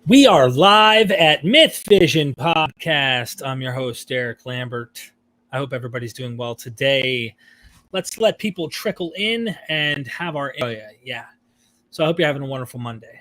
We are live at MythVision podcast. I'm your host, Eric Lambert. I hope everybody's doing well today. Let's let people trickle in and have our... yeah. So I hope you're having a wonderful Monday.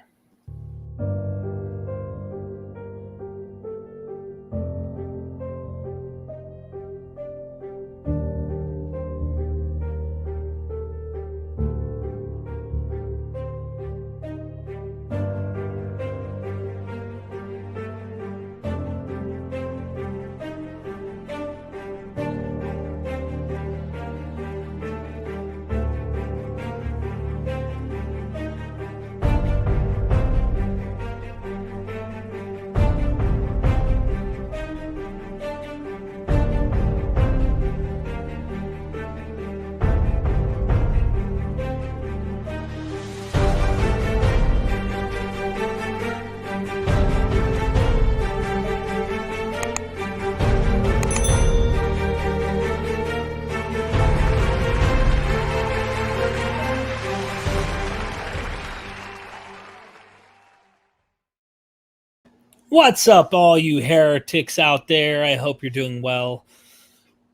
What's up, all you heretics out there? I hope you're doing well.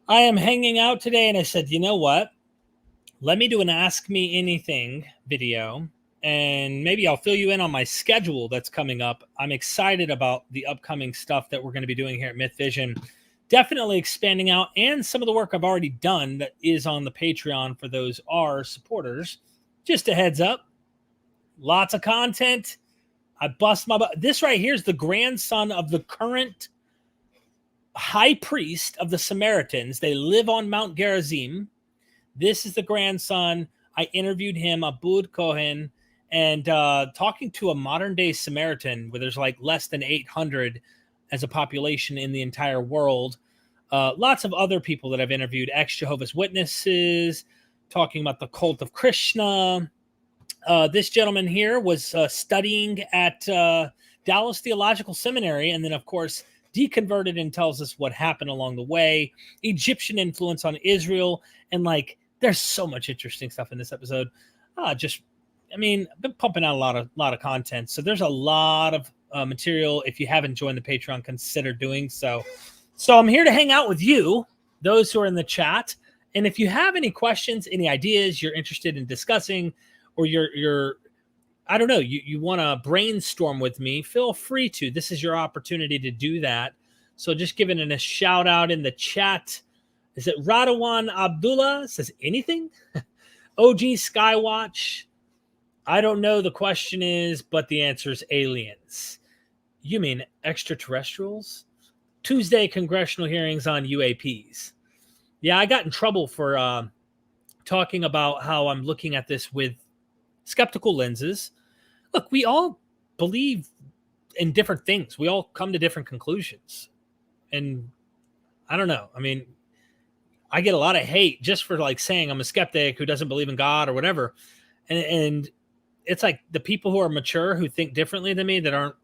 I am hanging out today, and I said, you know what? Let me do an Ask Me Anything video, and maybe I'll fill you in on my schedule that's coming up. I'm excited about the upcoming stuff that we're going to be doing here at MythVision. Definitely expanding out, and some of the work I've already done that is on the Patreon for those are supporters. Just a heads up. Lots of content. I bust my butt. This right here is the grandson of the current high priest of the Samaritans. They live on Mount Gerizim. This is the grandson. I interviewed him, Abud Cohen, and talking to a modern day Samaritan where there's like less than 800 as a population in the entire world. Lots of other people that I've interviewed, ex-Jehovah's Witnesses, talking about the cult of Krishna. This gentleman here was studying at Dallas Theological Seminary, and then, of course, deconverted and tells us what happened along the way. Egyptian influence on Israel, and there's so much interesting stuff in this episode. I've been pumping out a lot of content, so there's a lot of material. If you haven't joined the Patreon, consider doing so. So I'm here to hang out with you, those who are in the chat, and if you have any questions, any ideas you're interested in discussing, or you're I don't know, you want to brainstorm with me, feel free to. This is your opportunity to do that. So just giving it a shout out in the chat. Is it Radawan Abdullah says anything? OG Skywatch. I don't know. The question is, but the answer is aliens. You mean extraterrestrials? Tuesday congressional hearings on UAPs. Yeah, I got in trouble for talking about how I'm looking at this with skeptical lenses. Look, we all believe in different things. We all come to different conclusions. And I don't know. I mean, I get a lot of hate just for saying I'm a skeptic who doesn't believe in God or whatever. And it's like the people who are mature, who think differently than me, that aren't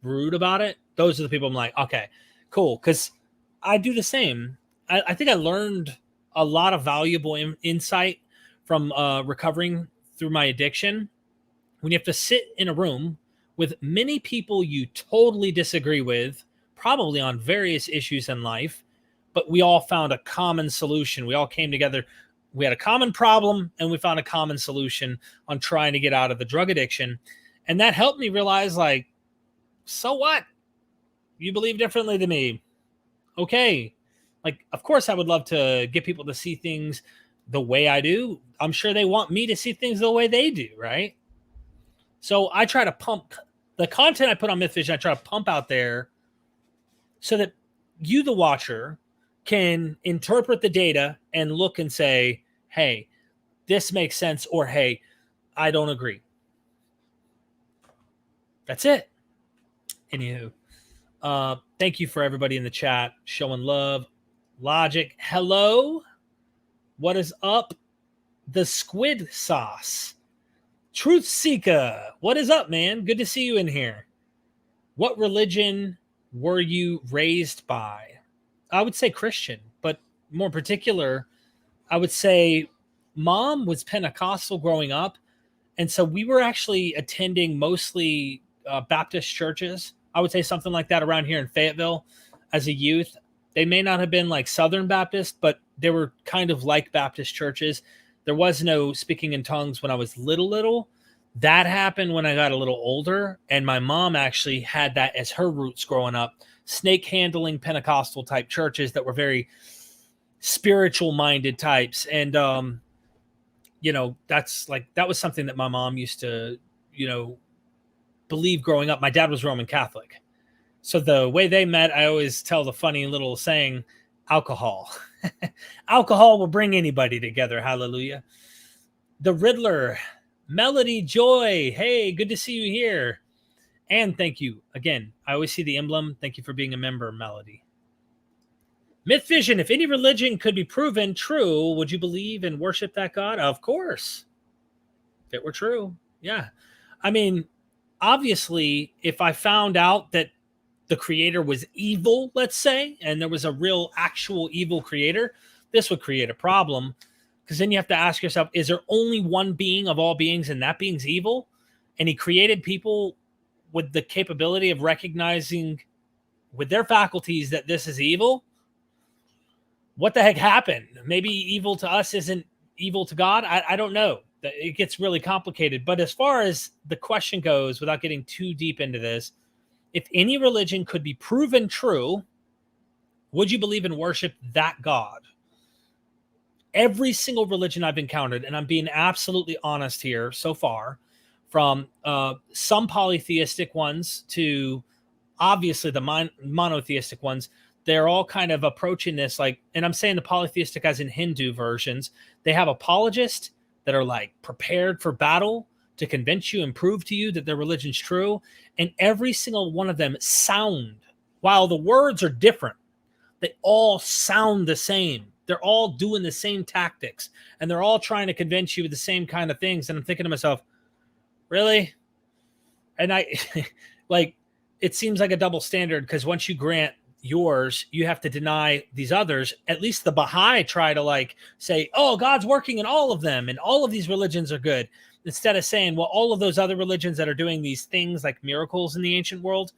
rude about it. Those are the people I'm like, okay, cool. Because I do the same. I think I learned a lot of valuable insight from recovering through my addiction. When you have to sit in a room with many people you totally disagree with, probably on various issues in life, but we all found a common solution. We all came together. We had a common problem, and we found a common solution on trying to get out of the drug addiction. And that helped me realize, so what? You believe differently than me. Okay. Of course, I would love to get people to see things the way I do. I'm sure they want me to see things the way they do, right? So I try to pump the content I put on MythVision. I try to pump out there so that you, the watcher, can interpret the data and look and say, hey, this makes sense, or hey, I don't agree. That's it. Anywho, thank you for everybody in the chat showing love. Logic, hello. What is up? The Squid Sauce. Truth Seeker, what is up, man? Good to see you in here. What religion were you raised by? I would say Christian, but more particular, I would say mom was Pentecostal growing up. And so we were actually attending mostly Baptist churches. I would say something like that around here in Fayetteville as a youth. They may not have been like Southern Baptist, but they were kind of like Baptist churches. There was no speaking in tongues when I was little. That happened when I got a little older, and my mom actually had that as her roots growing up. Snake handling Pentecostal type churches that were very spiritual minded types. And, that was something that my mom used to, believe growing up. My dad was Roman Catholic. So the way they met, I always tell the funny little saying, alcohol. Alcohol will bring anybody together. Hallelujah. The Riddler, Melody Joy. Hey, good to see you here. And thank you. Again, I always see the emblem. Thank you for being a member, Melody. MythVision, if any religion could be proven true, would you believe and worship that God? Of course. If it were true. Yeah. I mean, obviously, if I found out that the creator was evil, let's say, and there was a real actual evil creator, this would create a problem, because then you have to ask yourself, is there only one being of all beings and that being's evil? And he created people with the capability of recognizing with their faculties that this is evil? What the heck happened? Maybe evil to us isn't evil to God. I don't know. It gets really complicated. But as far as the question goes, without getting too deep into this, if any religion could be proven true, would you believe and worship that God? Every single religion I've encountered, and I'm being absolutely honest here so far, from some polytheistic ones to obviously the monotheistic ones, they're all kind of approaching this like, and I'm saying the polytheistic as in Hindu versions, they have apologists that are like prepared for battle to convince you and prove to you that their religion's true. And every single one of them sound, while the words are different, they all sound the same. They're all doing the same tactics, and they're all trying to convince you with the same kind of things. And I'm thinking to myself, really? And it seems like a double standard, because once you grant yours, you have to deny these others. At least the Baha'i try to say, oh, God's working in all of them and all of these religions are good, instead of saying, well, all of those other religions that are doing these things like miracles in the ancient world,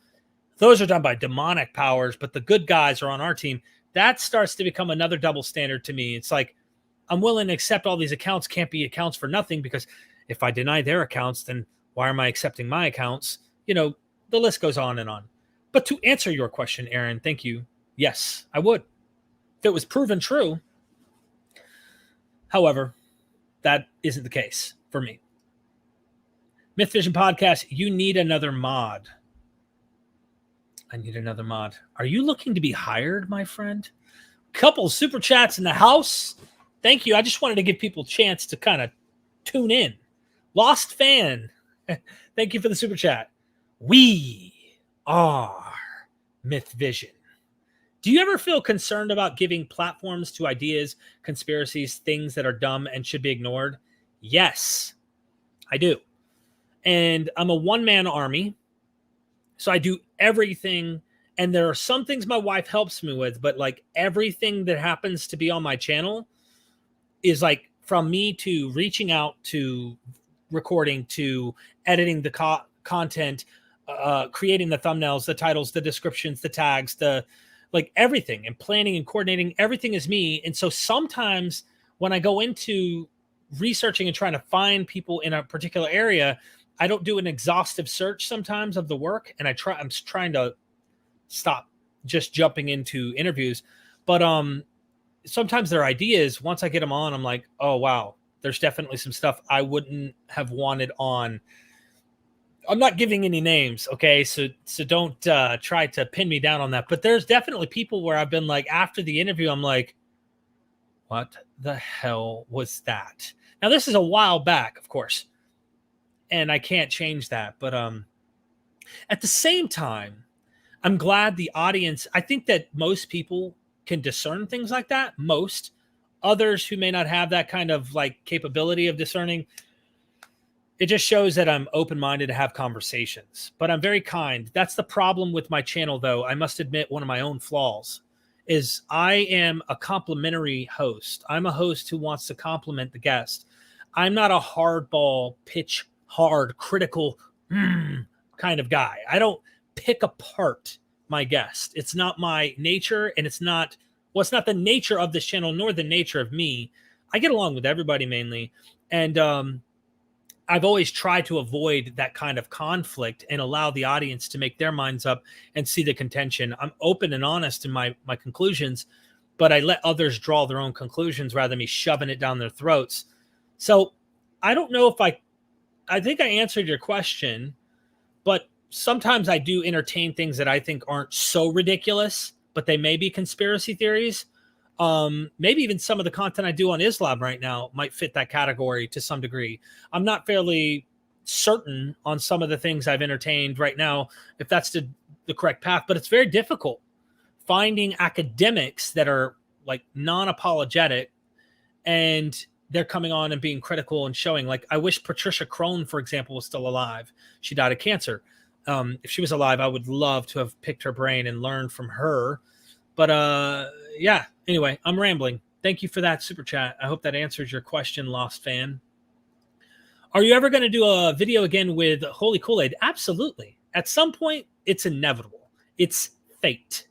those are done by demonic powers, but the good guys are on our team. That starts to become another double standard to me. It's like, I'm willing to accept all these accounts can't be accounts for nothing, because if I deny their accounts, then why am I accepting my accounts? The list goes on and on. But to answer your question, Aaron, thank you. Yes, I would. If it was proven true. However, that isn't the case for me. MythVision Podcast, you need another mod. I need another mod. Are you looking to be hired, my friend? Couple super chats in the house. Thank you. I just wanted to give people a chance to kind of tune in. Lost fan. Thank you for the super chat. We are MythVision. Do you ever feel concerned about giving platforms to ideas, conspiracies, things that are dumb and should be ignored? Yes, I do. And I'm a one-man army. So I do everything. And there are some things my wife helps me with, but everything that happens to be on my channel is from me to reaching out to recording to editing the content, creating the thumbnails, the titles, the descriptions, the tags, the everything, and planning and coordinating. Everything is me. And so sometimes when I go into researching and trying to find people in a particular area, I don't do an exhaustive search sometimes of the work. And I'm trying to stop just jumping into interviews. But sometimes their ideas, once I get them on, I'm like, oh, wow, there's definitely some stuff I wouldn't have wanted on. I'm not giving any names, okay? So don't try to pin me down on that. But there's definitely people where I've been after the interview, I'm like, what the hell was that? Now, this is a while back, of course, and I can't change that. But at the same time, I'm glad the audience, I think that most people can discern things like that. Most others who may not have that kind of capability of discerning, it just shows that I'm open-minded to have conversations, but I'm very kind. That's the problem with my channel, though. I must admit, one of my own flaws is I am a complimentary host. I'm a host who wants to compliment the guest. I'm not a hardball, pitch hard, critical kind of guy. I don't pick apart my guest. It's not my nature, and it's not the nature of this channel, nor the nature of me. I get along with everybody mainly, and I've always tried to avoid that kind of conflict and allow the audience to make their minds up and see the contention. I'm open and honest in my conclusions, but I let others draw their own conclusions rather than me shoving it down their throats. So I don't know if I think I answered your question, but sometimes I do entertain things that I think aren't so ridiculous, but they may be conspiracy theories. Maybe even some of the content I do on Islam right now might fit that category to some degree. I'm not fairly certain on some of the things I've entertained right now, if that's the correct path, but it's very difficult finding academics that are like non-apologetic and they're coming on and being critical and showing, like, I wish Patricia Crone, for example, was still alive. She died of cancer. If she was alive, I would love to have picked her brain and learned from her. But yeah, anyway, I'm rambling. Thank you for that super chat. I hope that answers your question, Lost Fan. Are you ever going to do a video again with Holy Kool-Aid? Absolutely. At some point, it's inevitable. It's fate.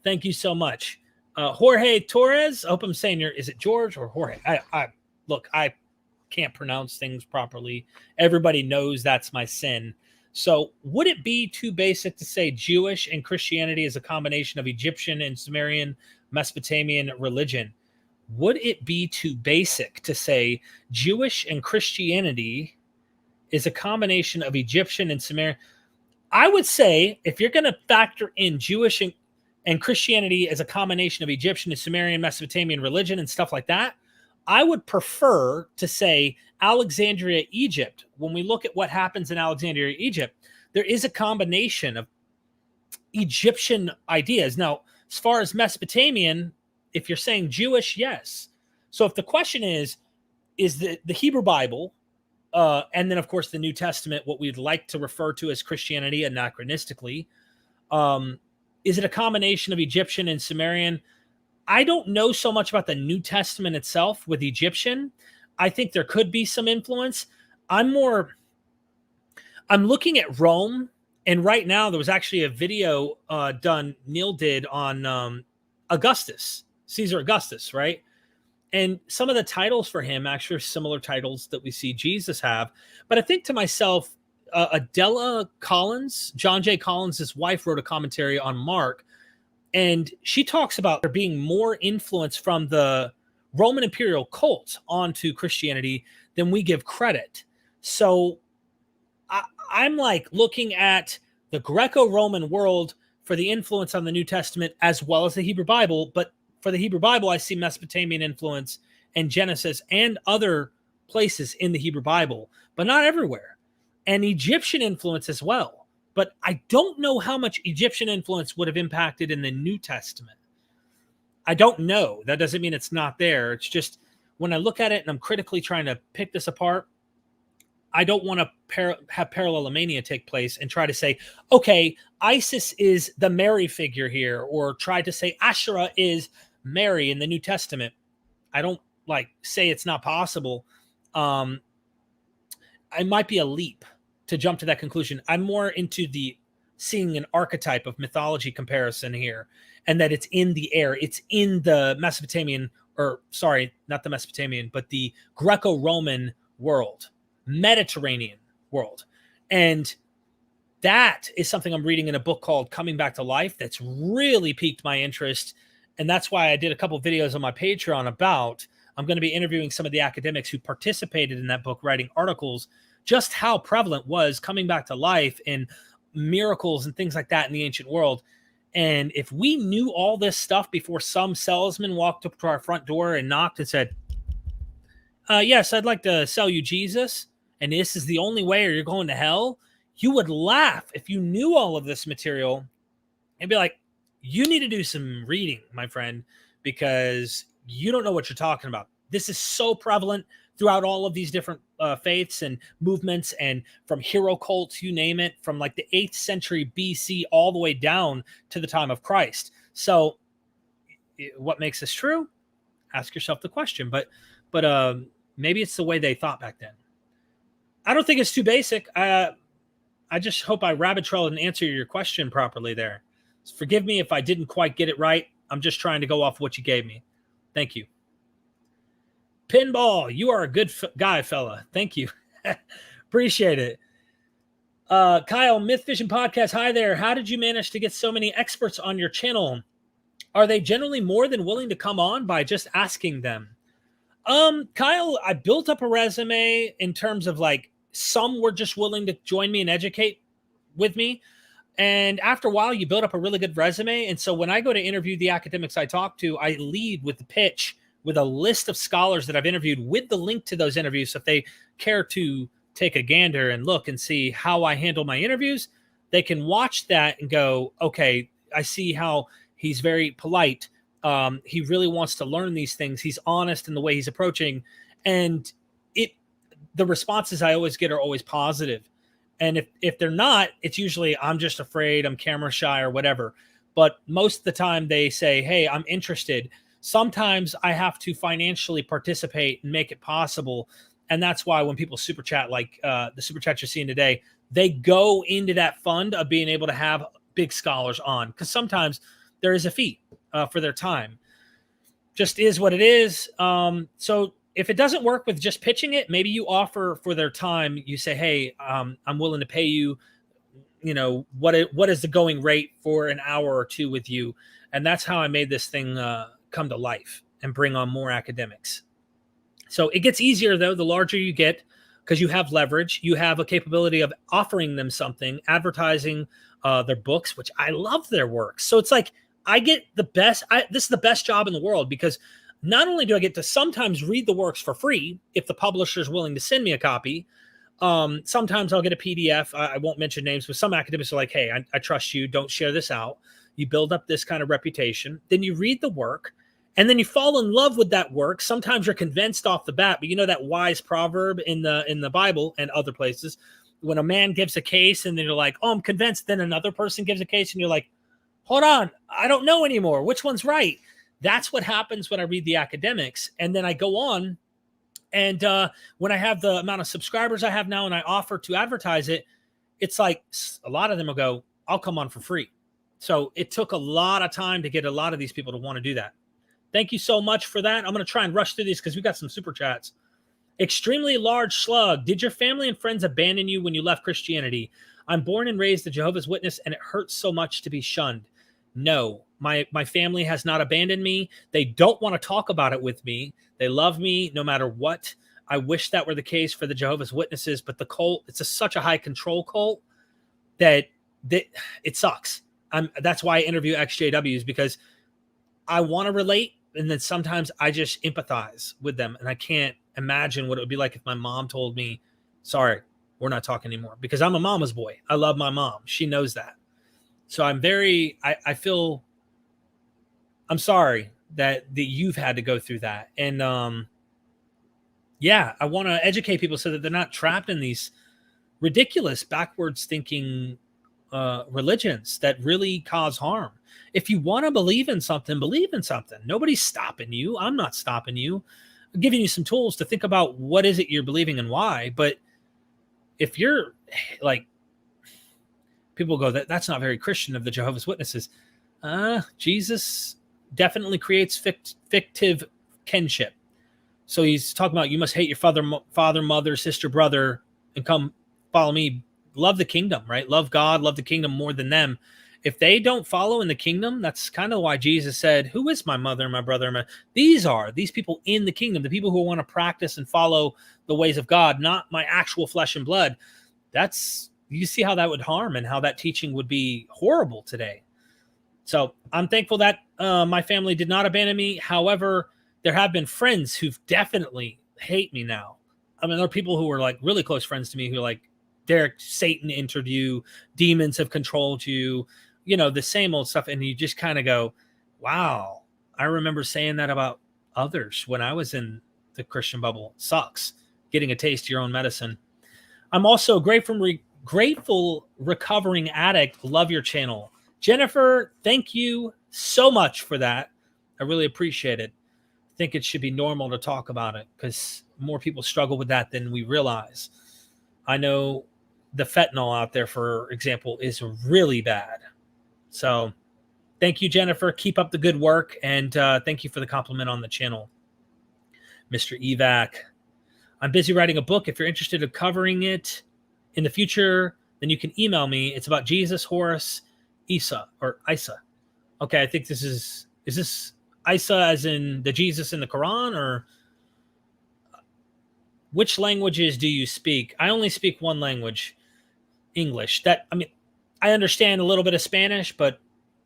Thank you so much. Jorge Torres, I hope I'm saying is it George or Jorge? Look, I can't pronounce things properly. Everybody knows that's my sin. So would it be too basic to say Jewish and Christianity is a combination of Egyptian and Sumerian Mesopotamian religion? Would it be too basic to say Jewish and Christianity is a combination of Egyptian and Sumerian? I would say if you're going to factor in Jewish and Christianity as a combination of Egyptian and Sumerian Mesopotamian religion and stuff like that, I would prefer to say Alexandria, Egypt. When we look at what happens in Alexandria, Egypt, there is a combination of Egyptian ideas. Now, as far as Mesopotamian, if you're saying Jewish, yes. So if the question is the Hebrew Bible, and then, of course, the New Testament, what we'd like to refer to as Christianity anachronistically, is it a combination of Egyptian and Sumerian? I don't know so much about the New Testament itself with Egyptian. I think there could be some influence. I'm looking at Rome, and right now there was actually a video Neil did on Augustus, Caesar Augustus, right? And some of the titles for him actually are similar titles that we see Jesus have. But I think to myself, Adela Collins, John J. Collins, his wife, wrote a commentary on Mark, and she talks about there being more influence from the Roman imperial cult onto Christianity than we give credit. So I'm like looking at the Greco-Roman world for the influence on the New Testament as well as the Hebrew Bible. But for the Hebrew Bible, I see Mesopotamian influence and Genesis and other places in the Hebrew Bible, but not everywhere. And Egyptian influence as well. But I don't know how much Egyptian influence would have impacted in the New Testament. I don't know. That doesn't mean it's not there. It's just when I look at it and I'm critically trying to pick this apart, I don't want to have parallelomania take place and try to say, okay, Isis is the Mary figure here, or try to say Asherah is Mary in the New Testament. I don't say it's not possible. It might be a leap to jump to that conclusion. I'm more into the seeing an archetype of mythology comparison here, and that it's in the air. It's in the Mesopotamian, or sorry, not the Mesopotamian, but the Greco-Roman world, Mediterranean world. And that is something I'm reading in a book called Coming Back to Life that's really piqued my interest. And that's why I did a couple videos on my Patreon about, I'm going to be interviewing some of the academics who participated in that book, writing articles, just how prevalent was coming back to life and miracles and things like that in the ancient world. And if we knew all this stuff before some salesman walked up to our front door and knocked and said, yes, I'd like to sell you Jesus, and this is the only way or you're going to hell, you would laugh if you knew all of this material and be like, you need to do some reading, my friend, because you don't know what you're talking about. This is so prevalent throughout all of these different faiths and movements, and from hero cults, you name it, from like the 8th century BC all the way down to the time of Christ. So what makes this true? Ask yourself the question. But maybe it's the way they thought back then. I don't think it's too basic. I just hope I rabbit trailed and answer your question properly there. Forgive me if I didn't quite get it right. I'm just trying to go off what you gave me. Thank you. Pinball, you are a good guy, fella. Thank you. Appreciate it. Kyle, MythVision Podcast. Hi there. How did you manage to get so many experts on your channel? Are they generally more than willing to come on by just asking them? Kyle, I built up a resume in terms of like some were just willing to join me and educate with me. And after a while, you build up a really good resume. And so when I go to interview the academics I talk to, I lead with the pitch with a list of scholars that I've interviewed with the link to those interviews. So if they care to take a gander and look and see how I handle my interviews, they can watch that and go, okay, I see how he's very polite. He really wants to learn these things. He's honest in the way he's approaching. And the responses I always get are always positive. And if they're not, it's usually I'm just afraid, I'm camera shy or whatever. But most of the time they say, hey, I'm interested. Sometimes I have to financially participate and make it possible. And that's why when people super chat, like the super chat you're seeing today, they go into that fund of being able to have big scholars on. Because sometimes there is a fee for their time. Just is what it is. So if it doesn't work with just pitching it, maybe you offer for their time. You say, hey, I'm willing to pay you, what is the going rate for an hour or two with you? And that's how I made this thing come to life and bring on more academics. So it gets easier, though, the larger you get, because you have leverage. You have a capability of offering them something, advertising their books, which I love their work. So it's like I get the best. This is the best job in the world, because not only do I get to sometimes read the works for free if the publisher is willing to send me a copy. Sometimes I'll get a PDF. I won't mention names, but some academics are like, hey, I trust you. Don't share this out. You build up this kind of reputation. Then you read the work, and then you fall in love with that work. Sometimes you're convinced off the bat, but you know that wise proverb in the Bible and other places, when a man gives a case and then you're like, oh, I'm convinced. Then another person gives a case and you're like, hold on, I don't know anymore. Which one's right? That's what happens when I read the academics. And then I go on, and when I have the amount of subscribers I have now and I offer to advertise it, it's like a lot of them will go, I'll come on for free. So it took a lot of time to get a lot of these people to want to do that. Thank you so much for that. I'm going to try and rush through these because we got some super chats. Extremely large slug. Did your family and friends abandon you when you left Christianity? I'm born and raised a Jehovah's Witness, and it hurts so much to be shunned. No, my family has not abandoned me. They don't want to talk about it with me. They love me no matter what. I wish that were the case for the Jehovah's Witnesses, but the cult, it's such a high control cult that it sucks. That's why I interview XJWs, because I want to relate, and then sometimes I just empathize with them, and I can't imagine what it would be like if my mom told me, sorry, we're not talking anymore, because I'm a mama's boy. I love my mom. She knows that. So I feel, I'm sorry that you've had to go through that. And I want to educate people so that they're not trapped in these ridiculous backwards thinking religions that really cause harm. If you want to believe in something, believe in something. Nobody's stopping you. I'm not stopping you. I'm giving you some tools to think about what is it you're believing and why. But if you're like, people go, that's not very Christian of the Jehovah's Witnesses. Jesus definitely creates fictive kinship. So he's talking about, you must hate your father, mother, sister, brother, and come follow me. Love the kingdom, right? Love God, love the kingdom more than them. If they don't follow in the kingdom, that's kind of why Jesus said, who is my mother, my brother? These people in the kingdom, the people who want to practice and follow the ways of God, not my actual flesh and blood. You see how that would harm and how that teaching would be horrible today. So I'm thankful that my family did not abandon me. However, there have been friends who've definitely hate me now. I mean, there are people who are like really close friends to me who are like, Derek, Satan entered you, demons have controlled you, the same old stuff. And you just kind of go, wow, I remember saying that about others when I was in the Christian bubble. It sucks getting a taste of your own medicine. I'm also grateful recovering addict. Love your channel. Jennifer, thank you so much for that. I really appreciate it. I think it should be normal to talk about it because more people struggle with that than we realize. I know the fentanyl out there, for example, is really bad. So thank you, Jennifer. Keep up the good work. And thank you for the compliment on the channel, Mr. Evac. I'm busy writing a book. If you're interested in covering it in the future, then you can email me. It's about Jesus, Horus, Isa, or Isa. Okay, I think this is this Isa as in the Jesus in the Quran, or which languages do you speak? I only speak one language, English. I understand a little bit of Spanish, but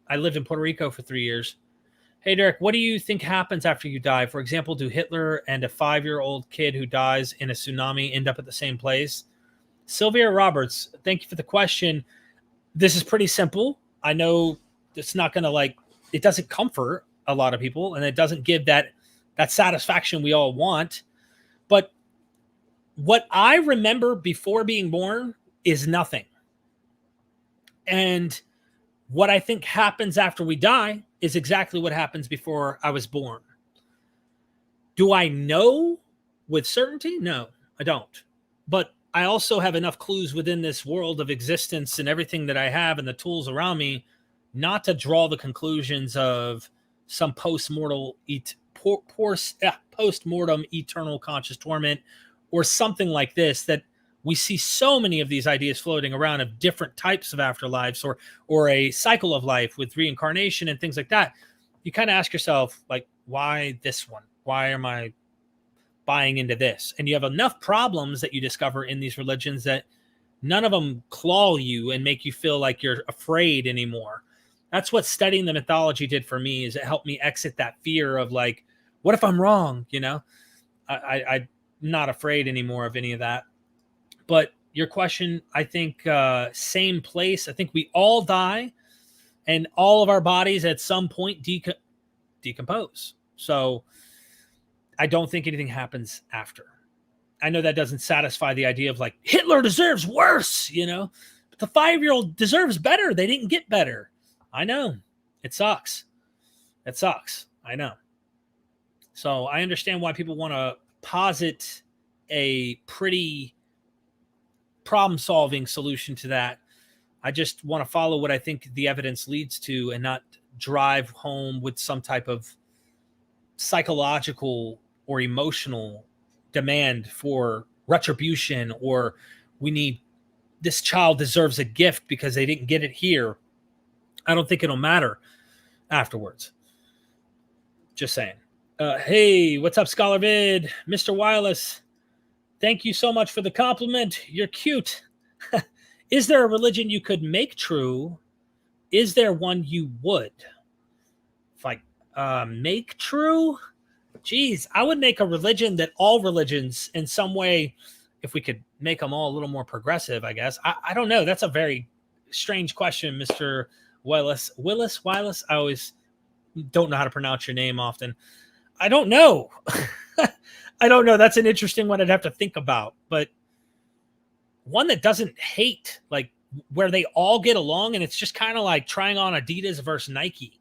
I lived in Puerto Rico for 3 years. Hey, Derek, what do you think happens after you die? For example, do Hitler and a 5-year-old kid who dies in a tsunami end up at the same place? Sylvia Roberts, thank you for the question. This is pretty simple. I know it's not going to it doesn't comfort a lot of people, and it doesn't give that satisfaction we all want. But what I remember before being born is nothing. And what I think happens after we die is exactly what happens before I was born. Do I know with certainty? No, I don't. But I also have enough clues within this world of existence and everything that I have and the tools around me not to draw the conclusions of some post-mortem eternal conscious torment or something like this, that we see so many of these ideas floating around of different types of afterlives or a cycle of life with reincarnation and things like that. You kind of ask yourself, like, why this one? Why am I buying into this? And you have enough problems that you discover in these religions that none of them claw you and make you feel like you're afraid anymore. That's what studying the mythology did for me, is it helped me exit that fear of like, what if I'm wrong? I'm not afraid anymore of any of that. But your question, I think, same place. I think we all die, and all of our bodies at some point decompose. So I don't think anything happens after. I know that doesn't satisfy the idea of like, Hitler deserves worse, but the 5-year-old deserves better. They didn't get better. I know. It sucks. It sucks. I know. So I understand why people want to posit a pretty problem-solving solution to that. I just want to follow what I think the evidence leads to and not drive home with some type of psychological or emotional demand for retribution, or this child deserves a gift because they didn't get it here. I don't think it'll matter afterwards. Just saying. Hey, what's up, Scholar Vid? Mr. Wireless, thank you so much for the compliment. You're cute. Is there a religion you could make true? Is there one you would? Make true? Geez, I would make a religion that all religions in some way, if we could make them all a little more progressive, I guess. I don't know. That's a very strange question, Mr. Willis. I always don't know how to pronounce your name often. I don't know. I don't know. That's an interesting one I'd have to think about. But one that doesn't hate, like where they all get along, and it's just kind of like trying on Adidas versus Nike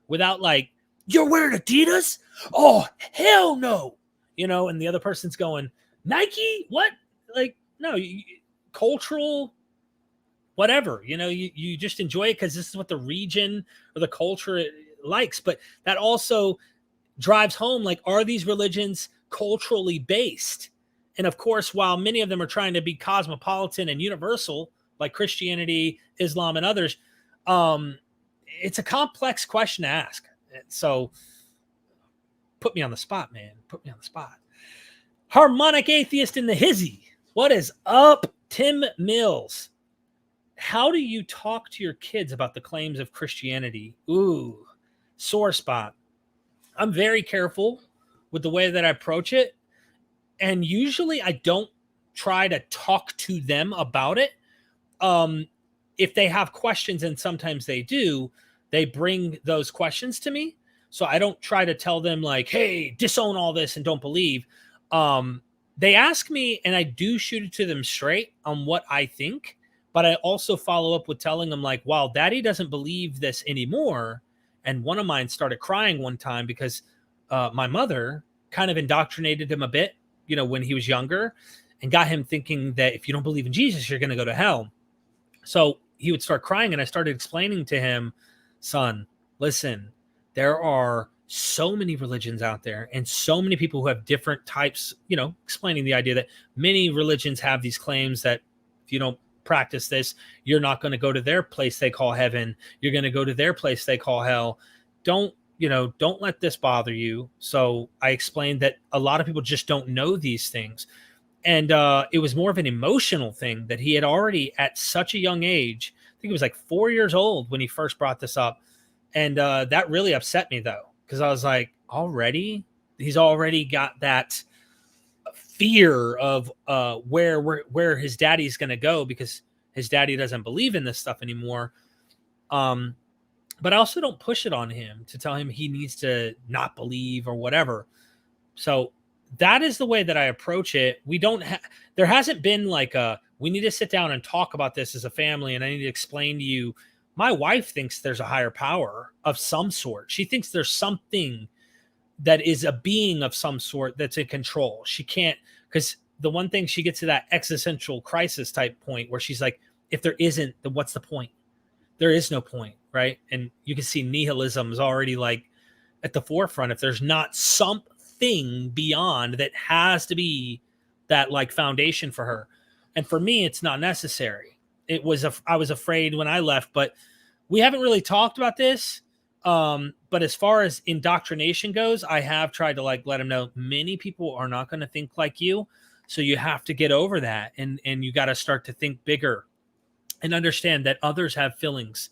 without like, you're wearing Adidas? Oh, hell no. And the other person's going, Nike? What? Like, no, cultural, whatever. You just enjoy it because this is what the region or the culture likes. But that also drives home, like, are these religions culturally based? And of course, while many of them are trying to be cosmopolitan and universal, like Christianity, Islam, and others, it's a complex question to ask. So put me on the spot, man. Put me on the spot. Harmonic atheist in the hizzy. What is up, Tim Mills? How do you talk to your kids about the claims of Christianity? Ooh, sore spot. I'm very careful with the way that I approach it. And usually I don't try to talk to them about it. If they have questions, and sometimes they do, they bring those questions to me. So I don't try to tell them like, hey, disown all this and don't believe. They ask me, and I do shoot it to them straight on what I think. But I also follow up with telling them like, wow, daddy doesn't believe this anymore. And one of mine started crying one time because my mother kind of indoctrinated him a bit, when he was younger. and got him thinking that if you don't believe in Jesus, you're going to go to hell. So he would start crying, and I started explaining to him, son, listen, there are so many religions out there and so many people who have different types, explaining the idea that many religions have these claims that if you don't practice this, you're not going to go to their place they call heaven. You're going to go to their place they call hell. Don't let this bother you. So I explained that a lot of people just don't know these things. And it was more of an emotional thing that he had already at such a young age. I think he was like 4 years old when he first brought this up. And that really upset me, though, because I was like, he's already got that fear of where his daddy's going to go, because his daddy doesn't believe in this stuff anymore. But I also don't push it on him to tell him he needs to not believe or whatever. So that is the way that I approach it. There hasn't been like we need to sit down and talk about this as a family, and I need to explain to you. My wife thinks there's a higher power of some sort. She thinks there's something that is a being of some sort that's in control. She can't, because the one thing, she gets to that existential crisis type point where she's like, if there isn't, then what's the point? There is no point, right? And you can see nihilism is already like at the forefront. If there's not something beyond that has to be that like foundation for her. And for me, it's not necessary. I was afraid when I left, but we haven't really talked about this. But as far as indoctrination goes, I have tried to like let him know many people are not going to think like you. So you have to get over that. And you got to start to think bigger and understand that others have feelings.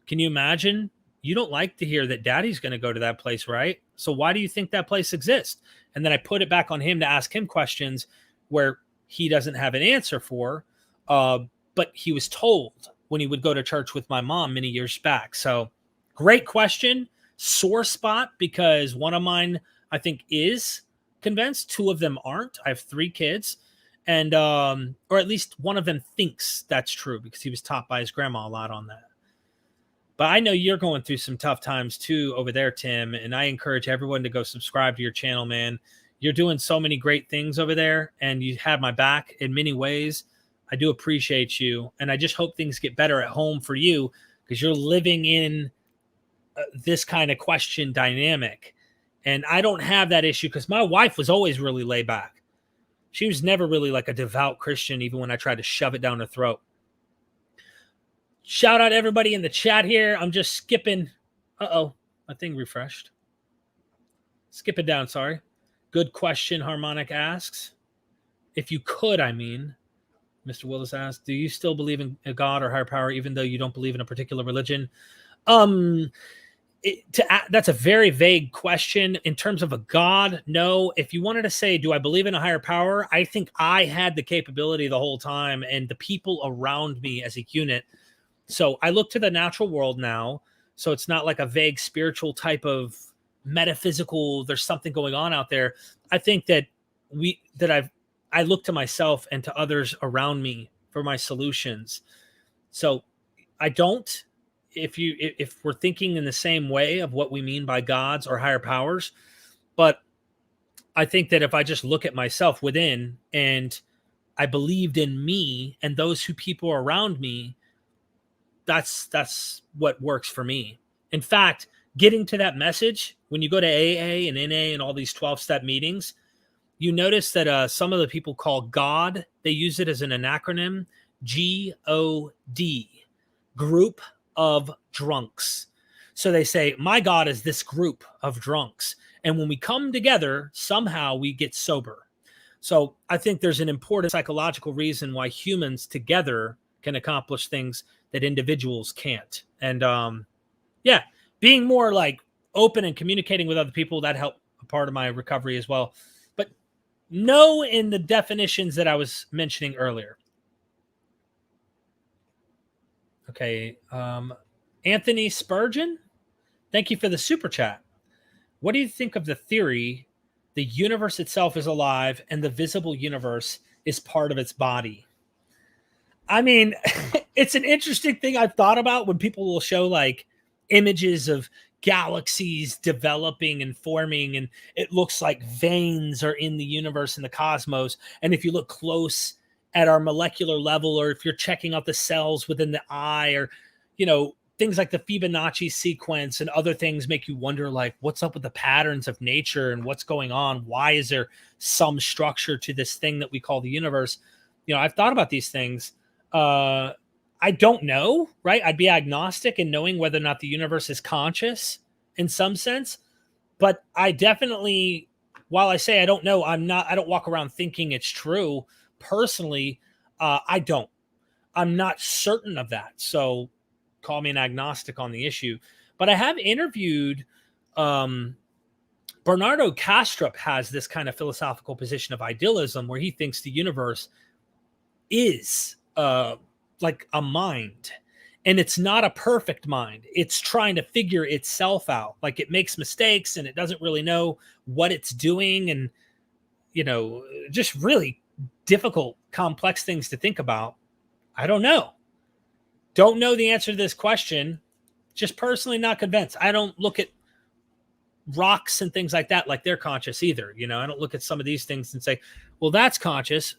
Can you imagine? You don't like to hear that daddy's going to go to that place, right? So why do you think that place exists? And then I put it back on him to ask him questions where he doesn't have an answer for. But he was told when he would go to church with my mom many years back. So great question. Sore spot, because one of mine, I think, is convinced. Two of them aren't. I have 3 kids. And, or at least one of them thinks that's true because he was taught by his grandma a lot on that. But I know you're going through some tough times too over there, Tim. And I encourage everyone to go subscribe to your channel, man. You're doing so many great things over there, and you have my back in many ways. I do appreciate you. And I just hope things get better at home for you, because you're living in this kind of question dynamic. And I don't have that issue because my wife was always really laid back. She was never really like a devout Christian, even when I tried to shove it down her throat. Shout out everybody in the chat here. I'm just skipping. Uh-oh, my thing refreshed. Skip it down, sorry. Good question, Harmonic asks. If you could, I mean. Mr. Willis asks, do you still believe in a God or higher power, even though you don't believe in a particular religion? That's a very vague question. In terms of a God, no. If you wanted to say, do I believe in a higher power? I think I had the capability the whole time, and the people around me as a unit. So I look to the natural world now. So it's not like a vague spiritual type of metaphysical, there's something going on out there. I think that I look to myself and to others around me for my solutions. So I don't, if we're thinking in the same way of what we mean by gods or higher powers, but I think that if I just look at myself within and I believed in me and those who people around me, that's what works for me. In fact, getting to that message, when you go to AA and NA and all these 12-step meetings, you notice that some of the people call God, they use it as an acronym, GOD, group of drunks. So they say, my God is this group of drunks. And when we come together, somehow we get sober. So I think there's an important psychological reason why humans together can accomplish things that individuals can't. And yeah, being more like open and communicating with other people, that helped a part of my recovery as well. But no, in the definitions that I was mentioning earlier. Okay. Anthony Spurgeon, thank you for the super chat. What do you think of the theory the universe itself is alive and the visible universe is part of its body? I mean, it's an interesting thing I've thought about when people will show like images of galaxies developing and forming, and it looks like veins are in the universe and the cosmos. And if you look close at our molecular level, or if you're checking out the cells within the eye, or, you know, things like the Fibonacci sequence and other things make you wonder, like, what's up with the patterns of nature and what's going on? Why is there some structure to this thing that we call the universe? You know, I've thought about these things. I don't know, right? I'd be agnostic in knowing whether or not the universe is conscious in some sense, but I definitely, while I say I don't know, I don't walk around thinking it's true. Personally, I'm not certain of that. So call me an agnostic on the issue, but I have interviewed, Bernardo Kastrup has this kind of philosophical position of idealism where he thinks the universe is, like a mind, and it's not a perfect mind. It's trying to figure itself out. Like, it makes mistakes and it doesn't really know what it's doing. And, you know, just really difficult, complex things to think about. I don't know. Don't know the answer to this question. Just personally not convinced. I don't look at rocks and things like that like they're conscious either. You know, I don't look at some of these things and say, well, that's conscious.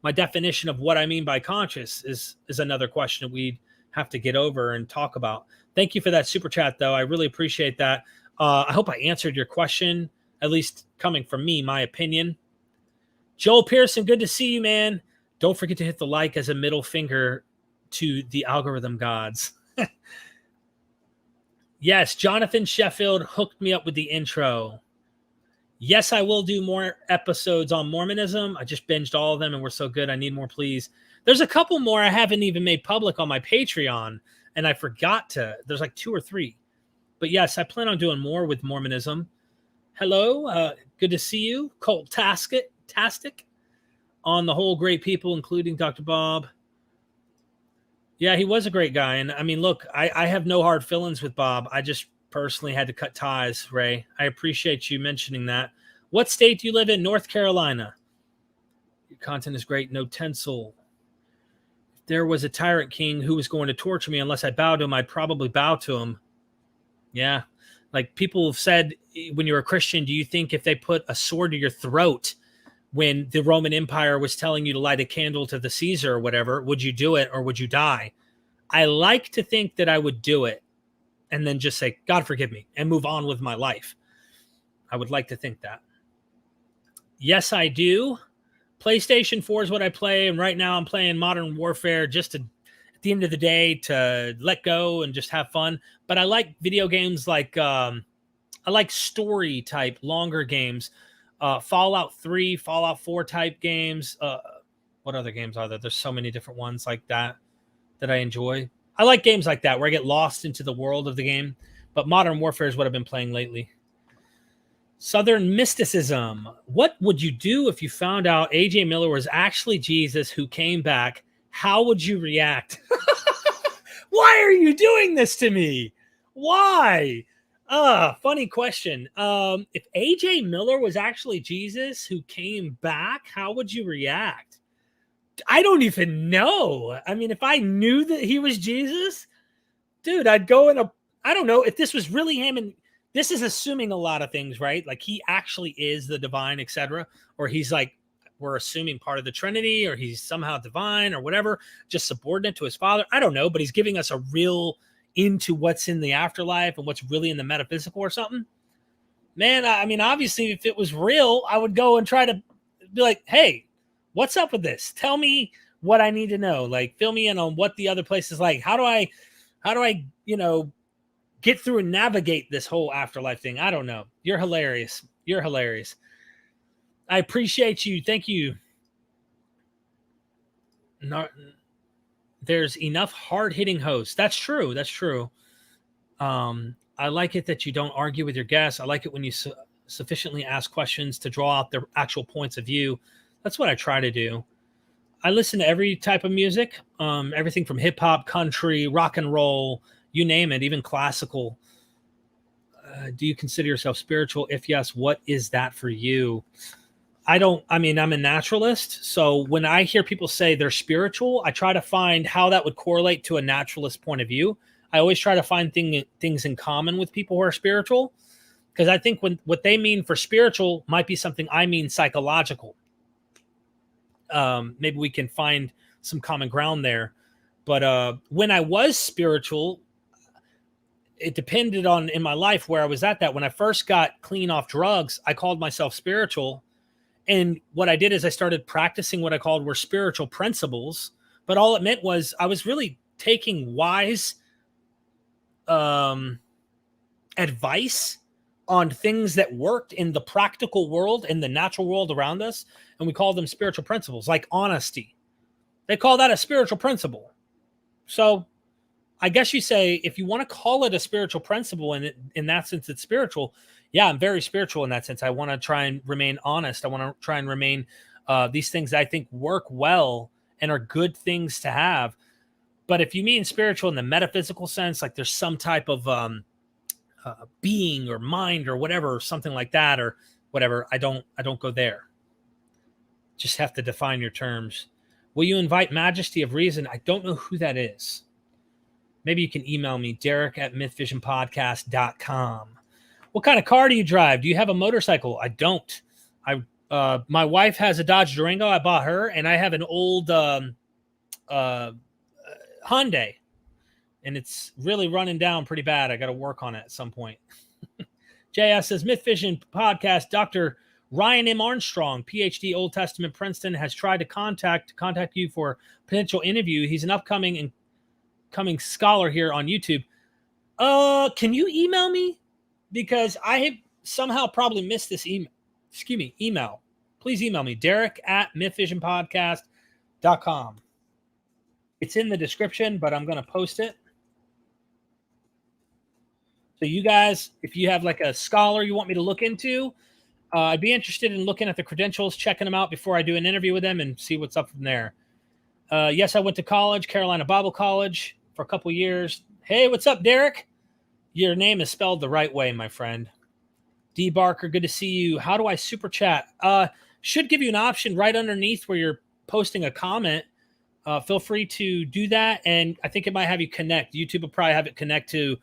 My definition of what I mean by conscious is another question we'd have to get over and talk about. Thank you for that super chat, though. I really appreciate that. I hope I answered your question, at least coming from me, my opinion. Joel Pearson, good to see you, man. Don't forget to hit the like as a middle finger to the algorithm gods. Yes, Jonathan Sheffield hooked me up with the intro. Yes, I will do more episodes on Mormonism. I just binged all of them and we're so good. I need more, please. There's a couple more I haven't even made public on my Patreon, and I forgot to. There's like 2 or 3. But yes, I plan on doing more with Mormonism. Hello, good to see you. Colt Tastic on the whole, great people, including Dr. Bob. Yeah, he was a great guy. And I mean, look, I have no hard feelings with Bob. I just personally had to cut ties, Ray. I appreciate you mentioning that. What state do you live in? North Carolina. Your content is great. No tinsel. If there was a tyrant king who was going to torture me unless I bowed to him, I'd probably bow to him. Yeah. Like, people have said, when you're a Christian, do you think if they put a sword to your throat when the Roman Empire was telling you to light a candle to the Caesar or whatever, would you do it or would you die? I like to think that I would do it and then just say, God forgive me, and move on with my life. I would like to think that. Yes, I do. PlayStation 4 is what I play, and right now I'm playing Modern Warfare just to, at the end of the day, to let go and just have fun. But I like video games like, I like story type, longer games. Fallout 3, Fallout 4 type games. What other games are there? There's so many different ones like that that I enjoy. I like games like that where I get lost into the world of the game. But Modern Warfare is what I've been playing lately. Southern mysticism. What would you do if you found out A.J. Miller was actually Jesus who came back? How would you react? Why are you doing this to me? Why? Funny question. If A.J. Miller was actually Jesus who came back, how would you react? I don't even know. I mean, if I knew that he was Jesus, dude, I'd go in I don't know if this was really him, and this is assuming a lot of things, right? Like, he actually is the divine, etc. Or he's like, we're assuming part of the Trinity, or he's somehow divine or whatever, just subordinate to his father. I don't know, but he's giving us a real into what's in the afterlife and what's really in the metaphysical or something. Man, I mean, obviously, if it was real, I would go and try to be like, hey, what's up with this? Tell me what I need to know. Like, fill me in on what the other place is like. How do I, you know, get through and navigate this whole afterlife thing? I don't know. You're hilarious. You're hilarious. I appreciate you. Thank you. There's enough hard-hitting hosts. That's true. That's true. I like it that you don't argue with your guests. I like it when you sufficiently ask questions to draw out their actual points of view. That's what I try to do. I listen to every type of music, everything from hip-hop, country, rock and roll, you name it, even classical. Do you consider yourself spiritual? If yes, what is that for you? I mean, I'm a naturalist. So when I hear people say they're spiritual, I try to find how that would correlate to a naturalist point of view. I always try to find things in common with people who are spiritual, because I think what they mean for spiritual might be something I mean psychological. Maybe we can find some common ground there. But when I was spiritual, it depended on in my life where I was at that. When I first got clean off drugs, I called myself spiritual. And what I did is I started practicing what I called were spiritual principles. But all it meant was I was really taking wise advice on things that worked in the practical world, in the natural world around us. And we call them spiritual principles, like honesty. They call that a spiritual principle. So I guess you say, if you want to call it a spiritual principle, and in that sense, it's spiritual. Yeah, I'm very spiritual in that sense. I want to try and remain honest. I want to try and remain these things that I think work well and are good things to have. But if you mean spiritual in the metaphysical sense, like there's some type of being or mind or whatever, or something like that, or whatever, I don't go there. Just have to define your terms. Will you invite Majesty of Reason? I don't know who that is. Maybe you can email me, derek@mythvisionpodcast.com. What kind of car do you drive? Do you have a motorcycle? I don't. My wife has a Dodge Durango. I bought her, and I have an old Hyundai, and it's really running down pretty bad. I got to work on it at some point. JS says, MythVision podcast, Dr. Ryan M. Armstrong, PhD, Old Testament, Princeton, has tried to contact you for potential interview. He's an upcoming scholar here on YouTube. Can you email me? Because I have somehow probably missed this email. Email. Please email me, derek@mythvisionpodcast.com. It's in the description, but I'm going to post it. So you guys, if you have like a scholar you want me to look into, I'd be interested in looking at the credentials, checking them out before I do an interview with them and see what's up from there. Yes, I went to college, Carolina Bible College, for a couple years. Hey, what's up, Derek? Your name is spelled the right way, my friend. D. Barker, good to see you. How do I super chat? Should give you an option right underneath where you're posting a comment. Feel free to do that, and I think it might have you connect. YouTube will probably have it connect to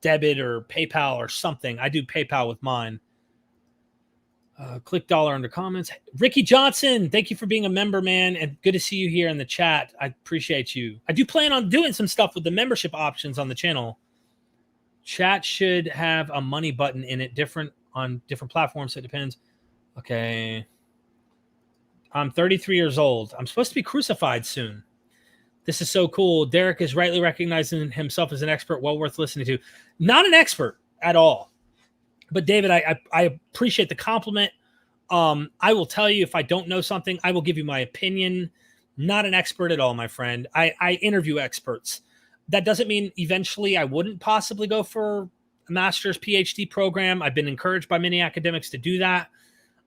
debit or PayPal or something. I do PayPal with mine. Click dollar under comments. Ricky Johnson, thank you for being a member, man, and good to see you here in the chat. I appreciate you. I do plan on doing some stuff with the membership options on the channel. Chat should have a money button in it, different on different platforms. So it depends. Okay. I'm 33 years old. I'm supposed to be crucified soon. This is so cool. Derek is rightly recognizing himself as an expert, well worth listening to. Not an expert at all. But David, I appreciate the compliment. I will tell you if I don't know something, I will give you my opinion. Not an expert at all, my friend. I interview experts. That doesn't mean eventually I wouldn't possibly go for a master's PhD program. I've been encouraged by many academics to do that.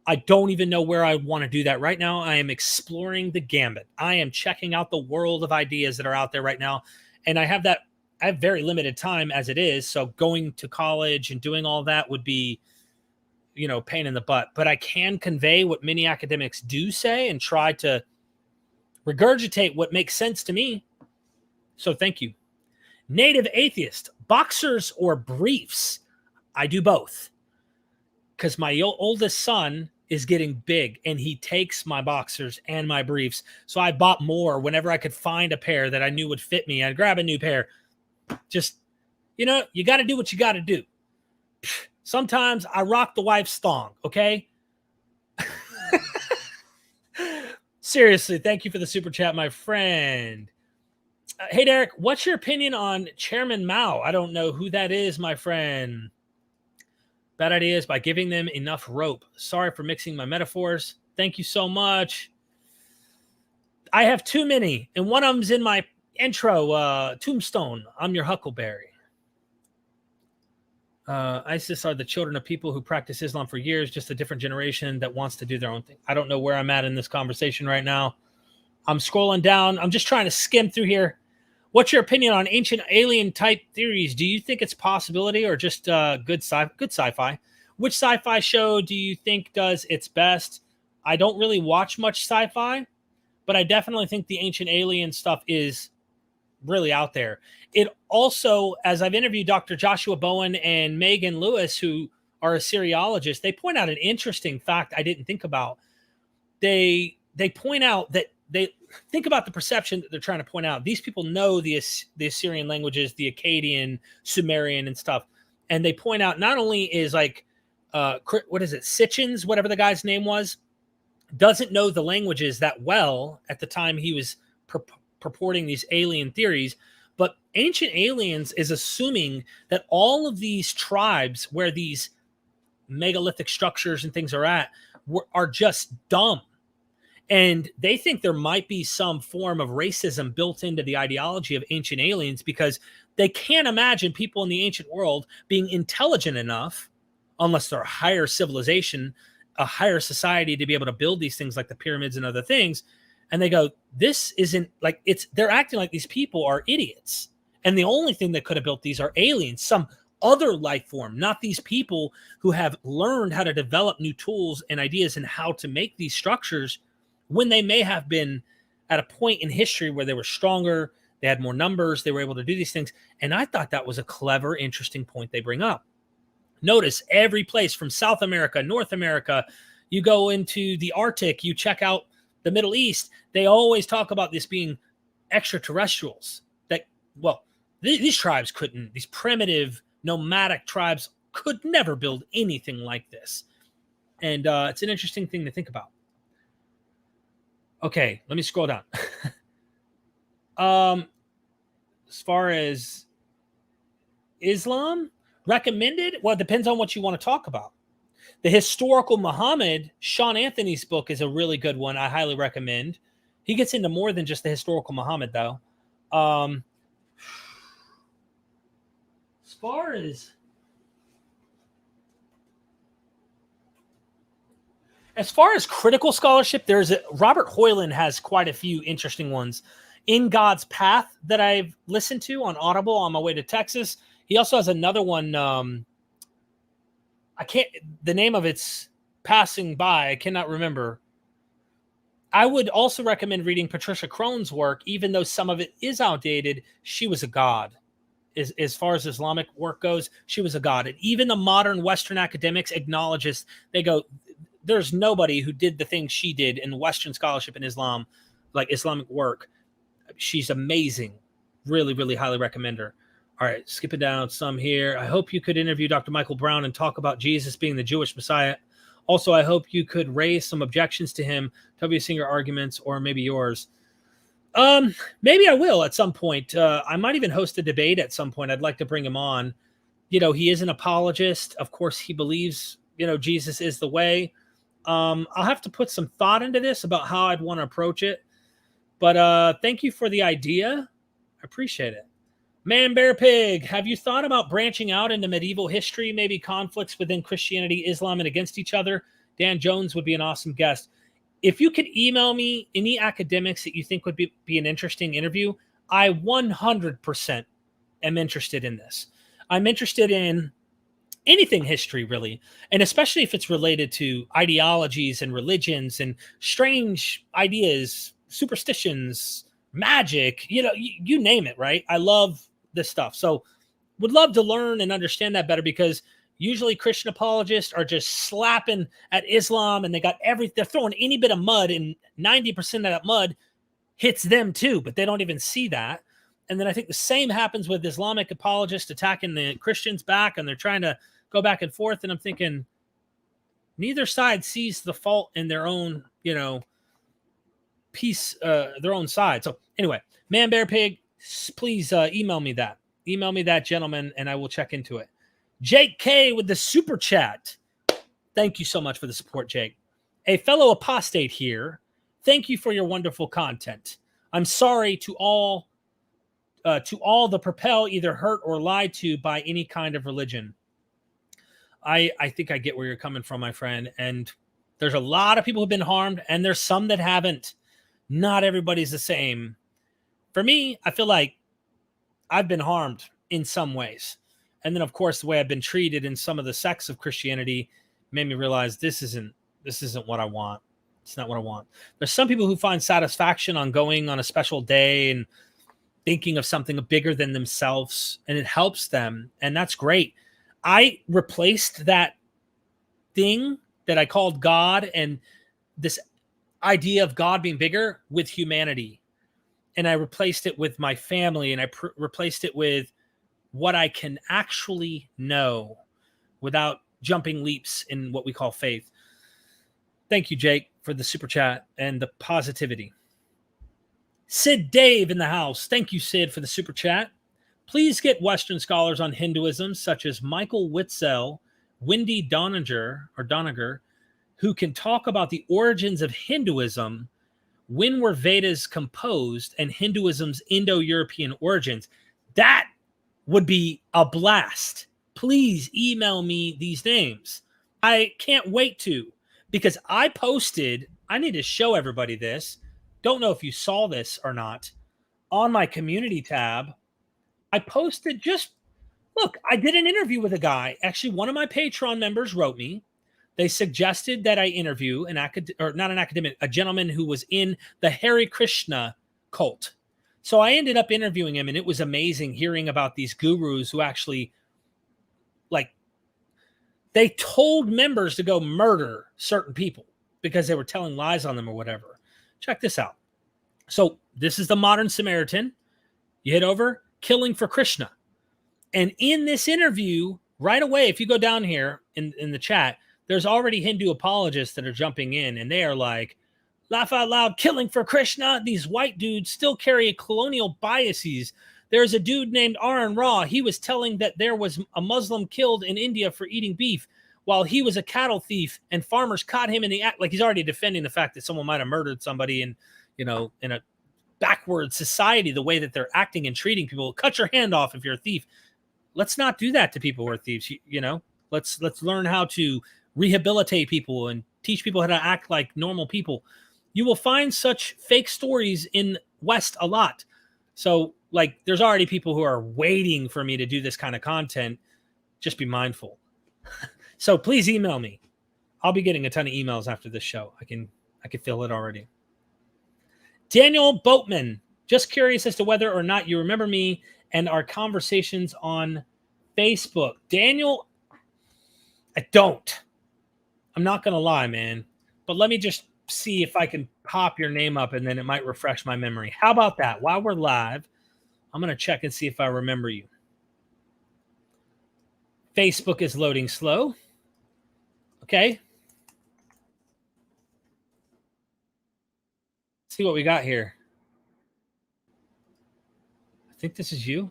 I don't even know where I want to do that right now. I am exploring the gambit. I am checking out the world of ideas that are out there right now. And I have very limited time as it is. So going to college and doing all that would be, pain in the butt. But I can convey what many academics do say and try to regurgitate what makes sense to me. So thank you. Native atheist, boxers or briefs? I do both. Because my oldest son is getting big and he takes my boxers and my briefs. So I bought more whenever I could find a pair that I knew would fit me. I'd grab a new pair. Just, you got to do what you got to do. Sometimes I rock the wife's thong, okay? Seriously, thank you for the super chat, my friend. Hey, Derek, what's your opinion on Chairman Mao? I don't know who that is, my friend. Bad idea is by giving them enough rope. Sorry for mixing my metaphors. Thank you so much. I have too many, and one of them's in my intro, tombstone. I'm your huckleberry. ISIS are the children of people who practice Islam for years, just a different generation that wants to do their own thing. I don't know where I'm at in this conversation right now. I'm scrolling down. I'm just trying to skim through here. What's your opinion on ancient alien type theories? Do you think it's a possibility or just good sci-fi? Which sci-fi show do you think does its best? I don't really watch much sci-fi, but I definitely think the ancient alien stuff is really out there. It also, as I've interviewed Dr. Joshua Bowen and Megan Lewis, who are Assyriologists, they point out an interesting fact I didn't think about. They point out that they think about the perception that they're trying to point out. These people know the Assyrian languages, the Akkadian, Sumerian, and stuff, and they point out not only is like what is it, Sitchins, whatever the guy's name was, doesn't know the languages that well at the time he was purporting these alien theories, but Ancient Aliens is assuming that all of these tribes where these megalithic structures and things are at are just dumb. And they think there might be some form of racism built into the ideology of Ancient Aliens, because they can't imagine people in the ancient world being intelligent enough, unless they're a higher civilization, a higher society, to be able to build these things like the pyramids and other things. And they go, this isn't like, they're acting like these people are idiots. And the only thing that could have built these are aliens, some other life form, not these people who have learned how to develop new tools and ideas and how to make these structures, when they may have been at a point in history where they were stronger, they had more numbers, they were able to do these things. And I thought that was a clever, interesting point they bring up. Notice every place from South America, North America, you go into the Arctic, you check out the Middle East, they always talk about this being extraterrestrials. That, well, these tribes couldn't, these primitive nomadic tribes could never build anything like this. And it's an interesting thing to think about. Okay, let me scroll down. As far as Islam, recommended? Well, it depends on what you want to talk about. The Historical Muhammad, Sean Anthony's book, is a really good one. I highly recommend. He gets into more than just the Historical Muhammad, though. As far as critical scholarship, Robert Hoyland has quite a few interesting ones. In God's Path that I've listened to on Audible on my way to Texas. He also has another one. The name of it's passing by. I cannot remember. I would also recommend reading Patricia Crone's work, even though some of it is outdated. She was a god. As far as Islamic work goes, she was a god. And even the modern Western academics acknowledge this. They go, there's nobody who did the things she did in Western scholarship in Islam, like Islamic work. She's amazing. Really, really highly recommend her. All right, skipping down some here. I hope you could interview Dr. Michael Brown and talk about Jesus being the Jewish Messiah. Also, I hope you could raise some objections to him, W. Singer arguments, or maybe yours. Maybe I will at some point. I might even host a debate at some point. I'd like to bring him on. You know, he is an apologist. Of course, he believes, Jesus is the way. I'll have to put some thought into this about how I'd want to approach it. But thank you for the idea. I appreciate it. Man, Bear, Pig, have you thought about branching out into medieval history, maybe conflicts within Christianity, Islam, and against each other? Dan Jones would be an awesome guest. If you could email me any academics that you think would be an interesting interview, I 100% am interested in this. I'm interested in anything history, really, and especially if it's related to ideologies and religions and strange ideas, superstitions, magic, you name it, right? I love this stuff. So would love to learn and understand that better, because usually Christian apologists are just slapping at Islam and they're throwing any bit of mud, and 90% of that mud hits them too, but they don't even see that. And then I think the same happens with Islamic apologists attacking the Christians back, and they're trying to go back and forth. And I'm thinking neither side sees the fault in their own, piece, their own side. So anyway, Man, Bear, Pig, please email me that. Email me that, gentlemen, and I will check into it. Jake K with the super chat. Thank you so much for the support, Jake. A fellow apostate here. Thank you for your wonderful content. I'm sorry to all the propel, either hurt or lied to by any kind of religion. I think I get where you're coming from, my friend. And there's a lot of people who've been harmed, and there's some that haven't. Not everybody's the same. For me, I feel like I've been harmed in some ways. And then, of course, the way I've been treated in some of the sects of Christianity made me realize this isn't what I want. It's not what I want. There's some people who find satisfaction on going on a special day and thinking of something bigger than themselves, and it helps them. And that's great. I replaced that thing that I called God and this idea of God being bigger with humanity. And I replaced it with my family, and I replaced it with what I can actually know without jumping leaps in what we call faith. Thank you, Jake, for the super chat and the positivity. Sid Dave in the house. Thank you, Sid, for the super chat. Please get Western scholars on Hinduism, such as Michael Witzel, Wendy Doniger, who can talk about the origins of Hinduism, when were Vedas composed, and Hinduism's Indo-European origins. That would be a blast. Please email me these names. I can't wait to, because I need to show everybody this. Don't know if you saw this or not. On my community tab, I posted look, I did an interview with a guy. Actually, one of my Patreon members wrote me. They suggested that I interview a gentleman who was in the Hare Krishna cult. So I ended up interviewing him, and it was amazing hearing about these gurus who actually, they told members to go murder certain people because they were telling lies on them or whatever. Check this out. So this is the modern Samaritan. You hit over, killing for Krishna. And in this interview, right away, if you go down here in the chat, there's already Hindu apologists that are jumping in, and they are like, laugh out loud, killing for Krishna. These white dudes still carry colonial biases. There's a dude named Aaron Ra. He was telling that there was a Muslim killed in India for eating beef while he was a cattle thief, and farmers caught him in the act. Like, he's already defending the fact that someone might have murdered somebody in a backward society, the way that they're acting and treating people. Cut your hand off if you're a thief. Let's not do that to people who are thieves. Let's learn how to rehabilitate people and teach people how to act like normal people. You will find such fake stories in West a lot. So, there's already people who are waiting for me to do this kind of content. Just be mindful. So please email me. I'll be getting a ton of emails after this show. I can feel it already. Daniel Boatman, just curious as to whether or not you remember me and our conversations on Facebook. Daniel, I don't. I'm not going to lie, man. But let me just see if I can pop your name up, and then it might refresh my memory. How about that? While we're live, I'm going to check and see if I remember you. Facebook is loading slow. Okay. Let's see what we got here. I think this is you.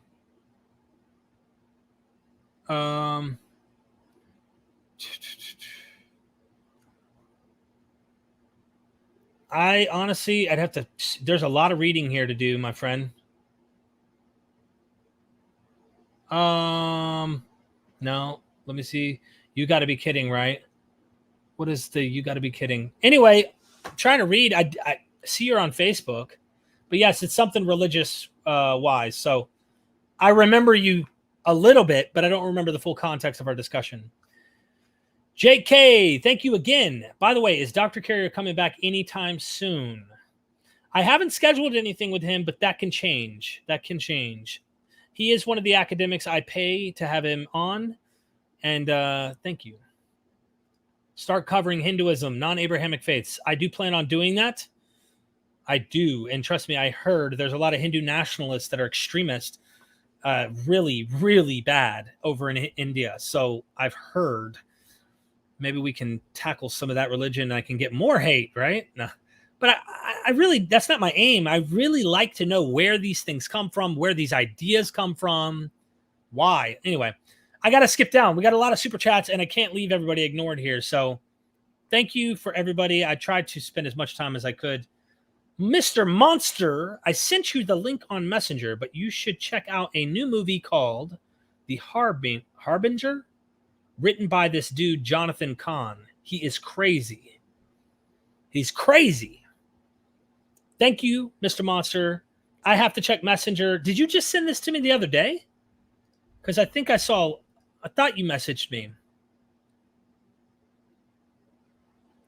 I honestly, there's a lot of reading here to do, my friend. No, let me see. You got to be kidding, right? What is the you got to be kidding? Anyway, I'm trying to read. I see you're on Facebook, but yes, it's something religious wise. So I remember you a little bit, but I don't remember the full context of our discussion. JK, thank you again. By the way, is Dr. Carrier coming back anytime soon? I haven't scheduled anything with him, but that can change. That can change. He is one of the academics I pay to have him on. And thank you. Start covering Hinduism, non-Abrahamic faiths. I do plan on doing that. I do. And trust me, I heard there's a lot of Hindu nationalists that are extremists, really, really bad over in India. So I've heard maybe we can tackle some of that religion and I can get more hate, right? No. But I really, that's not my aim. I really like to know where these things come from, where these ideas come from, why. Anyway, I got to skip down. We got a lot of super chats and I can't leave everybody ignored here. So thank you for everybody. I tried to spend as much time as I could. Mr. Monster, I sent you the link on Messenger, but you should check out a new movie called The Harbinger, written by this dude, Jonathan Kahn. He is crazy. He's crazy. Thank you, Mr. Monster. I have to check Messenger. Did you just send this to me the other day? Because I think I thought you messaged me.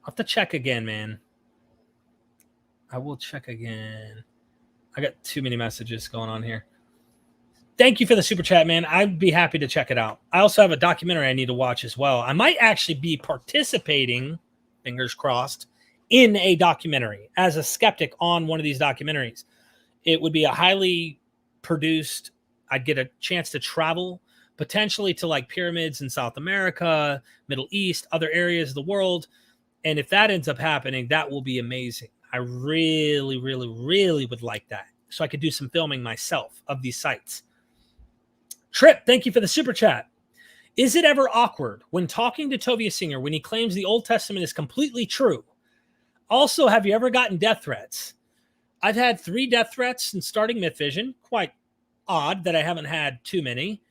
I'll have to check again, man. I will check again. I got too many messages going on here. Thank you for the super chat, man. I'd be happy to check it out. I also have a documentary I need to watch as well. I might actually be participating, fingers crossed, in a documentary as a skeptic on one of these documentaries. It would be a highly produced, I'd get a chance to travel potentially to like pyramids in South America, Middle East, other areas of the world. And if that ends up happening, that will be amazing. I really, really, really would like that. So I could do some filming myself of these sites. Trip, thank you for the super chat. Is it ever awkward when talking to Tovia Singer when he claims the Old Testament is completely true? Also, have you ever gotten death threats? I've had 3 death threats since starting MythVision. Quite odd that I haven't had too many.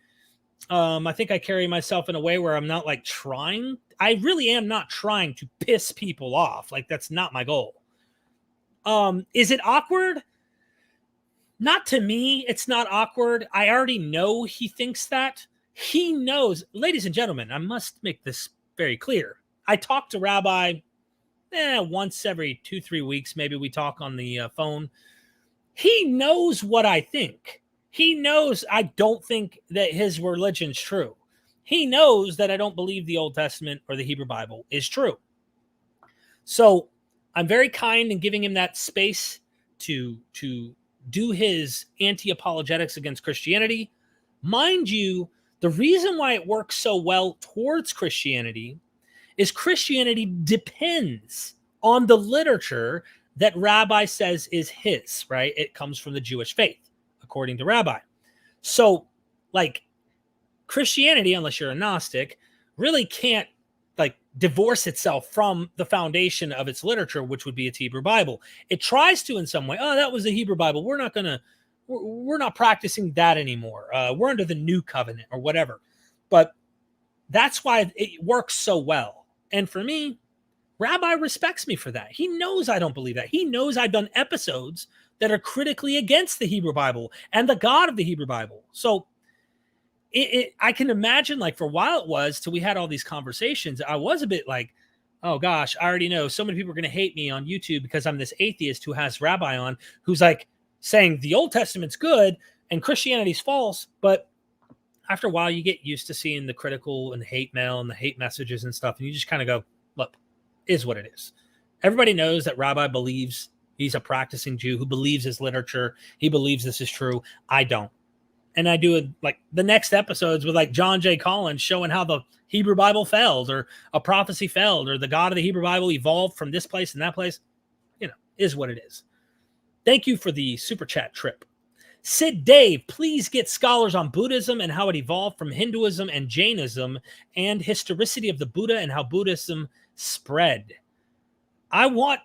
I think I carry myself in a way where I'm not like trying. I really am not trying to piss people off. Like, that's not my goal. Is it awkward? Not to me. It's not awkward. I already know he thinks that. He knows. Ladies and gentlemen, I must make this very clear. I talk to Rabbi once every 2-3 weeks. Maybe we talk on the phone. He knows what I think. He knows I don't think that his religion's true. He knows that I don't believe the Old Testament or the Hebrew Bible is true. So I'm very kind in giving him that space to do his anti-apologetics against Christianity. Mind you, the reason why it works so well towards Christianity is Christianity depends on the literature that Rabbi says is his, right? It comes from the Jewish faith, according to Rabbi. So, like, Christianity, unless you're a Gnostic, really can't like divorce itself from the foundation of its literature, which would be its Hebrew Bible. It tries to in some way. Oh, that was the Hebrew Bible. We're not practicing that anymore. We're under the new covenant or whatever. But that's why it works so well. And for me, Rabbi respects me for that. He knows I don't believe that. He knows I've done episodes that are critically against the Hebrew Bible and the God of the Hebrew Bible. So I can imagine, like, for a while it was till we had all these conversations, I was a bit like, oh gosh, I already know so many people are going to hate me on YouTube because I'm this atheist who has Rabbi on, who's like saying the Old Testament's good and Christianity's false. But after a while, you get used to seeing the critical and hate mail and the hate messages and stuff. And you just kind of go, look, is what it is. Everybody knows that Rabbi believes he's a practicing Jew who believes his literature. He believes this is true. I don't. And I do like the next episodes with like John J. Collins showing how the Hebrew Bible failed or a prophecy failed or the God of the Hebrew Bible evolved from this place and that place. You know, is what it is. Thank you for the super chat, Trip. Sid Dave, please get scholars on Buddhism and how it evolved from Hinduism and Jainism and historicity of the Buddha and how Buddhism spread. I want,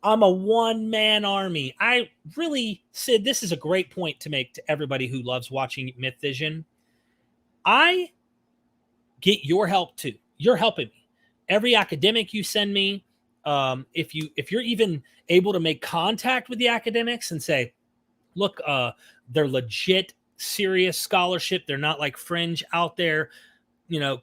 I'm a one-man army. I really, Sid, this is a great point to make to everybody who loves watching MythVision. I get your help too. You're helping me. Every academic you send me, if you're even able to make contact with the academics and say, look, they're legit, serious scholarship. They're not like fringe out there,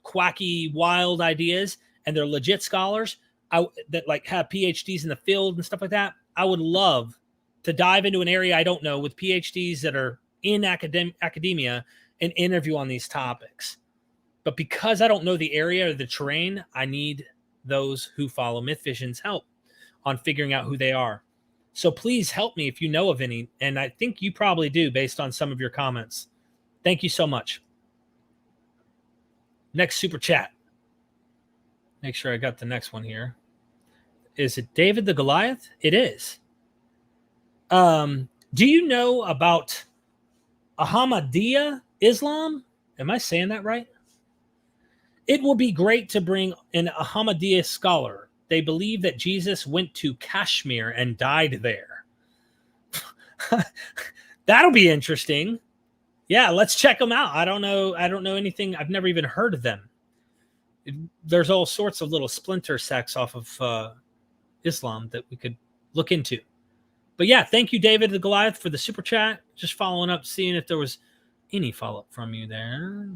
quacky, wild ideas, and they're legit scholars that like have PhDs in the field and stuff like that. I would love to dive into an area I don't know with PhDs that are in academia and interview on these topics. But because I don't know the area or the terrain, I need those who follow MythVision's help on figuring out who they are. So please help me if you know of any. And I think you probably do based on some of your comments. Thank you so much. Next super chat. Make sure I got the next one here. Is it David the Goliath? It is. Do you know about Ahmadiyya Islam? Am I saying that right? It will be great to bring an Ahmadiyya scholar. They believe that Jesus went to Kashmir and died there. That'll be interesting. Yeah, let's check them out. I don't know anything. I've never even heard of them. There's all sorts of little splinter sects off of Islam that we could look into. But yeah, thank you, David the Goliath, for the super chat. Just following up, seeing if there was any follow-up from you there.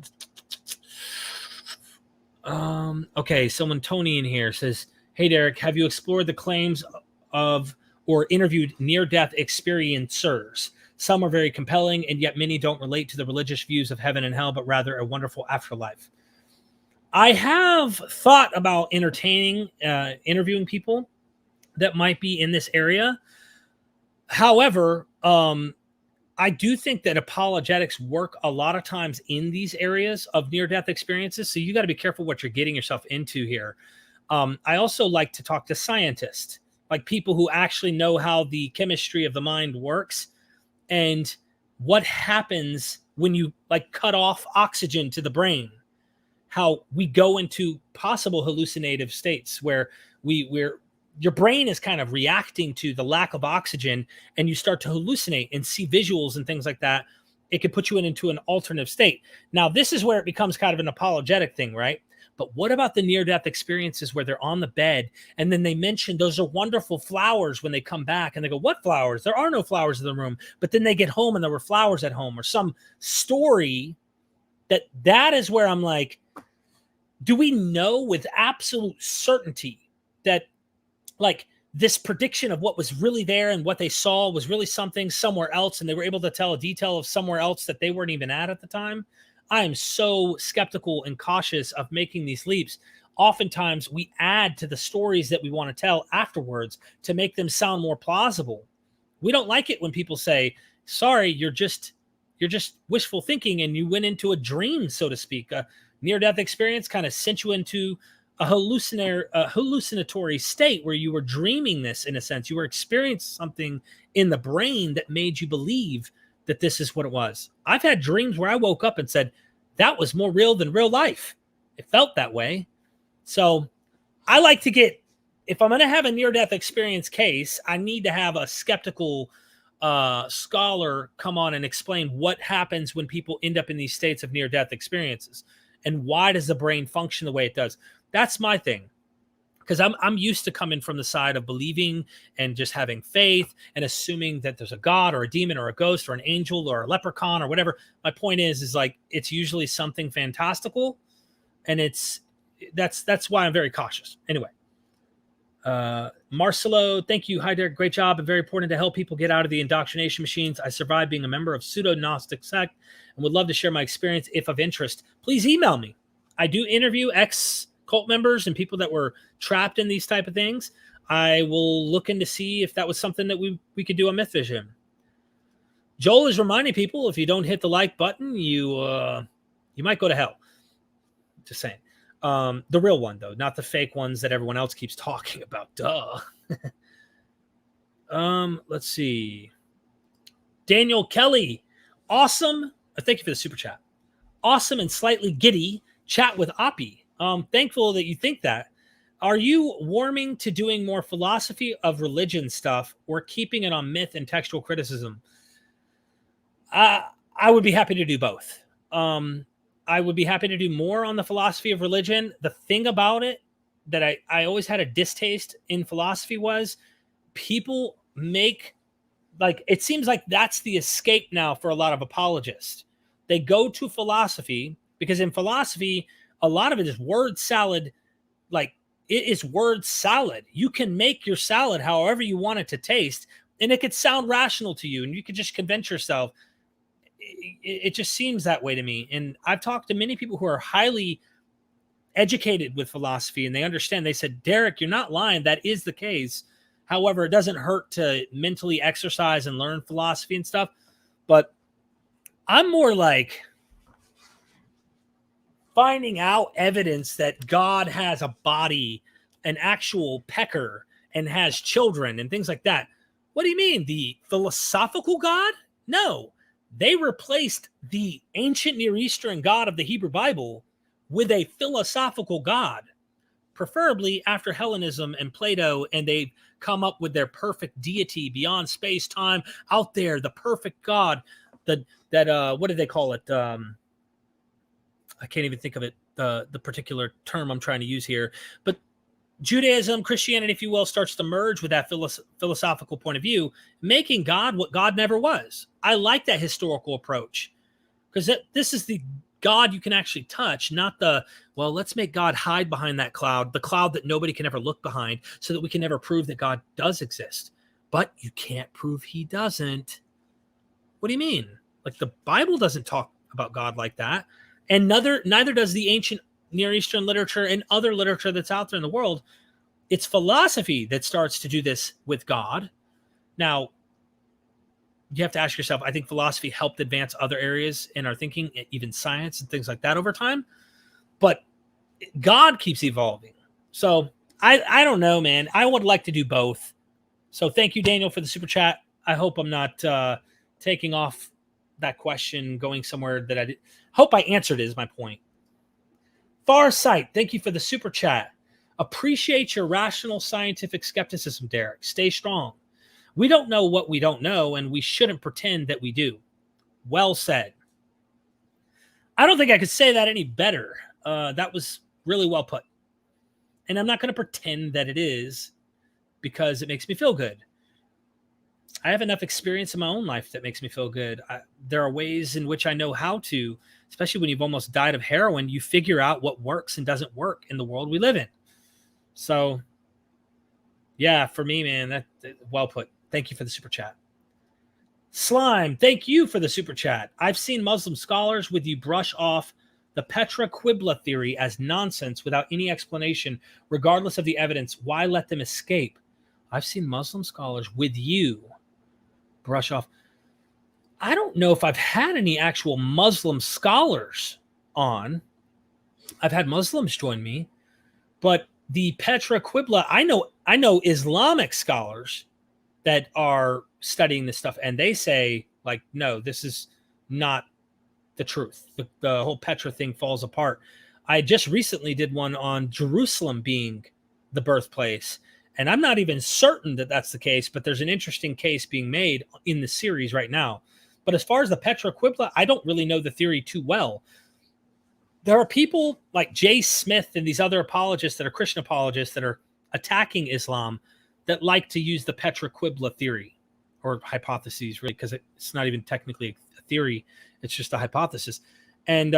Okay, someone, Tony in here, says, hey, Derek, have you explored the claims of or interviewed near-death experiencers. Some are very compelling, and yet many don't relate to the religious views of heaven and hell, but rather a wonderful afterlife. I have thought about entertaining, interviewing people that might be in this area. However, I do think that apologetics work a lot of times in these areas of near-death experiences. So you got to be careful what you're getting yourself into here. I also like to talk to scientists, like people who actually know how the chemistry of the mind works and what happens when you like cut off oxygen to the brain, how we go into possible hallucinative states where we're your brain is kind of reacting to the lack of oxygen and you start to hallucinate and see visuals and things like that. It could put you into an alternative state. Now, this is where it becomes kind of an apologetic thing, right? But what about the near-death experiences where they're on the bed and then they mention those are wonderful flowers when they come back and they go, what flowers? There are no flowers in the room. But then they get home and there were flowers at home, or some story that is where I'm like, do we know with absolute certainty that like this prediction of what was really there and what they saw was really something somewhere else, and they were able to tell a detail of somewhere else that they weren't even at the time? I am so skeptical and cautious of making these leaps. Oftentimes we add to the stories that we want to tell afterwards to make them sound more plausible. We don't like it when people say, sorry, you're just wishful thinking and you went into a dream, so to speak. A near-death experience kind of sent you into a hallucinatory state where you were dreaming this, in a sense. You were experiencing something in the brain that made you believe that this is what it was. I've had dreams where I woke up and said, that was more real than real life. It felt that way. So I like to get, if I'm going to have a near-death experience case, I need to have a skeptical scholar come on and explain what happens when people end up in these states of near-death experiences and why does the brain function the way it does. That's my thing, because I'm used to coming from the side of believing and just having faith and assuming that there's a God or a demon or a ghost or an angel or a leprechaun or whatever. My point is like it's usually something fantastical, and that's why I'm very cautious. Anyway, Marcelo, thank you. Hi, Derek. Great job. And very important to help people get out of the indoctrination machines. I survived being a member of pseudo-Gnostic sect and would love to share my experience if of interest. Please email me. I do interview ex-cult members and people that were trapped in these type of things. I will look into see if that was something that we could do on MythVision. Joel is reminding people, if you don't hit the like button, you might go to hell. Just saying. The real one, though, not the fake ones that everyone else keeps talking about. Duh. Let's see. Daniel Kelly. Awesome. Thank you for the super chat. Awesome and slightly giddy chat with Oppie. Thankful that you think that. Are you warming to doing more philosophy of religion stuff or keeping it on myth and textual criticism? I would be happy to do both. I would be happy to do more on the philosophy of religion. The thing about it that I always had a distaste in philosophy was people make, like, it seems like that's the escape now for a lot of apologists. They go to philosophy because in philosophy, a lot of it is word salad. Like, it is word salad. You can make your salad however you want it to taste, and it could sound rational to you, and you could just convince yourself. It just seems that way to me. And I've talked to many people who are highly educated with philosophy, and they understand. They said, Derek, you're not lying. That is the case. However, it doesn't hurt to mentally exercise and learn philosophy and stuff. But I'm more like finding out evidence that God has a body, an actual pecker, and has children and things like that. What do you mean? The philosophical God? No. They replaced the ancient Near Eastern God of the Hebrew Bible with a philosophical God, preferably after Hellenism and Plato, and they've come up with their perfect deity beyond space, time, out there, the perfect God. That what did they call it? I can't even think of it, the particular term I'm trying to use here. But Judaism, Christianity, if you will, starts to merge with that philosophical point of view, making God what God never was. I like that historical approach because this is the God you can actually touch, not the, well, let's make God hide behind that cloud, the cloud that nobody can ever look behind so that we can never prove that God does exist. but you can't prove he doesn't. What do you mean? Like, the Bible doesn't talk about God like that. And neither does the ancient Near Eastern literature and other literature that's out there in the world. It's philosophy that starts to do this with God. Now, you have to ask yourself, I think philosophy helped advance other areas in our thinking, even science and things like that over time. But God keeps evolving. So I don't know, man. I would like to do both. So thank you, Daniel, for the super chat. I hope I'm not taking off that question, going somewhere that I did. Hope I answered it, is my point. Far Sight, thank you for the super chat. Appreciate your rational scientific skepticism, Derek. Stay strong. We don't know what we don't know, and we shouldn't pretend that we do. Well said. I don't think I could say that any better. That was really well put. And I'm not going to pretend that it is, because it makes me feel good. I have enough experience in my own life that makes me feel good. There are ways in which I know how to, especially when you've almost died of heroin, you figure out what works and doesn't work in the world we live in. So, yeah, for me, man, that well put. Thank you for the super chat. Slime, thank you for the super chat. I've seen Muslim scholars with you brush off the Petra Qibla theory as nonsense without any explanation, regardless of the evidence. Why let them escape? I've seen Muslim scholars with you brush off. I don't know if I've had any actual Muslim scholars on. I've had Muslims join me, but the Petra Qibla, I know Islamic scholars that are studying this stuff, and they say, like, no, this is not the truth. The whole Petra thing falls apart. I just recently did one on Jerusalem being the birthplace, and I'm not even certain that that's the case, but there's an interesting case being made in the series right now. But as far as the Petra Qibla, I don't really know the theory too well. There are people like Jay Smith and these other apologists that are Christian apologists that are attacking Islam that like to use the Petra Qibla theory, or hypotheses, really, because it's not even technically a theory. It's just a hypothesis. And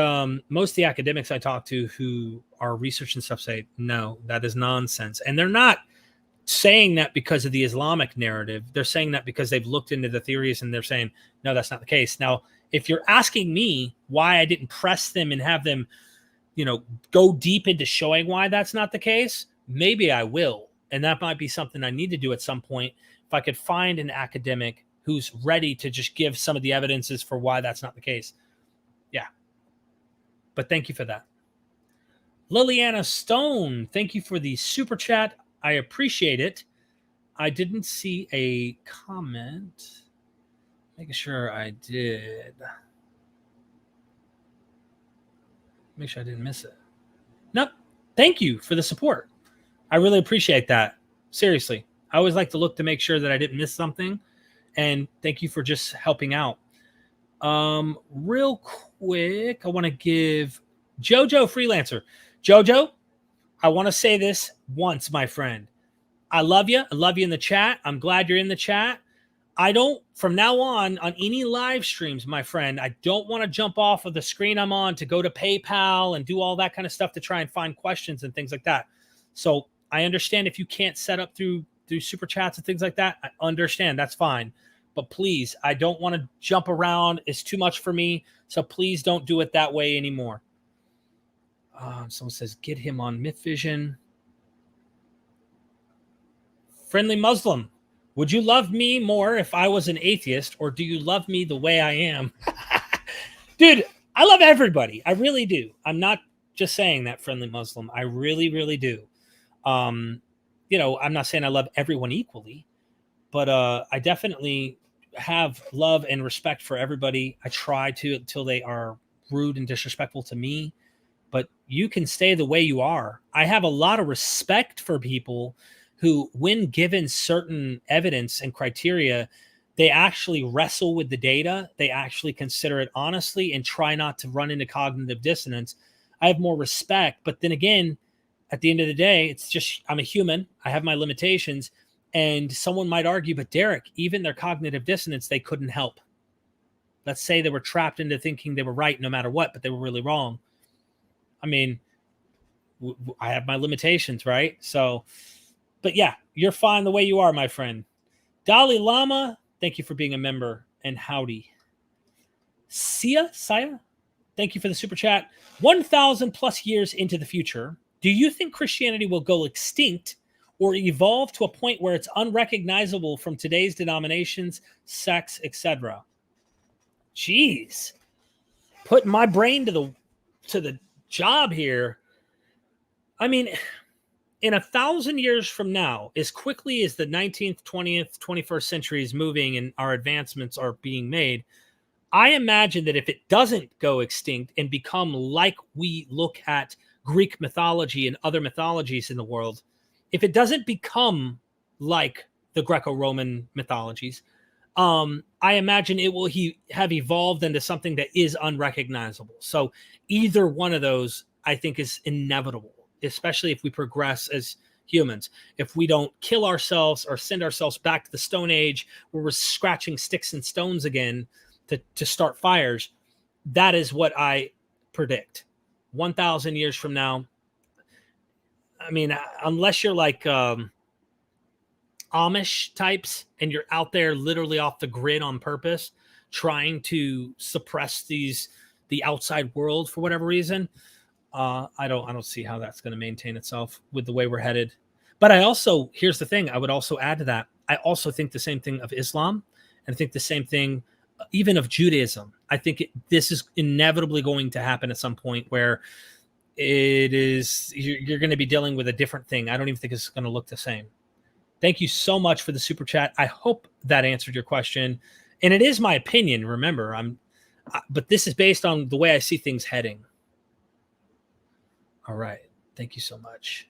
most of the academics I talk to who are researching stuff say, no, that is nonsense. And they're not saying that because of the Islamic narrative. They're saying that because they've looked into the theories and they're saying, no, that's not the case. Now, if you're asking me why I didn't press them and have them, go deep into showing why that's not the case, maybe I will. And that might be something I need to do at some point. If I could find an academic who's ready to just give some of the evidences for why that's not the case. Yeah. But thank you for that. Liliana Stone, thank you for the super chat. I appreciate it. I didn't see a comment. Making sure I did. Make sure I didn't miss it. Nope. Thank you for the support. I really appreciate that. Seriously. I always like to look to make sure that I didn't miss something. And thank you for just helping out. Real quick, I want to give Jojo Freelancer. Jojo, I want to say this once, my friend. I love you. I love you in the chat. I'm glad you're in the chat. I don't, from now on any live streams, my friend, I don't want to jump off of the screen I'm on to go to PayPal and do all that kind of stuff to try and find questions and things like that. So I understand if you can't set up through super chats and things like that. I understand. That's fine. But please, I don't want to jump around. It's too much for me. So please don't do it that way anymore. Someone says, get him on MythVision. Friendly Muslim, would you love me more if I was an atheist, or do you love me the way I am? Dude, I love everybody. I really do. I'm not just saying that, Friendly Muslim. I really, really do. I'm not saying I love everyone equally, but I definitely have love and respect for everybody. I try to until they are rude and disrespectful to me, but you can stay the way you are. I have a lot of respect for people who, when given certain evidence and criteria, they actually wrestle with the data. They actually consider it honestly and try not to run into cognitive dissonance. I have more respect, but then again, at the end of the day, it's just, I'm a human. I have my limitations. And someone might argue, but Derek, even their cognitive dissonance, they couldn't help. Let's say they were trapped into thinking they were right no matter what, but they were really wrong. I mean, I have my limitations, right? So, but yeah, you're fine the way you are, my friend. Dalai Lama, thank you for being a member, and howdy. Saya, thank you for the super chat. 1,000 plus years into the future, do you think Christianity will go extinct or evolve to a point where it's unrecognizable from today's denominations, sects, etc.? Jeez, putting my brain to the job here. I mean, in 1,000 years from now, as quickly as the 19th, 20th, 21st century is moving and our advancements are being made, I imagine that if it doesn't go extinct and become like we look at Greek mythology and other mythologies in the world, if it doesn't become like the Greco-Roman mythologies, I imagine it will have evolved into something that is unrecognizable. So either one of those, I think, is inevitable, especially if we progress as humans. If we don't kill ourselves or send ourselves back to the Stone Age where we're scratching sticks and stones again to start fires, that is what I predict. 1,000 years from now, I mean, unless you're like Amish types and you're out there literally off the grid on purpose, trying to suppress the outside world for whatever reason, I don't see how that's going to maintain itself with the way we're headed. But here's the thing, I would also add to that. I also think the same thing of Islam, and I think the same thing even of Judaism. I think this is inevitably going to happen at some point where you're going to be dealing with a different thing. I don't even think it's going to look the same. Thank you so much for the super chat. I hope that answered your question. And it is my opinion, remember, but this is based on the way I see things heading. All right. Thank you so much.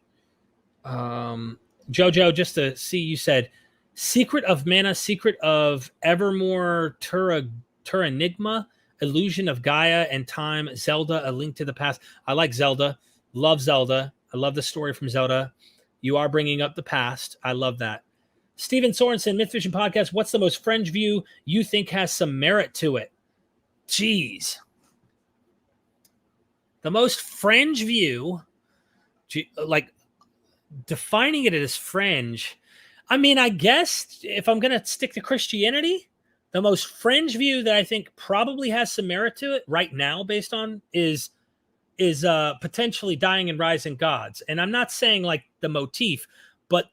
Jojo, just to see, you said, Secret of Mana, Secret of Evermore, Turanigma, Illusion of Gaia and Time, Zelda, A Link to the Past. I like Zelda. Love Zelda. I love the story from Zelda. You are bringing up the past. I love that. Steven Sorensen, MythVision Podcast. What's the most fringe view you think has some merit to it? Jeez. The most fringe view, like defining it as fringe. I mean, I guess if I'm going to stick to Christianity, the most fringe view that I think probably has some merit to it right now based on is potentially dying and rising gods. And I'm not saying like the motif, but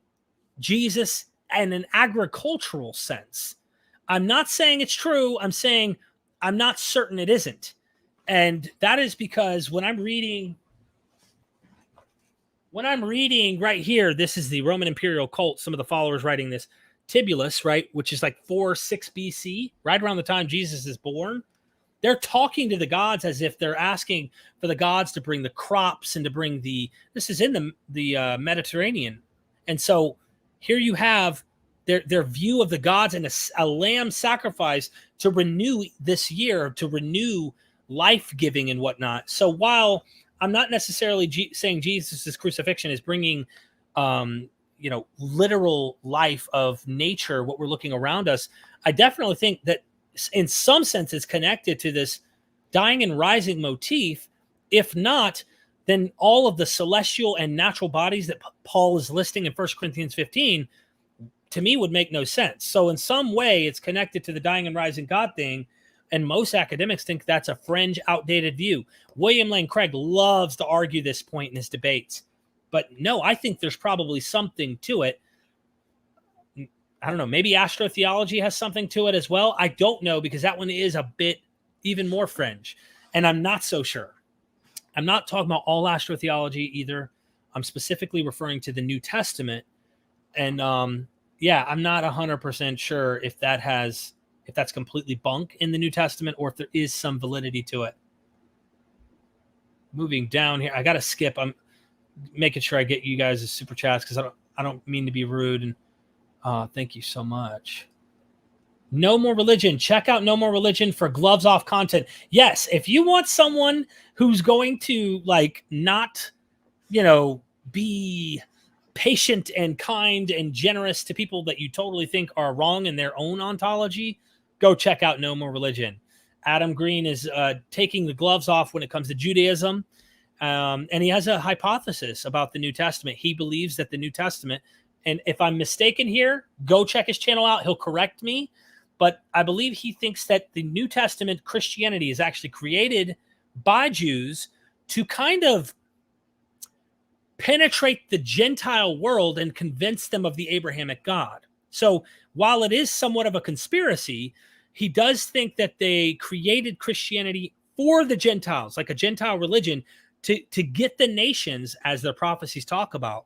Jesus in an agricultural sense. I'm not saying it's true. I'm saying I'm not certain it isn't. And that is because when I'm reading right here, this is the Roman imperial cult, some of the followers writing this, Tibulus, right, which is like 4-6 BC, right around the time Jesus is born. They're talking to the gods as if they're asking for the gods to bring the crops and to bring this is in the Mediterranean. And so here you have their view of the gods and a lamb sacrifice to renew this year, to renew life-giving and whatnot. So while I'm not necessarily saying Jesus' crucifixion is bringing, literal life of nature, what we're looking around us, I definitely think that in some sense it's connected to this dying and rising motif. If not, then all of the celestial and natural bodies that Paul is listing in 1 Corinthians 15, to me, would make no sense. So in some way, it's connected to the dying and rising God thing. And most academics think that's a fringe, outdated view. William Lane Craig loves to argue this point in his debates. But no, I think there's probably something to it. I don't know, maybe astrotheology has something to it as well. I don't know, because that one is a bit even more fringe. And I'm not so sure. I'm not talking about all astrotheology either. I'm specifically referring to the New Testament. And I'm not 100% sure if that's completely bunk in the New Testament or if there is some validity to it. Moving down here, I got to skip. I'm making sure I get you guys' super chats because I don't mean to be rude. And thank you so much. No More Religion. Check out No More Religion for gloves off content. Yes, if you want someone who's going to not, be patient and kind and generous to people that you totally think are wrong in their own ontology, go check out No More Religion. Adam Green is taking the gloves off when it comes to Judaism. And he has a hypothesis about the New Testament. He believes that the New Testament And if I'm mistaken here, go check his channel out. He'll correct me. But I believe he thinks that the New Testament Christianity is actually created by Jews to kind of penetrate the Gentile world and convince them of the Abrahamic God. So while it is somewhat of a conspiracy, he does think that they created Christianity for the Gentiles, like a Gentile religion, to get the nations, as their prophecies talk about,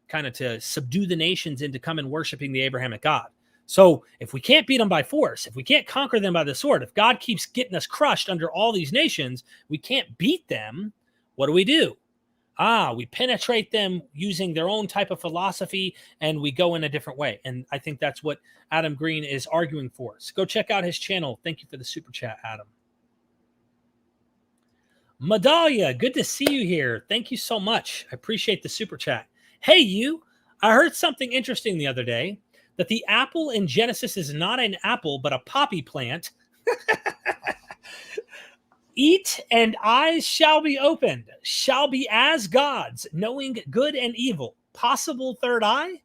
kind of to subdue the nations into coming worshiping the Abrahamic God. So if we can't beat them by force, if we can't conquer them by the sword, if God keeps getting us crushed under all these nations, we can't beat them. What do? We penetrate them using their own type of philosophy, and we go in a different way. And I think that's what Adam Green is arguing for. So go check out his channel. Thank you for the super chat, Adam. Medalia, good to see you here. Thank you so much. I appreciate the super chat. Hey, you, I heard something interesting the other day, that the apple in Genesis is not an apple, but a poppy plant. Eat and eyes shall be opened, shall be as gods, knowing good and evil. Possible third eye?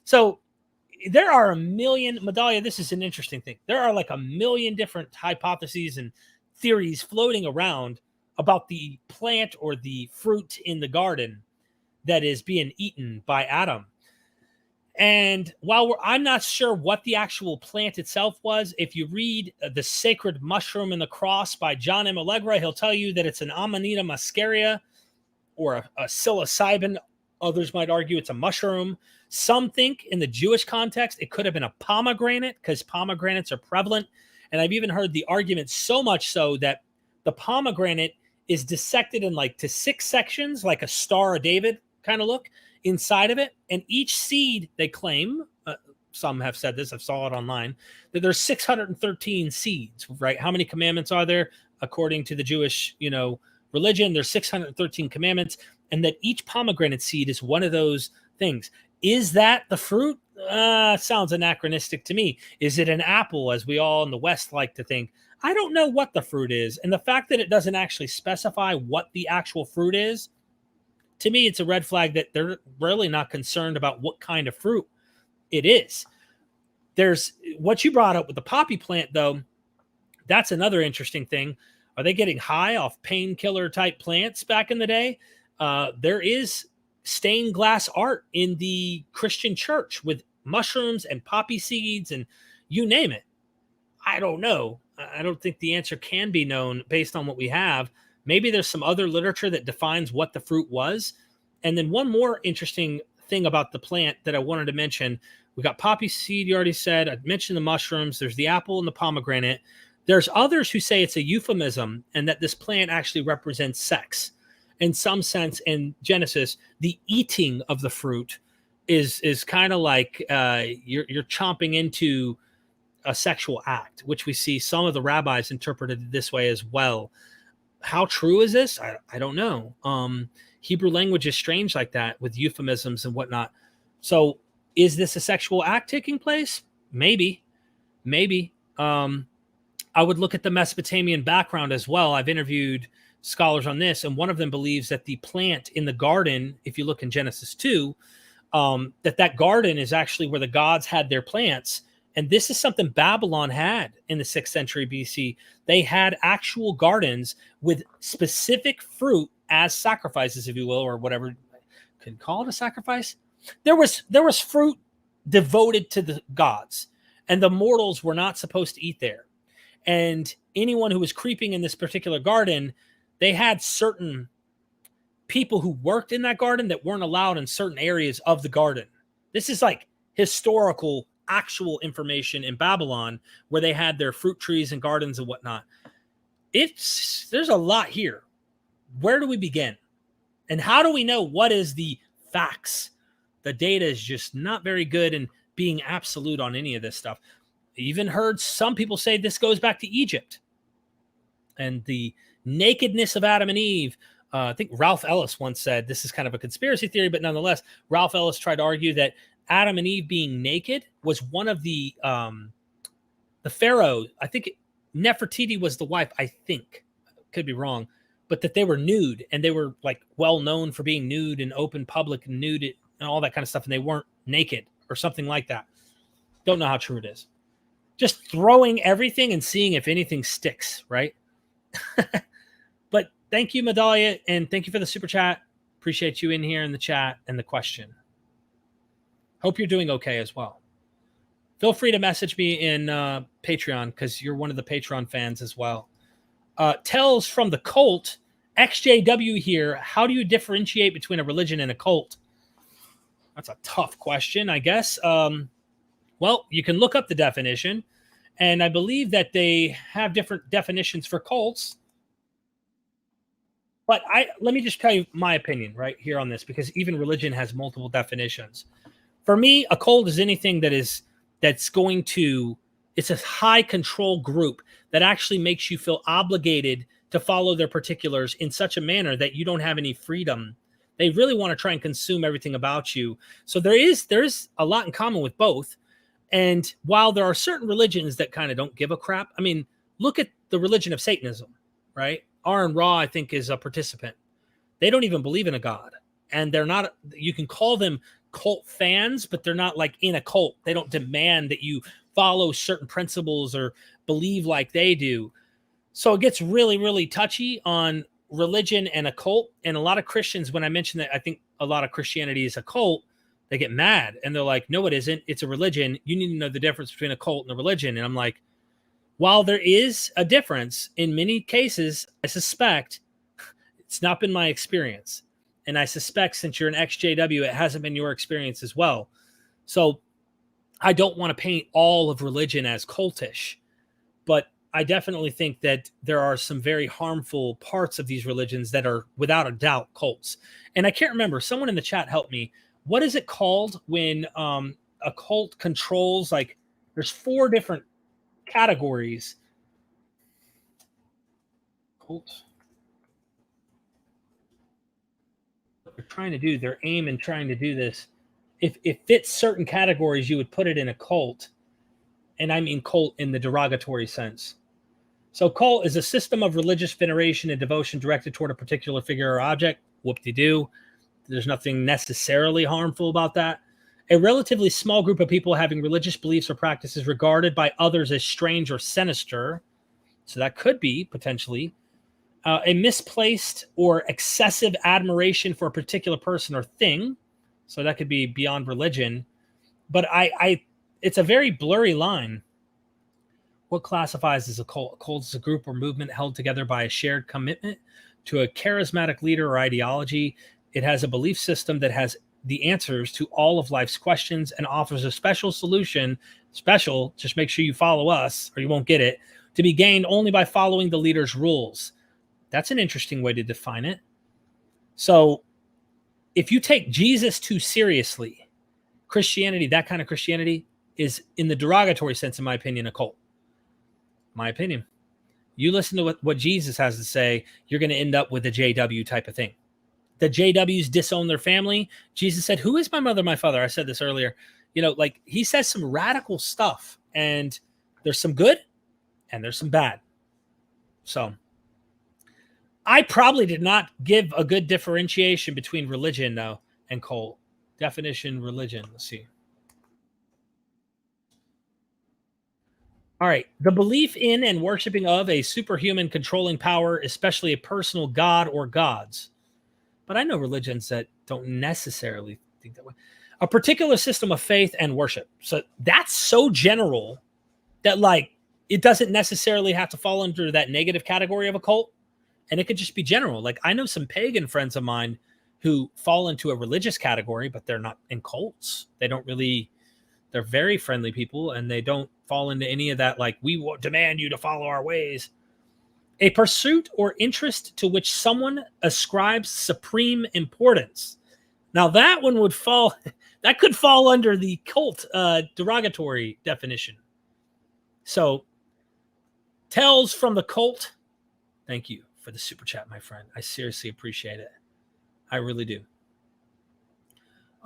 So there are a million, Medalia, this is an interesting thing. There are like a million different hypotheses and theories floating around about the plant or the fruit in the garden that is being eaten by Adam. And while I'm not sure what the actual plant itself was, if you read The Sacred Mushroom and the Cross by John M. Allegra, he'll tell you that it's an Amanita muscaria or a psilocybin. Others might argue it's a mushroom. Some think in the Jewish context, it could have been a pomegranate because pomegranates are prevalent. And I've even heard the argument so much so that the pomegranate is dissected in like to 6 sections, like a Star of David kind of look inside of it. And each seed, they claim, some have said this, I saw it online, that there's 613 seeds, right? How many commandments are there? According to the Jewish, religion, there's 613 commandments, and that each pomegranate seed is one of those things. Is that the fruit? Sounds anachronistic to me. Is it an apple, as we all in the West like to think? I don't know what the fruit is. And the fact that it doesn't actually specify what the actual fruit is, to me, it's a red flag that they're really not concerned about what kind of fruit it is. There's what you brought up with the poppy plant, though. That's another interesting thing. Are they getting high off painkiller type plants back in the day? There is stained glass art in the Christian church with mushrooms and poppy seeds and you name it. I don't know. I don't think the answer can be known based on what we have. Maybe there's some other literature that defines what the fruit was. And then one more interesting thing about the plant that I wanted to mention. We got poppy seed, you already said. I mentioned the mushrooms. There's the apple and the pomegranate. There's others who say it's a euphemism and that this plant actually represents sex. In some sense, in Genesis, the eating of the fruit is kind of like you're chomping into a sexual act, which we see some of the rabbis interpreted this way as well. How true is this? I don't know. Hebrew language is strange like that with euphemisms and whatnot. So is this a sexual act taking place? Maybe. I would look at the Mesopotamian background as well. I've interviewed scholars on this, and one of them believes that the plant in the garden, if you look in Genesis 2, that garden is actually where the gods had their plants. And this is something Babylon had in the 6th century BC. They had actual gardens with specific fruit as sacrifices, if you will, or whatever you could call it a sacrifice. There was fruit devoted to the gods, and the mortals were not supposed to eat there. And anyone who was creeping in this particular garden, they had certain people who worked in that garden that weren't allowed in certain areas of the garden. This is like historical actual information in Babylon where they had their fruit trees and gardens and whatnot. There's a lot here. Where do we begin? And how do we know what is the facts? The data is just not very good in being absolute on any of this stuff. I even heard some people say this goes back to Egypt and the nakedness of Adam and Eve. I think Ralph Ellis once said, this is kind of a conspiracy theory, but nonetheless, Ralph Ellis tried to argue that Adam and Eve being naked was one of the pharaoh. I think Nefertiti was the wife. I think, could be wrong, but that they were nude and they were like well known for being nude and open public and nude and all that kind of stuff. And they weren't naked or something like that. Don't know how true it is. Just throwing everything and seeing if anything sticks, right? But thank you, Medalia, and thank you for the super chat. Appreciate you in here in the chat and the question. Hope you're doing okay as well. Feel free to message me in Patreon because you're one of the Patreon fans as well. Tells from the cult, XJW here, how do you differentiate between a religion and a cult? That's a tough question, I guess. Well, you can look up the definition, and I believe that they have different definitions for cults. But let me just tell you my opinion right here on this, because even religion has multiple definitions. For me, a cult is anything that's going to, it's a high control group that actually makes you feel obligated to follow their particulars in such a manner that you don't have any freedom. They really want to try and consume everything about you. So there is a lot in common with both. And while there are certain religions that kind of don't give a crap, I mean, look at the religion of Satanism, right? Aaron Ra, I think, is a participant. They don't even believe in a god. And they're not, you can call them cult fans, but they're not like in a cult. They don't demand that you follow certain principles or believe like they do. So it gets really, really touchy on religion and a cult. And a lot of Christians, when I mention that I think a lot of Christianity is a cult, they get mad and they're like, no, it isn't. It's a religion. You need to know the difference between a cult and a religion. And I'm like, while there is a difference, in many cases, I suspect it's not been my experience. And I suspect since you're an XJW, it hasn't been your experience as well. So I don't want to paint all of religion as cultish, but I definitely think that there are some very harmful parts of these religions that are without a doubt cults. And I can't remember, someone in the chat helped me. What is it called when a cult controls, like there's 4 different categories. Cults. What they're trying to do, their aim in trying to do this, if it fits certain categories, you would put it in a cult. And I mean cult in the derogatory sense. So cult is a system of religious veneration and devotion directed toward a particular figure or object. Whoop-de-doo. There's nothing necessarily harmful about that. A relatively small group of people having religious beliefs or practices regarded by others as strange or sinister. So that could be potentially a misplaced or excessive admiration for a particular person or thing. So that could be beyond religion. But it's a very blurry line. What classifies as a cult? A cult is a group or movement held together by a shared commitment to a charismatic leader or ideology. It has a belief system that has the answers to all of life's questions and offers a special solution. Special, just make sure you follow us or you won't get it, to be gained only by following the leader's rules. That's an interesting way to define it. So if you take Jesus too seriously, Christianity, that kind of Christianity, is in the derogatory sense, in my opinion, a cult. My opinion. You listen to what Jesus has to say, you're going to end up with a JW type of thing. The JWs disown their family. Jesus said, who is my mother, my father? I said this earlier. You know, like he says some radical stuff, and there's some good and there's some bad. So I probably did not give a good differentiation between religion, though, and cult. Definition, religion. Let's see. All right. The belief in and worshiping of a superhuman controlling power, especially a personal god or gods. But I know religions that don't necessarily think that way. A particular system of faith and worship. So that's so general that, like, it doesn't necessarily have to fall under that negative category of a cult. And it could just be general. Like, I know some pagan friends of mine who fall into a religious category, but they're not in cults. They don't really, they're very friendly people, and they don't fall into any of that, like, we will demand you to follow our ways. A pursuit or interest to which someone ascribes supreme importance. Now that one would fall, that could fall under the cult derogatory definition. So, tells from the cult. Thank you for the super chat, my friend. I seriously appreciate it. I really do.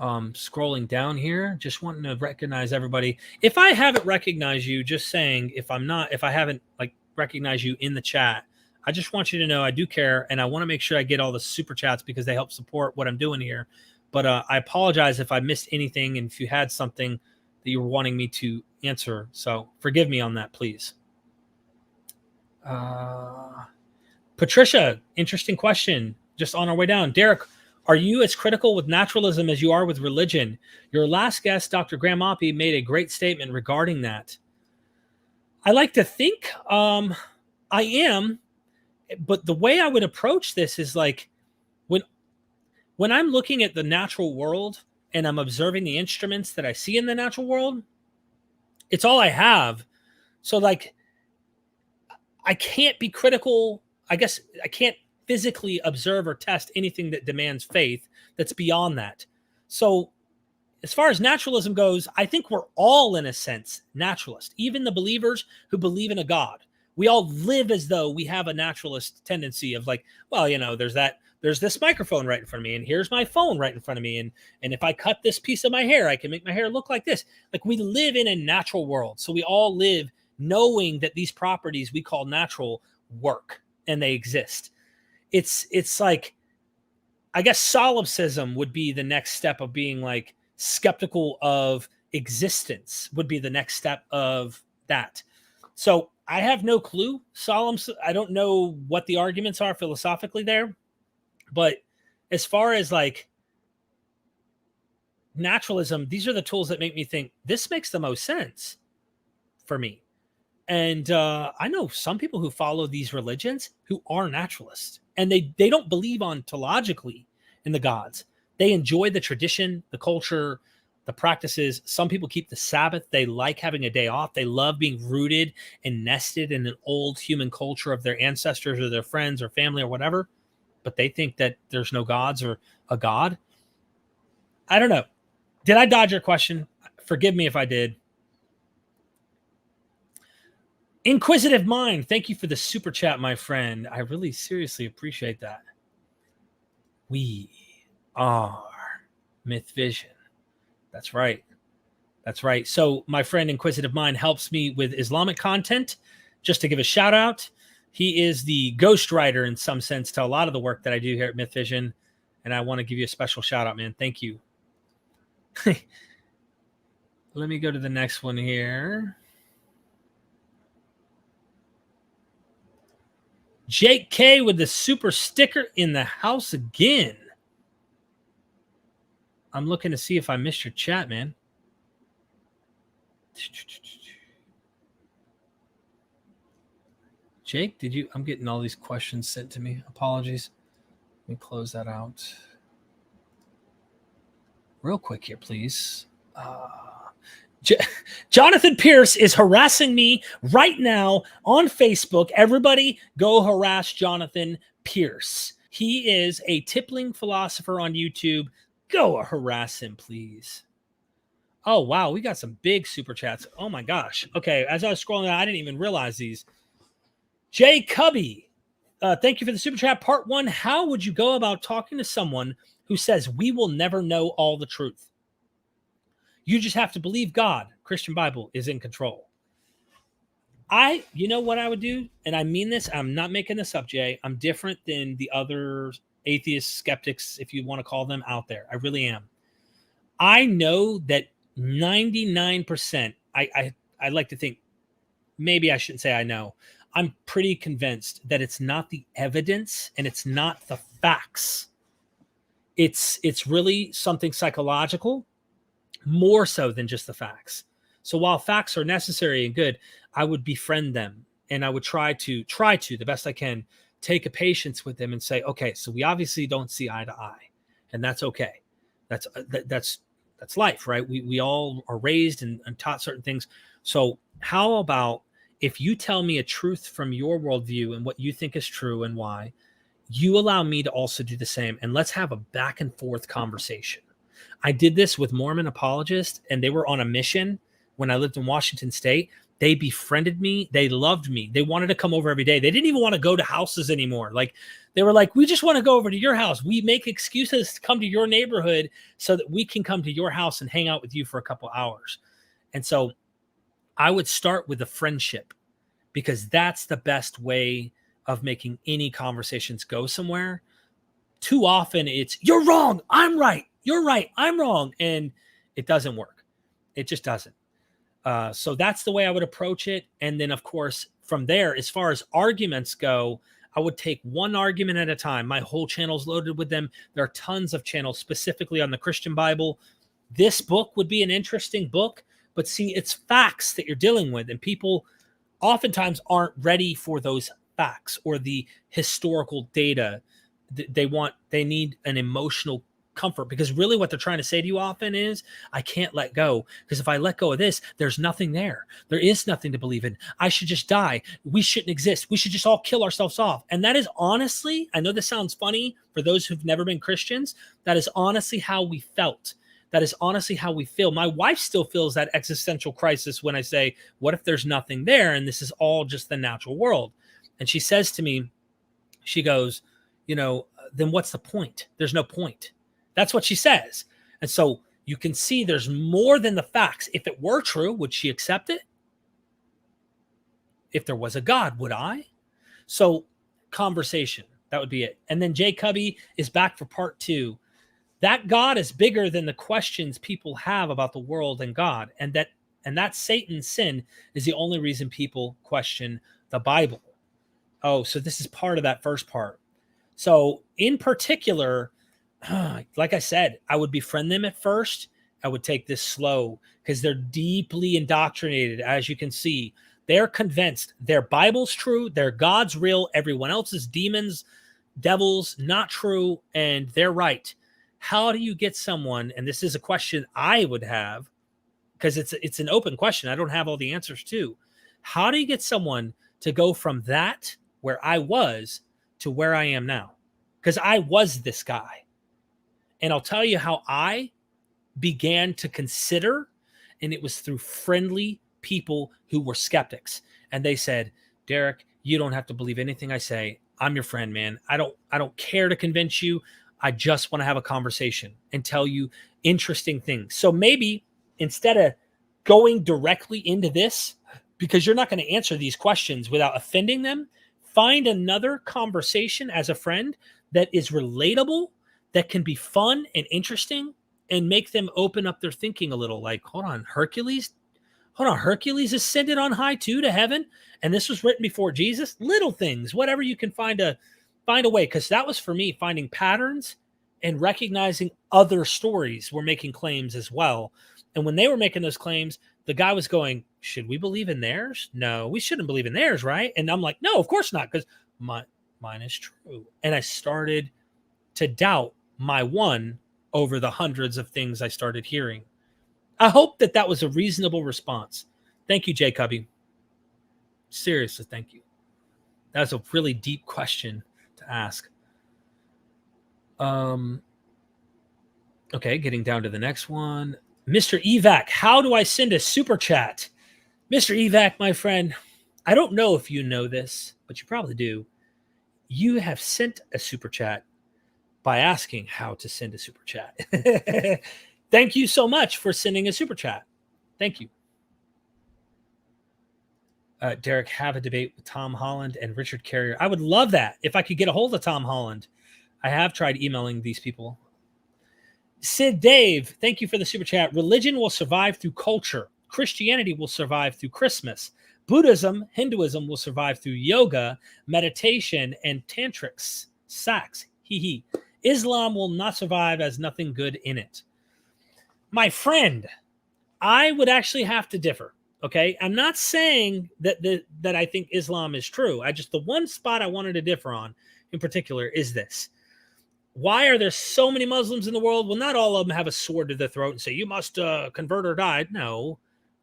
Scrolling down here, just wanting to recognize everybody. If I haven't recognized you, just saying, if I haven't like recognize you in the chat, I just want you to know I do care, and I want to make sure I get all the super chats because they help support what I'm doing here. But I apologize if I missed anything and if you had something that you were wanting me to answer. So forgive me on that, please. Patricia, interesting question. Just on our way down. Derek, are you as critical with naturalism as you are with religion? Your last guest, Dr. Graham Oppie, made a great statement regarding that. I like to think I am, but the way I would approach this is like when I'm looking at the natural world and I'm observing the instruments that I see in the natural world, it's all I have. So like I can't be critical. I guess I can't physically observe or test anything that demands faith that's beyond that. So as far as naturalism goes, I think we're all, in a sense, naturalist. Even the believers who believe in a God. We all live as though we have a naturalist tendency of like, well, you know, there's this microphone right in front of me, and here's my phone right in front of me. And if I cut this piece of my hair, I can make my hair look like this. Like we live in a natural world. So we all live knowing that these properties we call natural work and they exist. It's like, I guess solipsism would be the next step of being like skeptical of existence would be the next step of that. So I have no clue. I don't know what the arguments are philosophically there, but as far as like naturalism, these are the tools that make me think this makes the most sense for me. And I know some people who follow these religions who are naturalists, and they don't believe ontologically in the gods. They enjoy the tradition, the culture, the practices. Some people keep the Sabbath. They like having a day off. They love being rooted and nested in an old human culture of their ancestors or their friends or family or whatever. But they think that there's no gods or a God. I don't know. Did I dodge your question? Forgive me if I did. Inquisitive Mind, thank you for the super chat, my friend. I really seriously appreciate that. We are MythVision. That's right. That's right. So my friend Inquisitive Mind helps me with Islamic content. Just to give a shout out, he is the ghostwriter in some sense to a lot of the work that I do here at MythVision. And I want to give you a special shout out, man. Thank you. Let me go to the next one here. Jake K with the super sticker in the house again. I'm looking to see if I missed your chat, man. Jake, did you? I'm getting all these questions sent to me. Apologies. Let me close that out. Real quick here, please. Jonathan Pierce is harassing me right now on Facebook. Everybody go harass Jonathan Pierce. He is a tippling philosopher on YouTube. Go harass him, please. Oh, wow. We got some big super chats. Oh, my gosh. Okay. As I was scrolling down, I didn't even realize these. Jay Cubby, thank you for the super chat. Part 1, how would you go about talking to someone who says we will never know all the truth? You just have to believe God, Christian Bible, is in control. You know what I would do? And I mean this, I'm not making this up, Jay. I'm different than the other atheist skeptics, if you want to call them, out there. I really am. I know that 99%, I like to think, maybe I shouldn't say I know. I'm pretty convinced that it's not the evidence and it's not the facts. It's really something psychological, more so than just the facts. So while facts are necessary and good, I would befriend them and I would try to the best I can take a patience with them and say, okay, so we obviously don't see eye to eye, and that's okay. That's life, right? We all are raised and taught certain things. So how about if you tell me a truth from your worldview and what you think is true and why, you allow me to also do the same, and let's have a back and forth conversation. I did this with Mormon apologists, and they were on a mission when I lived in Washington State. They befriended me. They loved me. They wanted to come over every day. They didn't even want to go to houses anymore. Like they were like, we just want to go over to your house. We make excuses to come to your neighborhood so that we can come to your house and hang out with you for a couple hours. And so I would start with a friendship, because that's the best way of making any conversations go somewhere. Too often it's, you're wrong, I'm right. You're right. I'm wrong. And it doesn't work. It just doesn't. So that's the way I would approach it. And then, of course, from there, as far as arguments go, I would take one argument at a time. My whole channel's loaded with them. There are tons of channels specifically on the Christian Bible. This book would be an interesting book, but see, it's facts that you're dealing with, and people oftentimes aren't ready for those facts or the historical data. They need an emotional comfort, because really what they're trying to say to you often is, I can't let go, because if I let go of this, there's nothing there. There is nothing to believe in. I should just die. We shouldn't exist. We should just all kill ourselves off. And that is honestly, I know this sounds funny for those who've never been Christians, that is honestly how we felt. That is honestly how we feel. My wife still feels that existential crisis when I say, what if there's nothing there and this is all just the natural world? And she says to me, she goes, then what's the point? There's no point. That's what she says. And so you can see there's more than the facts. If it were true, would she accept it? If there was a God, would I? So conversation, that would be it. And then Jay Cubby is back for part 2. That God is bigger than the questions people have about the world and God. And that Satan's sin is the only reason people question the Bible. Oh, so this is part of that first part. So in particular, like I said, I would befriend them at first. I would take this slow, because they're deeply indoctrinated. As you can see, they're convinced their Bible's true, their God's real, everyone else's demons, devils, not true, and they're right. How do you get someone, and this is a question I would have, because it's an open question, I don't have all the answers to. How do you get someone to go from that, where I was, to where I am now? Because I was this guy. And I'll tell you how I began to consider, and it was through friendly people who were skeptics. And they said, Derek, you don't have to believe anything I say. I'm your friend, man. I don't care to convince you. I just want to have a conversation and tell you interesting things. So maybe instead of going directly into this, because you're not going to answer these questions without offending them, find another conversation as a friend that is relatable, that can be fun and interesting, and make them open up their thinking a little. Like, hold on, Hercules ascended on high too to heaven, and this was written before Jesus. Little things, whatever you can find a way, because that was for me, finding patterns and recognizing other stories were making claims as well. And when they were making those claims, the guy was going, should we believe in theirs? No, we shouldn't believe in theirs, right? And I'm like, no, of course not, because mine is true. And I started to doubt my one over the hundreds of things I started hearing. I hope that was a reasonable response. Thank you, Jay Cubby. Seriously, thank you. That's a really deep question to ask. Okay, getting down to the next one. Mr. Evac, how do I send a super chat? Mr. Evac, my friend, I don't know if you know this, but you probably do. You have sent a super chat by asking how to send a super chat. Thank you so much for sending a super chat. Thank you. Derek, have a debate with Tom Holland and Richard Carrier. I would love that if I could get a hold of Tom Holland. I have tried emailing these people. Sid Dave, thank you for the super chat. Religion will survive through culture. Christianity will survive through Christmas. Buddhism, Hinduism will survive through yoga, meditation, and tantrics. Sax. Hee. Islam will not survive as nothing good in it. My friend, I would actually have to differ. Okay, I'm not saying that I think Islam is true. The one spot I wanted to differ on in particular is this. Why are there so many Muslims in the world? Well, not all of them have a sword to their throat and say, you must convert or die. No,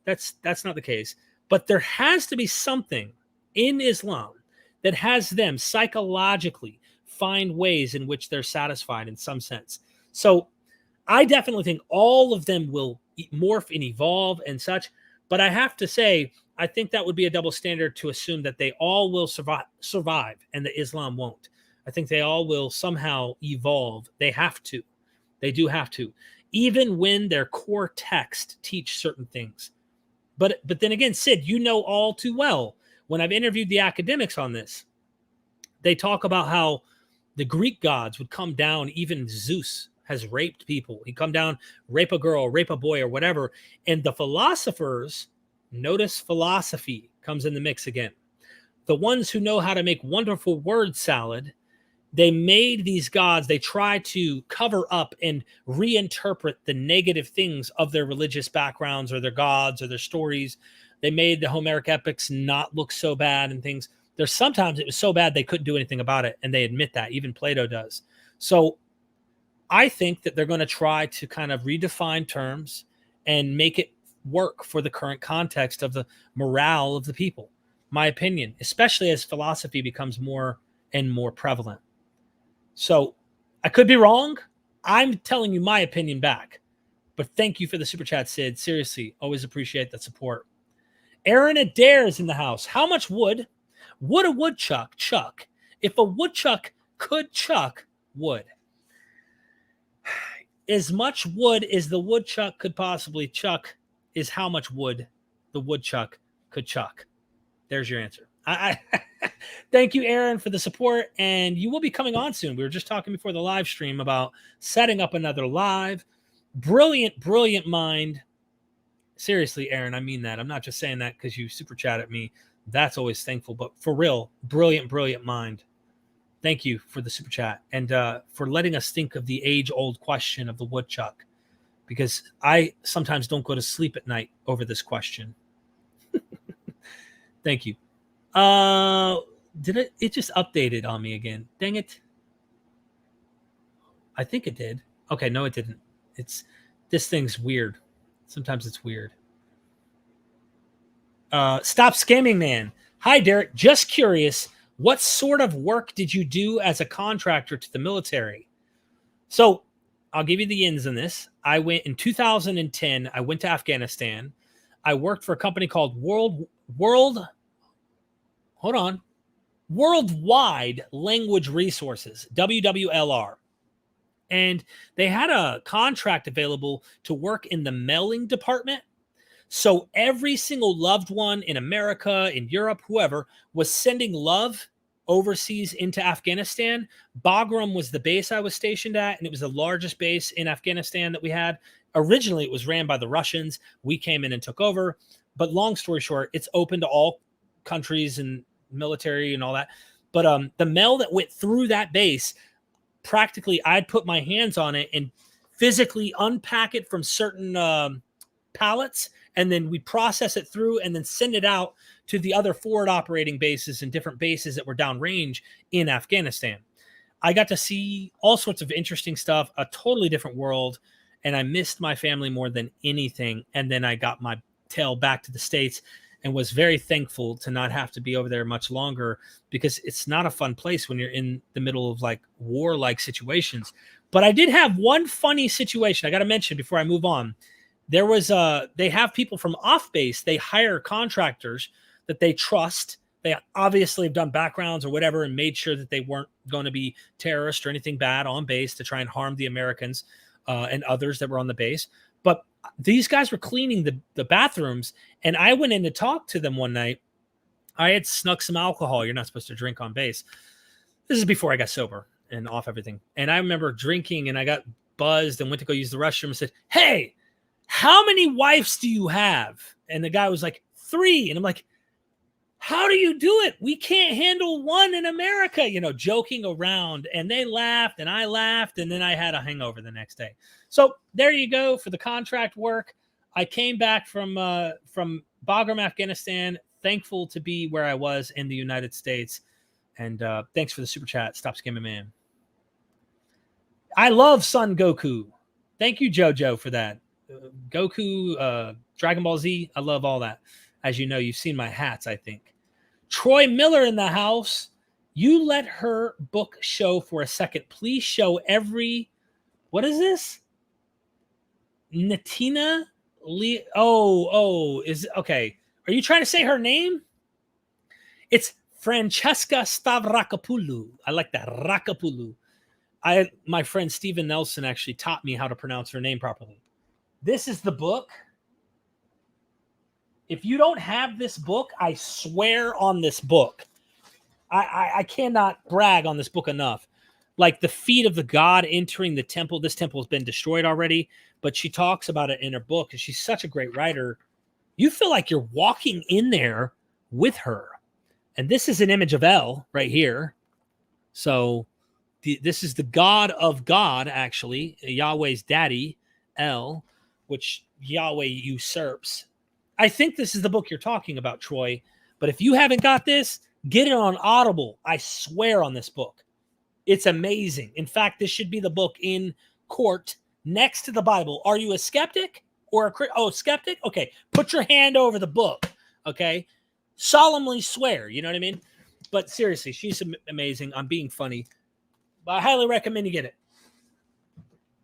that's not the case. But there has to be something in Islam that has them psychologically find ways in which they're satisfied in some sense. So I definitely think all of them will morph and evolve and such. But I have to say, I think that would be a double standard to assume that they all will survive and that Islam won't. I think they all will somehow evolve. They have to. They do have to. Even when their core text teach certain things. But then again, Sid, you know all too well, when I've interviewed the academics on this, they talk about how the Greek gods would come down. Even Zeus has raped people. He come down, rape a girl, rape a boy, or whatever. And the philosophers, notice philosophy comes in the mix again. The ones who know how to make wonderful word salad, they made these gods, they try to cover up and reinterpret the negative things of their religious backgrounds or their gods or their stories. They made the Homeric epics not look so bad and things. There's sometimes it was so bad they couldn't do anything about it, and they admit that. Even Plato does. So I think that they're going to try to kind of redefine terms and make it work for the current context of the morale of the people. My opinion, especially as philosophy becomes more and more prevalent. So I could be wrong. I'm telling you my opinion back. But thank you for the super chat, Sid. Seriously, always appreciate that support. Aaron Adair is in the house. How much wood would a woodchuck chuck if a woodchuck could chuck wood? As much wood as the woodchuck could possibly chuck is how much wood the woodchuck could chuck. There's your answer. I thank you, Aaron, for the support, and you will be coming on soon. We were just talking before the live stream about setting up another live. Brilliant, brilliant mind. Seriously, Aaron, I mean that. I'm not just saying that because you super chat at me. That's always thankful, but for real, brilliant, brilliant mind. Thank you for the super chat and for letting us think of the age-old question of the woodchuck, because I sometimes don't go to sleep at night over this question. Thank you. Did it just updated on me again? Dang it. I think it did. Okay, no, it didn't. This thing's weird. Sometimes it's weird. Stop scamming, man. Hi, Derek. Just curious, what sort of work did you do as a contractor to the military? So I'll give you the ins in this. I went in 2010. I went to Afghanistan. I worked for a company called Worldwide Language Resources, WWLR. And they had a contract available to work in the mailing department. So every single loved one in America, in Europe, whoever, was sending love overseas into Afghanistan. Bagram was the base I was stationed at, and it was the largest base in Afghanistan that we had. Originally, it was ran by the Russians. We came in and took over. But long story short, it's open to all countries and military and all that. But the mail that went through that base, practically I'd put my hands on it and physically unpack it from certain pallets, and then we process it through and then send it out to the other forward operating bases and different bases that were downrange in Afghanistan. I got to see all sorts of interesting stuff, a totally different world, and I missed my family more than anything. And then I got my tail back to the States and was very thankful to not have to be over there much longer, because it's not a fun place when you're in the middle of like war-like situations. But I did have one funny situation I got to mention before I move on. There was they have people from off base. They hire contractors that they trust. They obviously have done backgrounds or whatever and made sure that they weren't going to be terrorists or anything bad on base to try and harm the Americans and others that were on the base. But these guys were cleaning the bathrooms, and I went in to talk to them one night. I had snuck some alcohol. You're not supposed to drink on base. This is before I got sober and off everything. And I remember drinking, and I got buzzed and went to go use the restroom and said, "Hey, how many wives do you have?" And the guy was like, 3. And I'm like, "How do you do it? We can't handle one in America," joking around. And they laughed and I laughed. And then I had a hangover the next day. So there you go for the contract work. I came back from Bagram, Afghanistan, thankful to be where I was in the United States. And thanks for the super chat. Stop scamming, man. I love Son Goku. Thank you, JoJo, for that. Goku, Dragon Ball Z. I love all that. As you know, you've seen my hats, I think. Troy Miller in the house. You let her book show for a second. Please show what is this? Natina Lee. Is okay. Are you trying to say her name? It's Francesca Stavrakopoulou. I like that. Rakopoulou. My friend Stephen Nelson actually taught me how to pronounce her name properly. This is the book. If you don't have this book, I swear on this book. I cannot brag on this book enough. like the feet of the god entering the temple. This temple has been destroyed already, but she talks about it in her book, and she's such a great writer. You feel like you're walking in there with her. And this is an image of El right here. So this is the God of God, actually, Yahweh's daddy, El, which Yahweh usurps. I think this is the book you're talking about, Troy. But if you haven't got this, get it on Audible. I swear on this book. It's amazing. In fact, this should be the book in court next to the Bible. Are you a skeptic or a skeptic? Okay, put your hand over the book. Okay, solemnly swear. You know what I mean? But seriously, she's amazing. I'm being funny, but I highly recommend you get it.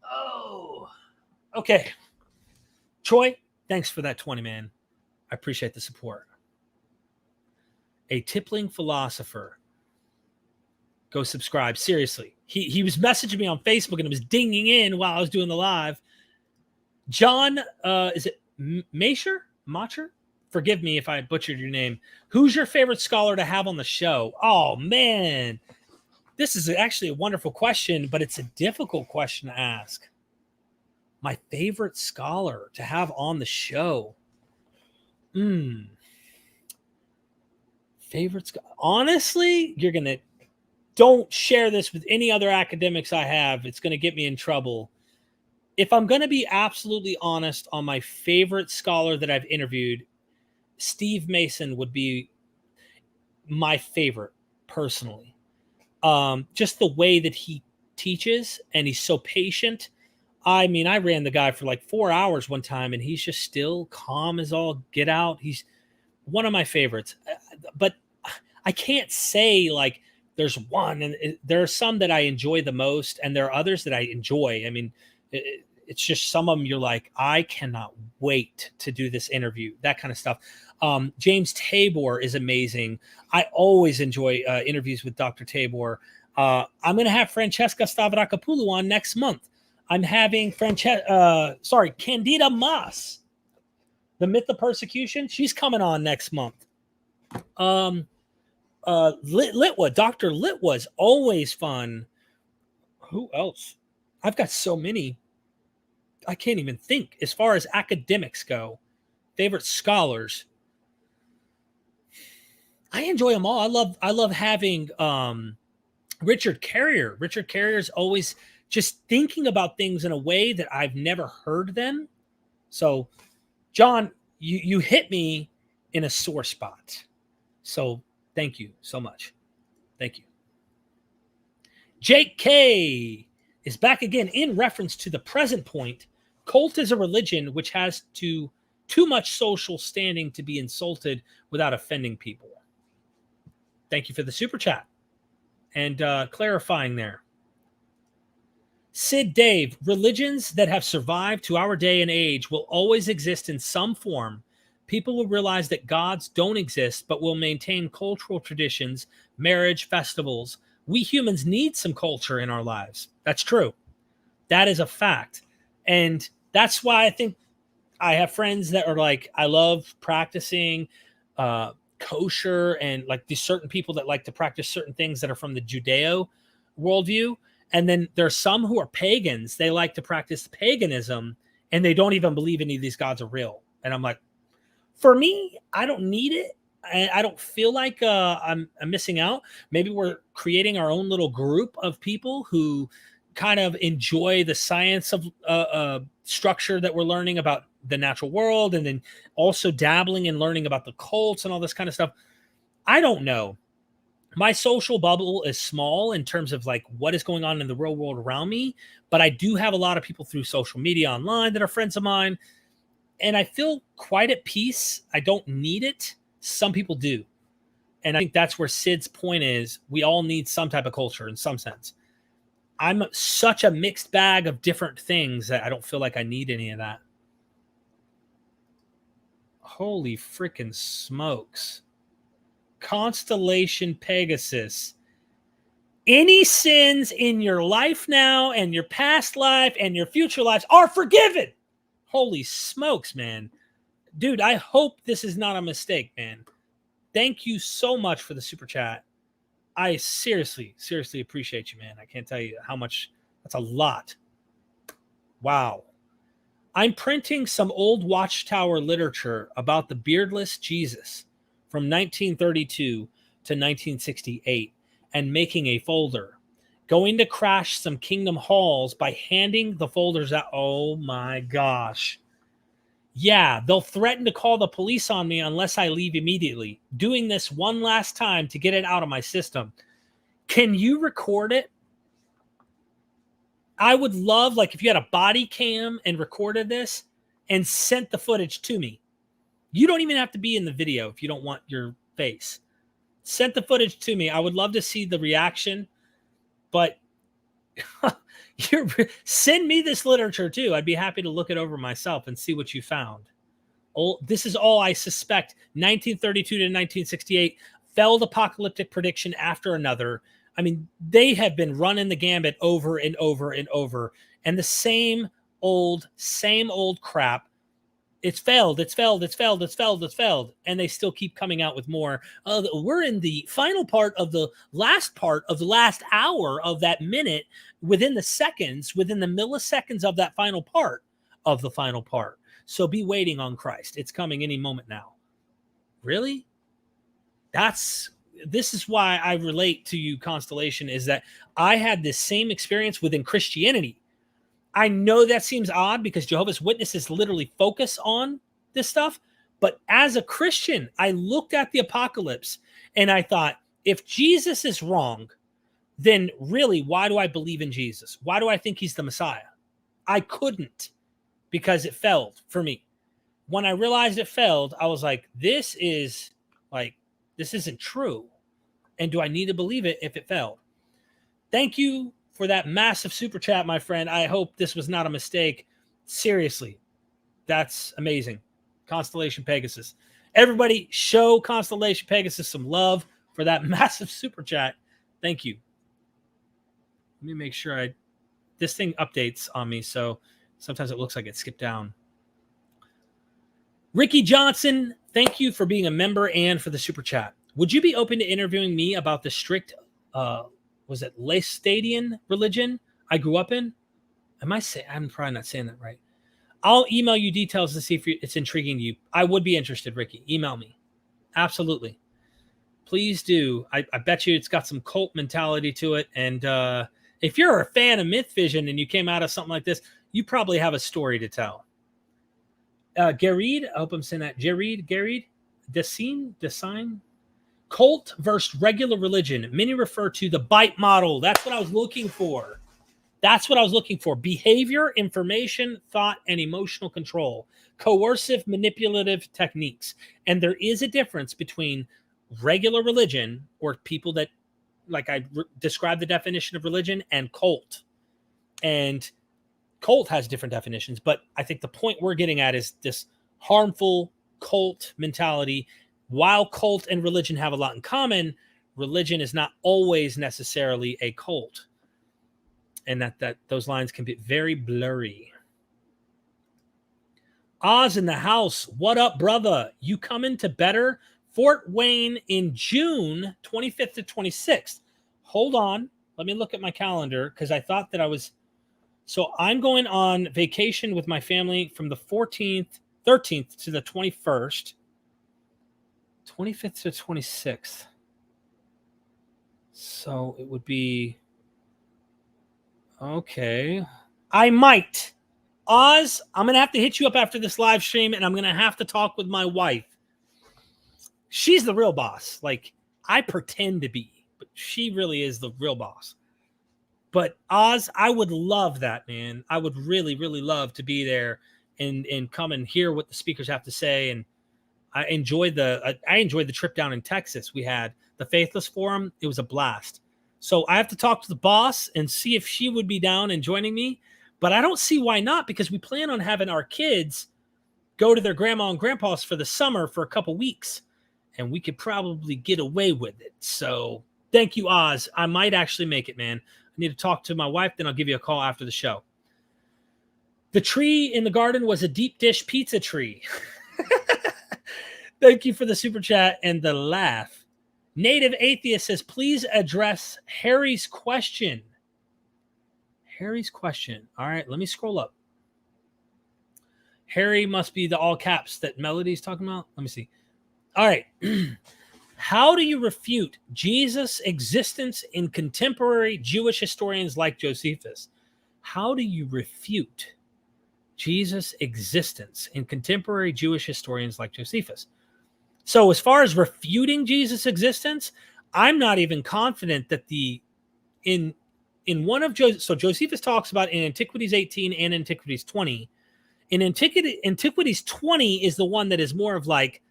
Oh, okay. Troy, thanks for that 20, man. I appreciate the support. A tippling philosopher. Go subscribe. Seriously. He was messaging me on Facebook and it was dinging in while I was doing the live. John, is it Macher? Forgive me if I butchered your name. Who's your favorite scholar to have on the show? Oh, man. This is actually a wonderful question, but it's a difficult question to ask. My favorite scholar to have on the show. Favorite scholar. Honestly, you're going to... Don't share this with any other academics I have. It's going to get me in trouble. If I'm going to be absolutely honest on my favorite scholar that I've interviewed, Steve Mason would be my favorite personally. Just the way that he teaches, and he's so patient. I mean, I ran the guy for like 4 hours one time, and he's just still calm as all get out. He's one of my favorites. But I can't say like there's one, and there are some that I enjoy the most, and there are others that I enjoy. I mean, it's just some of them you're like, I cannot wait to do this interview, that kind of stuff. James Tabor is amazing. I always enjoy interviews with Dr. Tabor. I'm going to have Francesca Stavrakopoulou on next month. I'm having Candida Moss, the Myth of Persecution. She's coming on next month. Litwa, Dr. Litwa's always fun. Who else? I've got so many. I can't even think. As far as academics go, favorite scholars, I enjoy them all. I love having Richard Carrier. Richard Carrier is always just thinking about things in a way that I've never heard them. So, John, you hit me in a sore spot. So thank you so much. Thank you. Jake K is back again in reference to the present point. Cult is a religion which has too much social standing to be insulted without offending people. Thank you for the super chat and clarifying there. Sid Dave, religions that have survived to our day and age will always exist in some form. People will realize that gods don't exist, but will maintain cultural traditions, marriage, festivals. We humans need some culture in our lives. That's true. That is a fact. And that's why I think I have friends that are like, I love practicing kosher, and like these certain people that like to practice certain things that are from the Judeo worldview. And then there's some who are pagans. They like to practice paganism, and they don't even believe any of these gods are real. And I'm like, for me, I don't need it. I don't feel like I'm missing out. Maybe we're creating our own little group of people who kind of enjoy the science of structure that we're learning about the natural world, and then also dabbling in learning about the cults and all this kind of stuff. I don't know. My social bubble is small in terms of like what is going on in the real world around me, but I do have a lot of people through social media online that are friends of mine, and I feel quite at peace. I don't need it. Some people do. And I think that's where Sid's point is. We all need some type of culture in some sense. I'm such a mixed bag of different things that I don't feel like I need any of that. Holy freaking smokes. Constellation Pegasus. Any sins in your life now and your past life and your future lives are forgiven. Holy smokes, man. Dude, I hope this is not a mistake, man. Thank you so much for the super chat. I seriously appreciate you, man. I can't tell you how much. That's a lot. Wow. I'm printing some old Watchtower literature about the beardless Jesus from 1932 to 1968 and making a folder. Going to crash some Kingdom Halls by handing the folders out. Oh my gosh. Yeah, they'll threaten to call the police on me unless I leave immediately. Doing this one last time to get it out of my system. Can you record it? I would love, like, if you had a body cam and recorded this and sent the footage to me. You don't even have to be in the video if you don't want your face. Sent the footage to me. I would love to see the reaction, but send me this literature too. I'd be happy to look it over myself and see what you found. This is all I suspect. 1932 to 1968, failed apocalyptic prediction after another. I mean, they have been running the gambit over and over and over, and the same old crap. It's failed, and they still keep coming out with more. We're in the final part of the last hour of that minute, within the seconds, within the milliseconds of that final part of the final part. So be waiting on Christ. It's coming any moment now. Really? This is why I relate to you, Constellation, is that I had this same experience within Christianity. I know that seems odd because Jehovah's Witnesses literally focus on this stuff. But as a Christian, I looked at the apocalypse and I thought, if Jesus is wrong, then really, why do I believe in Jesus? Why do I think he's the Messiah? I couldn't, because it failed for me. When I realized it failed, I was like, this isn't true. And do I need to believe it if it failed? Thank you for that massive super chat, my friend. I hope this was not a mistake. Seriously, that's amazing. Constellation Pegasus. Everybody show Constellation Pegasus some love for that massive super chat. Thank you. Let me make sure this thing updates on me, so sometimes it looks like it skipped down. Ricky Johnson, thank you for being a member and for the super chat. Would you be open to interviewing me about the strict, was it Lacedian religion I grew up in? I'm probably not saying that right. I'll email you details to see if it's intriguing to you. I would be interested, Ricky. Email me. Absolutely. Please do. I bet you it's got some cult mentality to it. And if you're a fan of MythVision and you came out of something like this, you probably have a story to tell. Gareed, I hope I'm saying that. Gareed, Desine. Cult versus regular religion. Many refer to the bite model. That's what I was looking for. Behavior, information, thought, and emotional control. Coercive, manipulative techniques. And there is a difference between regular religion, or people that, like I described the definition of religion, and cult. And cult has different definitions, but I think the point we're getting at is this harmful cult mentality. While cult and religion have a lot in common, religion is not always necessarily a cult. And that those lines can be very blurry. Oz in the house. What up, brother? You coming to better Fort Wayne in June 25th to 26th. Hold on. Let me look at my calendar, because I thought that I was... So I'm going on vacation with my family from the 13th to the 21st. 25th to 26th. So it would be... Okay. I might. Oz, I'm going to have to hit you up after this live stream, and I'm going to have to talk with my wife. She's the real boss. Like, I pretend to be, but she really is the real boss. But Oz, I would love that, man. I would really, really love to be there and come and hear what the speakers have to say. And I enjoyed the trip down in Texas. We had the Faithless Forum. It was a blast. So I have to talk to the boss and see if she would be down and joining me. But I don't see why not, because we plan on having our kids go to their grandma and grandpa's for the summer for a couple weeks. And we could probably get away with it. So thank you, Oz. I might actually make it, man. I need to talk to my wife, then I'll give you a call after the show. The tree in the garden was a deep dish pizza tree. Thank you for the super chat and the laugh. Native Atheist says, please address Harry's question. Harry's question. All right, let me scroll up. Harry must be the all caps that Melody's talking about. Let me see. All right. How do you refute Jesus' existence in contemporary Jewish historians like Josephus? How do you refute Jesus' existence in contemporary Jewish historians like Josephus? So as far as refuting Jesus' existence, I'm not even confident that in one of Josephus talks about in Antiquities 18 and Antiquities 20. In Antiquities 20 is the one that is more of like,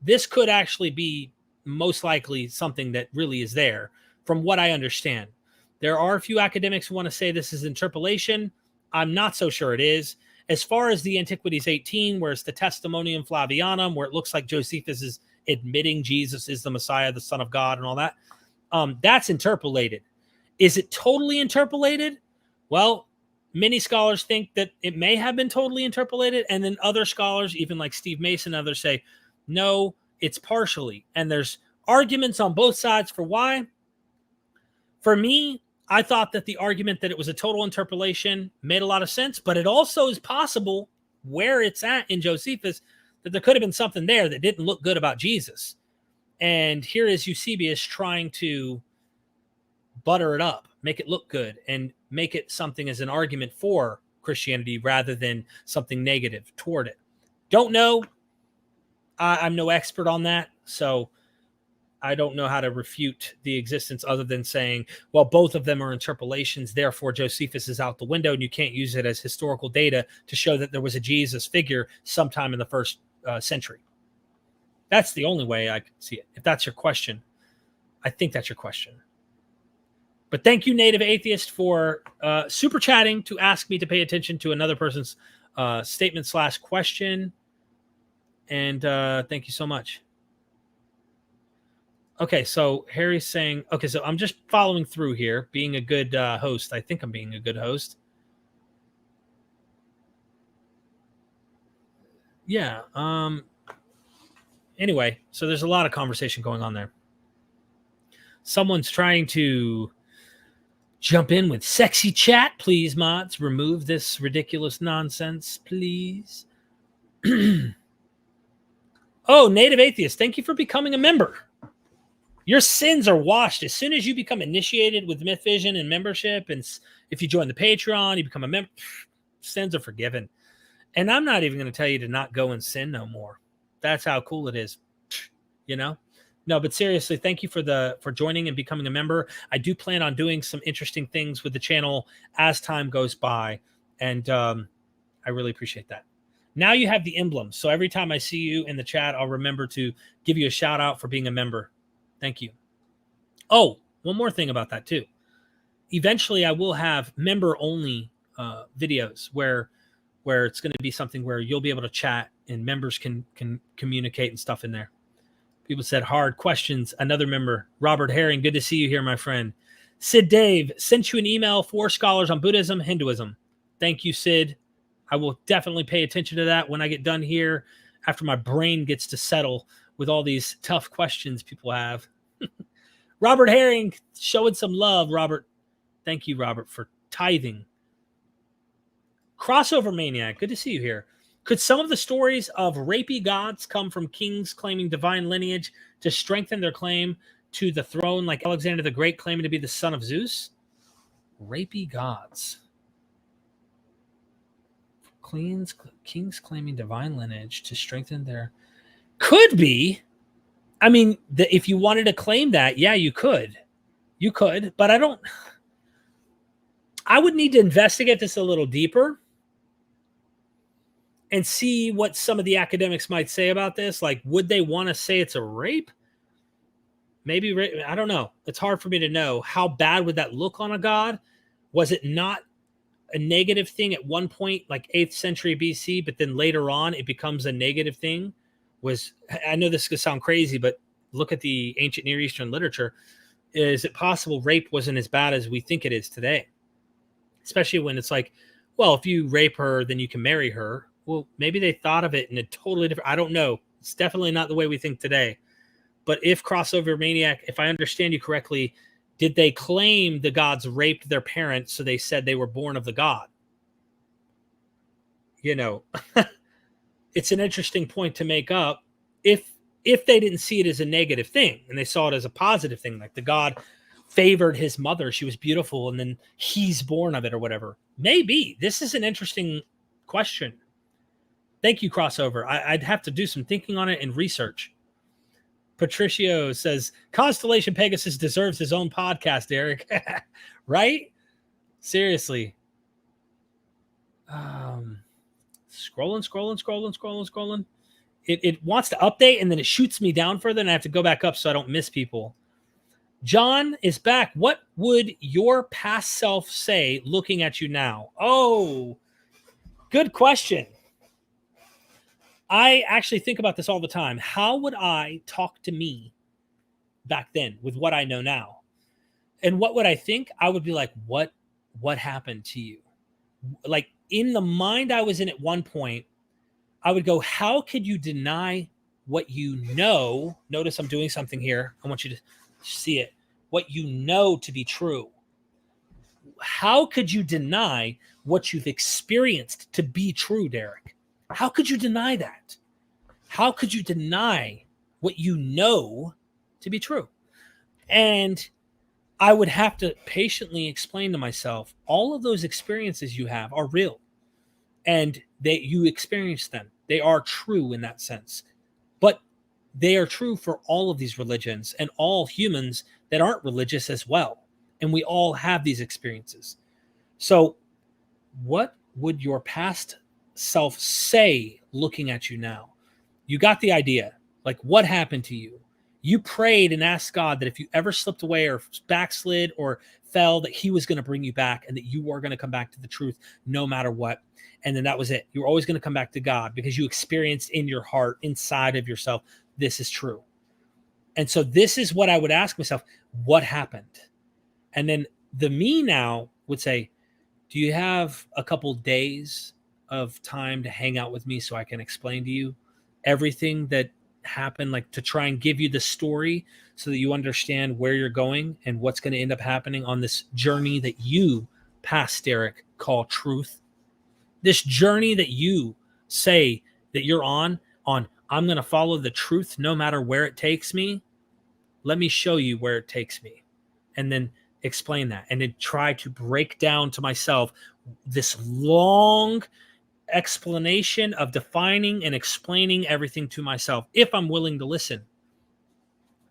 this could actually be most likely something that really is there, from what I understand. There are a few academics who want to say this is interpolation. I'm not so sure it is. As far as the Antiquities 18, where it's the Testimonium Flavianum, where it looks like Josephus is admitting Jesus is the Messiah, the Son of God, and all that, that's interpolated. Is it totally interpolated? Well, many scholars think that it may have been totally interpolated, and then other scholars, even like Steve Mason and others, say, no, it's partially. And there's arguments on both sides for why. For me, I thought that the argument that it was a total interpolation made a lot of sense, but it also is possible where it's at in Josephus that there could have been something there that didn't look good about Jesus. And here is Eusebius trying to butter it up, make it look good, and make it something as an argument for Christianity rather than something negative toward it. Don't know. I'm no expert on that, so I don't know how to refute the existence other than saying, well, both of them are interpolations, therefore Josephus is out the window and you can't use it as historical data to show that there was a Jesus figure sometime in the first century. That's the only way I can see it. If that's your question, I think that's your question. But thank you, Native Atheist, for super chatting to ask me to pay attention to another person's statement/question. And thank you so much. Okay, so Harry's saying, okay, so I'm just following through here, being a good host. I think I'm being a good host. Yeah. Anyway, so there's a lot of conversation going on there. Someone's trying to jump in with sexy chat. Please, mods, remove this ridiculous nonsense, please. Oh, Native Atheist, thank you for becoming a member. Your sins are washed as soon as you become initiated with MythVision and membership. And if you join the Patreon, you become a member, sins are forgiven. And I'm not even going to tell you to not go and sin no more. That's how cool it is. You know? No, but seriously, thank you for joining and becoming a member. I do plan on doing some interesting things with the channel as time goes by. And I really appreciate that. Now you have the emblem. So every time I see you in the chat, I'll remember to give you a shout out for being a member. Thank you. Oh, one more thing about that too. Eventually I will have member only videos where it's going to be something where you'll be able to chat and members can communicate and stuff in there. People said hard questions. Another member, Robert Herring. Good to see you here, my friend. Sid Dave sent you an email for scholars on Buddhism, Hinduism. Thank you, Sid. I will definitely pay attention to that when I get done here after my brain gets to settle with all these tough questions people have. Robert Herring, showing some love, Robert. Thank you, Robert, for tithing. Crossover Maniac, good to see you here. Could some of the stories of rapey gods come from kings claiming divine lineage to strengthen their claim to the throne, like Alexander the Great claiming to be the son of Zeus? Rapey gods. Kings claiming divine lineage to strengthen their... Could be. I mean, if you wanted to claim that, yeah, you could. You could, but I would need to investigate this a little deeper and see what some of the academics might say about this. Like, would they want to say it's a rape? Maybe, I don't know. It's hard for me to know. How bad would that look on a god? Was it not a negative thing at one point, like 8th century BC, but then later on it becomes a negative thing? I know this could sound crazy, but look at the ancient Near Eastern literature. Is it possible rape wasn't as bad as we think it is today? Especially when it's like, well, if you rape her, then you can marry her. Well, maybe they thought of it in a totally different... I don't know. It's definitely not the way we think today. But if crossover maniac, if I understand you correctly, did they claim the gods raped their parents, so they said they were born of the god? You know, it's an interesting point to make up if they didn't see it as a negative thing and they saw it as a positive thing, like the god favored his mother, she was beautiful, and then he's born of it or whatever. Maybe this is an interesting question. Thank you, crossover. I'd have to do some thinking on it and research. Patricio says Constellation Pegasus deserves his own podcast, Eric. Right? Seriously. Scrolling. It wants to update and then it shoots me down further and I have to go back up so I don't miss people. John is back. What would your past self say looking at you now? Oh, good question. I actually think about this all the time. How would I talk to me back then with what I know now? And what would I think? I would be like, what happened to you? Like in the mind I was in at one point, I would go, how could you deny what you know? Notice I'm doing something here. I want you to see it. What you know to be true. How could you deny what you've experienced to be true, Derek? How could you deny that? How could you deny what you know to be true? And I would have to patiently explain to myself, all of those experiences you have are real. And you experience them. They are true in that sense. But they are true for all of these religions and all humans that aren't religious as well. And we all have these experiences. So what would your past self say looking at you now? You got the idea. Like, what happened to you? You prayed and asked God that if you ever slipped away or backslid or fell, that he was going to bring you back and that you were going to come back to the truth no matter what. And then that was it. You were always going to come back to God because you experienced in your heart, inside of yourself, this is true. And so this is what I would ask myself, what happened? And then the me now would say, do you have a couple days of time to hang out with me so I can explain to you everything that happened, like to try and give you the story so that you understand where you're going and what's going to end up happening on this journey that you, past Derek, call truth. This journey that you say that you're on, I'm going to follow the truth no matter where it takes me. Let me show you where it takes me. And then explain that. And then try to break down to myself this long explanation of defining and explaining everything to myself, if I'm willing to listen.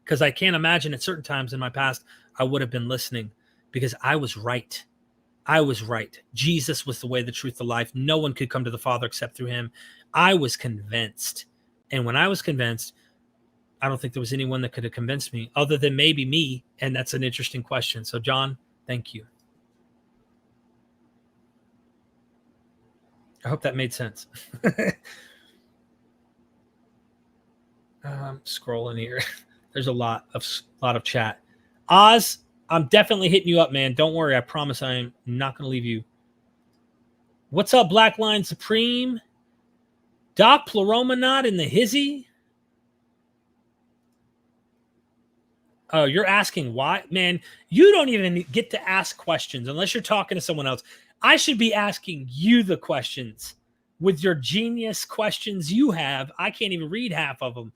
Because I can't imagine at certain times in my past, I would have been listening because I was right. I was right. Jesus was the way, the truth, the life. No one could come to the Father except through him. I was convinced. And when I was convinced, I don't think there was anyone that could have convinced me other than maybe me. And that's an interesting question. So, John, thank you. I hope that made sense. Scrolling here. There's a lot of chat. Oz, I'm definitely hitting you up, man. Don't worry. I promise I'm not going to leave you. What's up, Black Line Supreme? Doc Pleuromonot in the hizzy? Oh, you're asking why? Man, you don't even get to ask questions unless you're talking to someone else. I should be asking you the questions with your genius questions you have. I can't even read half of them.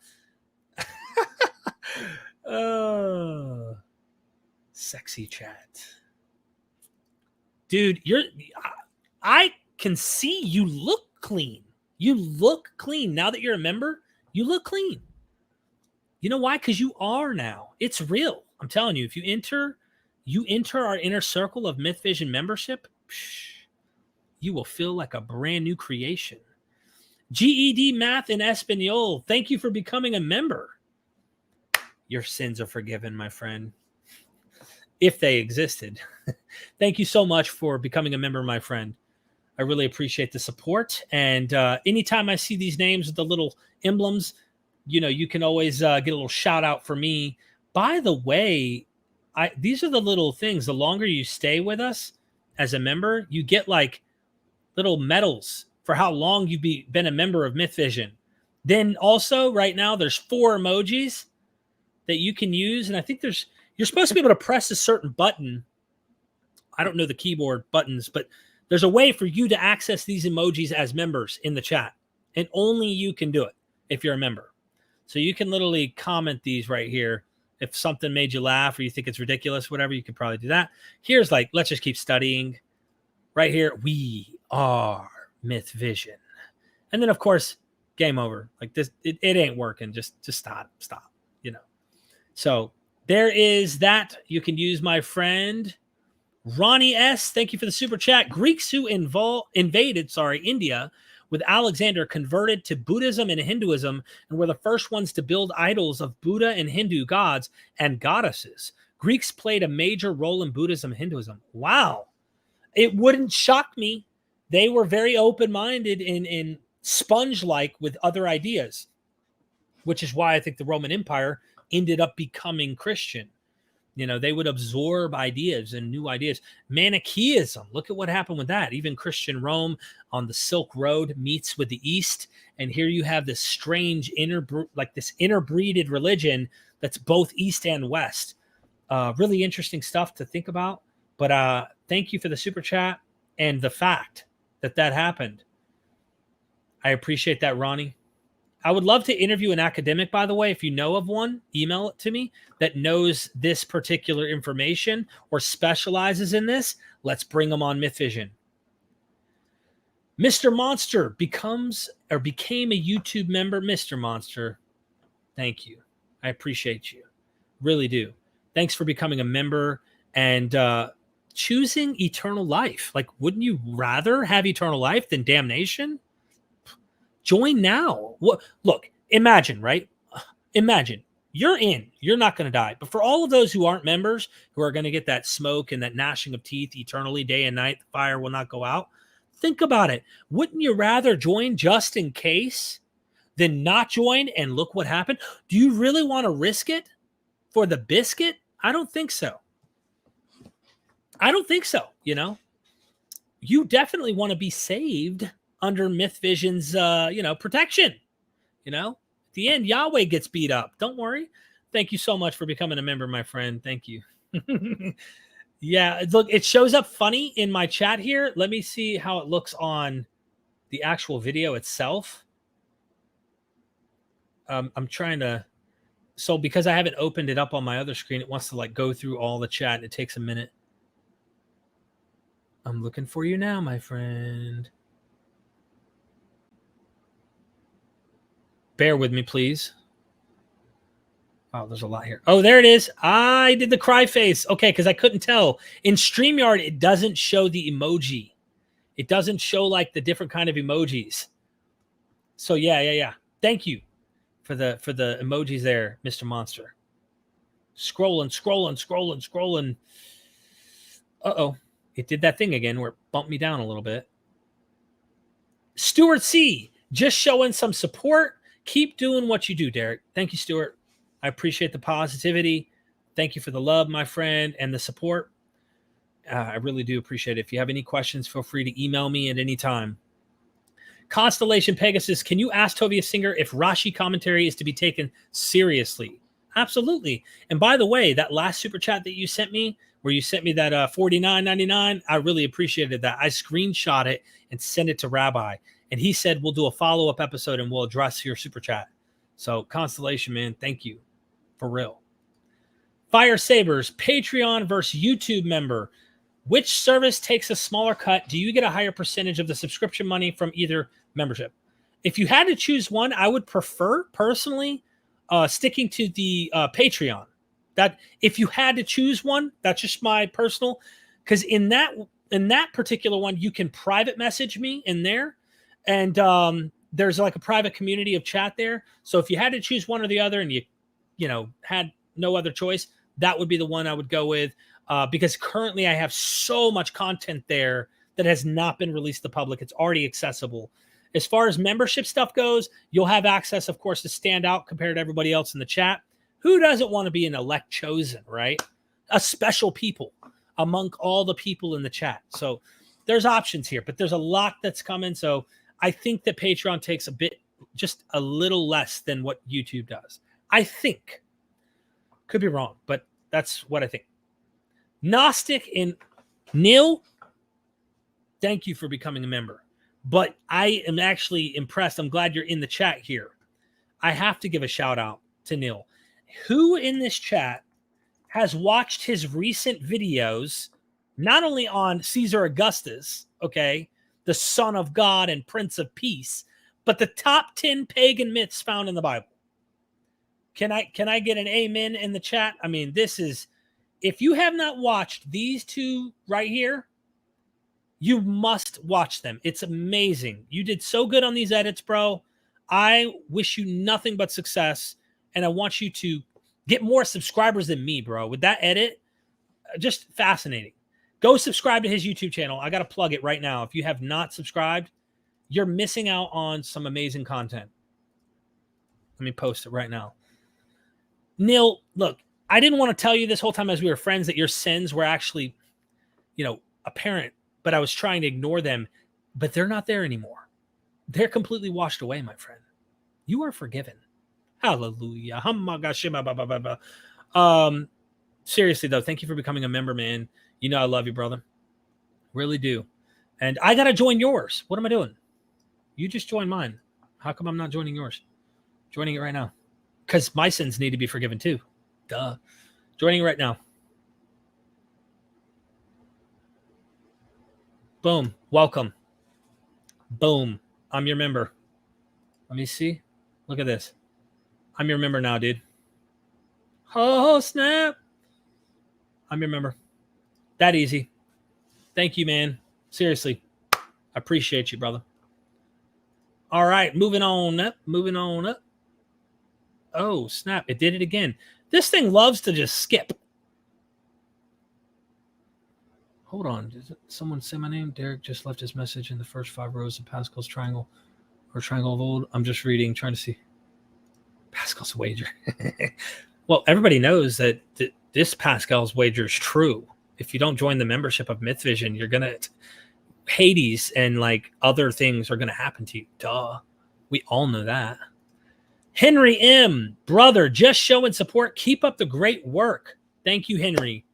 Sexy chat. Dude, I can see you look clean. You look clean. Now that you're a member, you look clean. You know why? Because you are now. It's real. I'm telling you, if you enter our inner circle of MythVision membership, you will feel like a brand new creation. GED Math in Espanol, thank you for becoming a member. Your sins are forgiven, my friend. If they existed. Thank you so much for becoming a member, my friend. I really appreciate the support. And anytime I see these names with the little emblems, you can always get a little shout out for me. By the way, these are the little things. The longer you stay with us as a member, you get like little medals for how long you've been a member of MythVision. Then also right now there's 4 emojis. that you can use. And I think you're supposed to be able to press a certain button. I don't know the keyboard buttons, but there's a way for you to access these emojis as members in the chat. And only you can do it if you're a member. So you can literally comment these right here. If something made you laugh or you think it's ridiculous, whatever, you could probably do that. Here's like, let's just keep studying. Right here, we are MythVision. And then, of course, game over. Like this, it ain't working. Just stop, you know. So there is that. You can use my friend Ronnie S. Thank you for the super chat. Greeks who invaded India with Alexander converted to Buddhism and Hinduism and were the first ones to build idols of Buddha and Hindu gods and goddesses. Greeks played a major role in Buddhism and Hinduism. Wow. It wouldn't shock me. They were very open-minded and sponge-like with other ideas, which is why I think the Roman Empire ended up becoming Christian. You know, they would absorb ideas and new ideas. Manichaeism, look at what happened with that. Even Christian Rome on the Silk Road meets with the East. And here you have this strange interbreeded religion that's both East and West. Really interesting stuff to think about. But thank you for the super chat and the fact that happened. I appreciate that, Ronnie. I would love to interview an academic, by the way. If you know of one, email it to me that knows this particular information or specializes in this. Let's bring them on MythVision. Mr. Monster became a YouTube member. Mr. Monster, thank you. I appreciate you. Really do. Thanks for becoming a member and choosing eternal life. Like, wouldn't you rather have eternal life than damnation? Join now. Look, imagine, right? Imagine you're not going to die. But for all of those who aren't members, who are going to get that smoke and that gnashing of teeth eternally, day and night, the fire will not go out. Think about it. Wouldn't you rather join just in case than not join and look what happened? Do you really want to risk it for the biscuit? I don't think so. You know, you definitely want to be saved under MythVision's, protection. You know, at the end, Yahweh gets beat up. Don't worry. Thank you so much for becoming a member, my friend. Thank you. Yeah, look, it shows up funny in my chat here. Let me see how it looks on the actual video itself. I'm trying to. So because I haven't opened it up on my other screen, it wants to like go through all the chat. And it takes a minute. I'm looking for you now, my friend. Bear with me, please. Oh, there's a lot here. Oh, there it is. I did the cry face. Okay, because I couldn't tell. In StreamYard, it doesn't show the emoji. It doesn't show like the different kind of emojis. So yeah. Thank you for the emojis there, Mr. Monster. Scrolling. Uh-oh. It did that thing again where it bumped me down a little bit. Stuart C. Just showing some support. Keep doing what you do, Derek. Thank you, Stuart. I appreciate the positivity. Thank you for the love, my friend, and the support. I really do appreciate it. If you have any questions, feel free to email me at any time. Constellation Pegasus, can you ask Tovia Singer if Rashi commentary is to be taken seriously? Absolutely. And by the way, that last super chat that you sent me, where you sent me that $49.99, I really appreciated that. I screenshot it and sent it to Rabbi. And he said, we'll do a follow-up episode and we'll address your super chat. So Constellation, man, thank you. For real. Fire Sabers, Patreon versus YouTube member. Which service takes a smaller cut? Do you get a higher percentage of the subscription money from either membership? If you had to choose one, I would prefer, personally, sticking to the Patreon. That if you had to choose one, that's just my personal, because in that particular one, you can private message me in there. And there's like a private community of chat there. So if you had to choose one or the other and you had no other choice, that would be the one I would go with because currently I have so much content there that has not been released to the public. It's already accessible. As far as membership stuff goes, you'll have access, of course, to stand out compared to everybody else in the chat. Who doesn't want to be an elect chosen, right? A special people among all the people in the chat. So there's options here, but there's a lot that's coming. So I think that Patreon takes just a little less than what YouTube does. I think. Could be wrong, but that's what I think. Gnostic and Neil, thank you for becoming a member. But I am actually impressed. I'm glad you're in the chat here. I have to give a shout out to Neil. Who in this chat has watched his recent videos, not only on Caesar Augustus, okay, the Son of God and Prince of Peace, but the top 10 pagan myths found in the Bible? Can I get an amen in the chat? I mean, this is, if you have not watched these two right here, you must watch them. It's amazing. You did so good on these edits, bro. I wish you nothing but success, and I want you to get more subscribers than me, bro. With that edit, just fascinating. Go subscribe to his YouTube channel. I got to plug it right now. If you have not subscribed, you're missing out on some amazing content. Let me post it right now. Neil, look, I didn't want to tell you this whole time as we were friends that your sins were actually, apparent, but I was trying to ignore them, but they're not there anymore. They're completely washed away, my friend. You are forgiven. Hallelujah. Seriously, though, thank you for becoming a member, man. You know I love you, brother. Really do. And I got to join yours. What am I doing? You just joined mine. How come I'm not joining yours? Joining it right now. Because my sins need to be forgiven too. Duh. Joining it right now. Boom. Welcome. Boom. I'm your member. Let me see. Look at this. I'm your member now, dude. Oh, snap. I'm your member. That easy. Thank you, man. Seriously. I appreciate you, brother. All right. Moving on up. Moving on up. Oh, snap. It did it again. This thing loves to just skip. Hold on. Did someone say my name? Derek just left his message in the first 5 rows of Pascal's triangle or triangle of old. I'm just reading, trying to see. Pascal's wager. Well, everybody knows that this Pascal's wager is true. If you don't join the membership of MythVision, you're going to Hades and like other things are going to happen to you. Duh. We all know that. Henry M. Brother, just showing support. Keep up the great work. Thank you, Henry.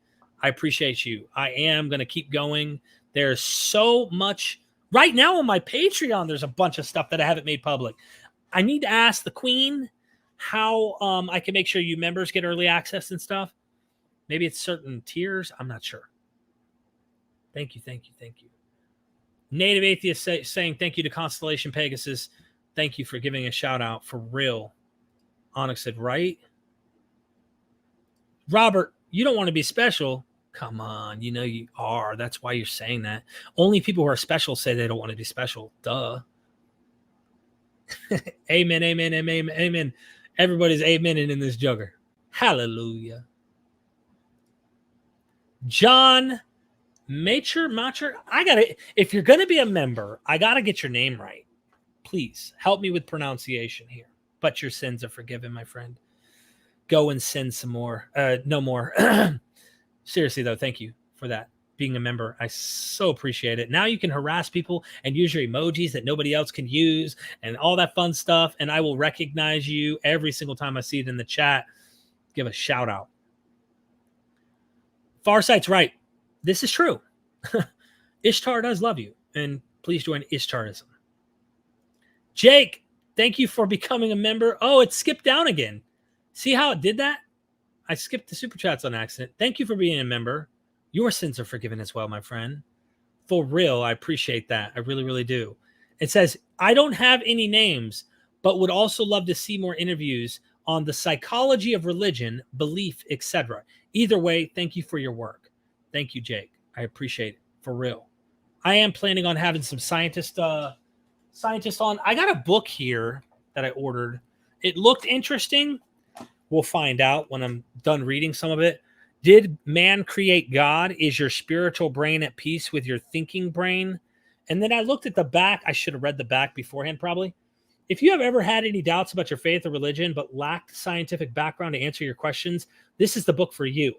I appreciate you. I am going to keep going. There's so much. Right now on my Patreon, there's a bunch of stuff that I haven't made public. I need to ask the Queen how I can make sure you members get early access and stuff. Maybe it's certain tiers. I'm not sure. Thank you, thank you, thank you. Native Atheist saying thank you to Constellation Pegasus. Thank you for giving a shout out for real. Onyx said, right? Robert, you don't want to be special. Come on, you know you are. That's why you're saying that. Only people who are special say they don't want to be special. Duh. Amen, amen, amen, amen. Everybody's amening in this jugger. Hallelujah. John Macher, I gotta, if you're gonna be a member, I gotta get your name right. Please help me with pronunciation here. But your sins are forgiven, my friend. Go and sin some more. No more. Seriously, though, thank you for that. Being a member, I so appreciate it. Now you can harass people and use your emojis that nobody else can use and all that fun stuff. And I will recognize you every single time I see it in the chat. Give a shout out. Farsight's right. This is true. Ishtar does love you. And please join Ishtarism. Jake, thank you for becoming a member. Oh, it skipped down again. See how it did that? I skipped the super chats on accident. Thank you for being a member. Your sins are forgiven as well, my friend. For real, I appreciate that. I really, really do. It says, I don't have any names, but would also love to see more interviews on the psychology of religion, belief, etc. Either way, thank you for your work. Thank you, Jake. I appreciate it. For real. I am planning on having some scientists on. I got a book here that I ordered. It looked interesting. We'll find out when I'm done reading some of it. Did man create God? Is your spiritual brain at peace with your thinking brain? And then I looked at the back. I should have read the back beforehand, probably. If you have ever had any doubts about your faith or religion, but lacked scientific background to answer your questions, this is the book for you.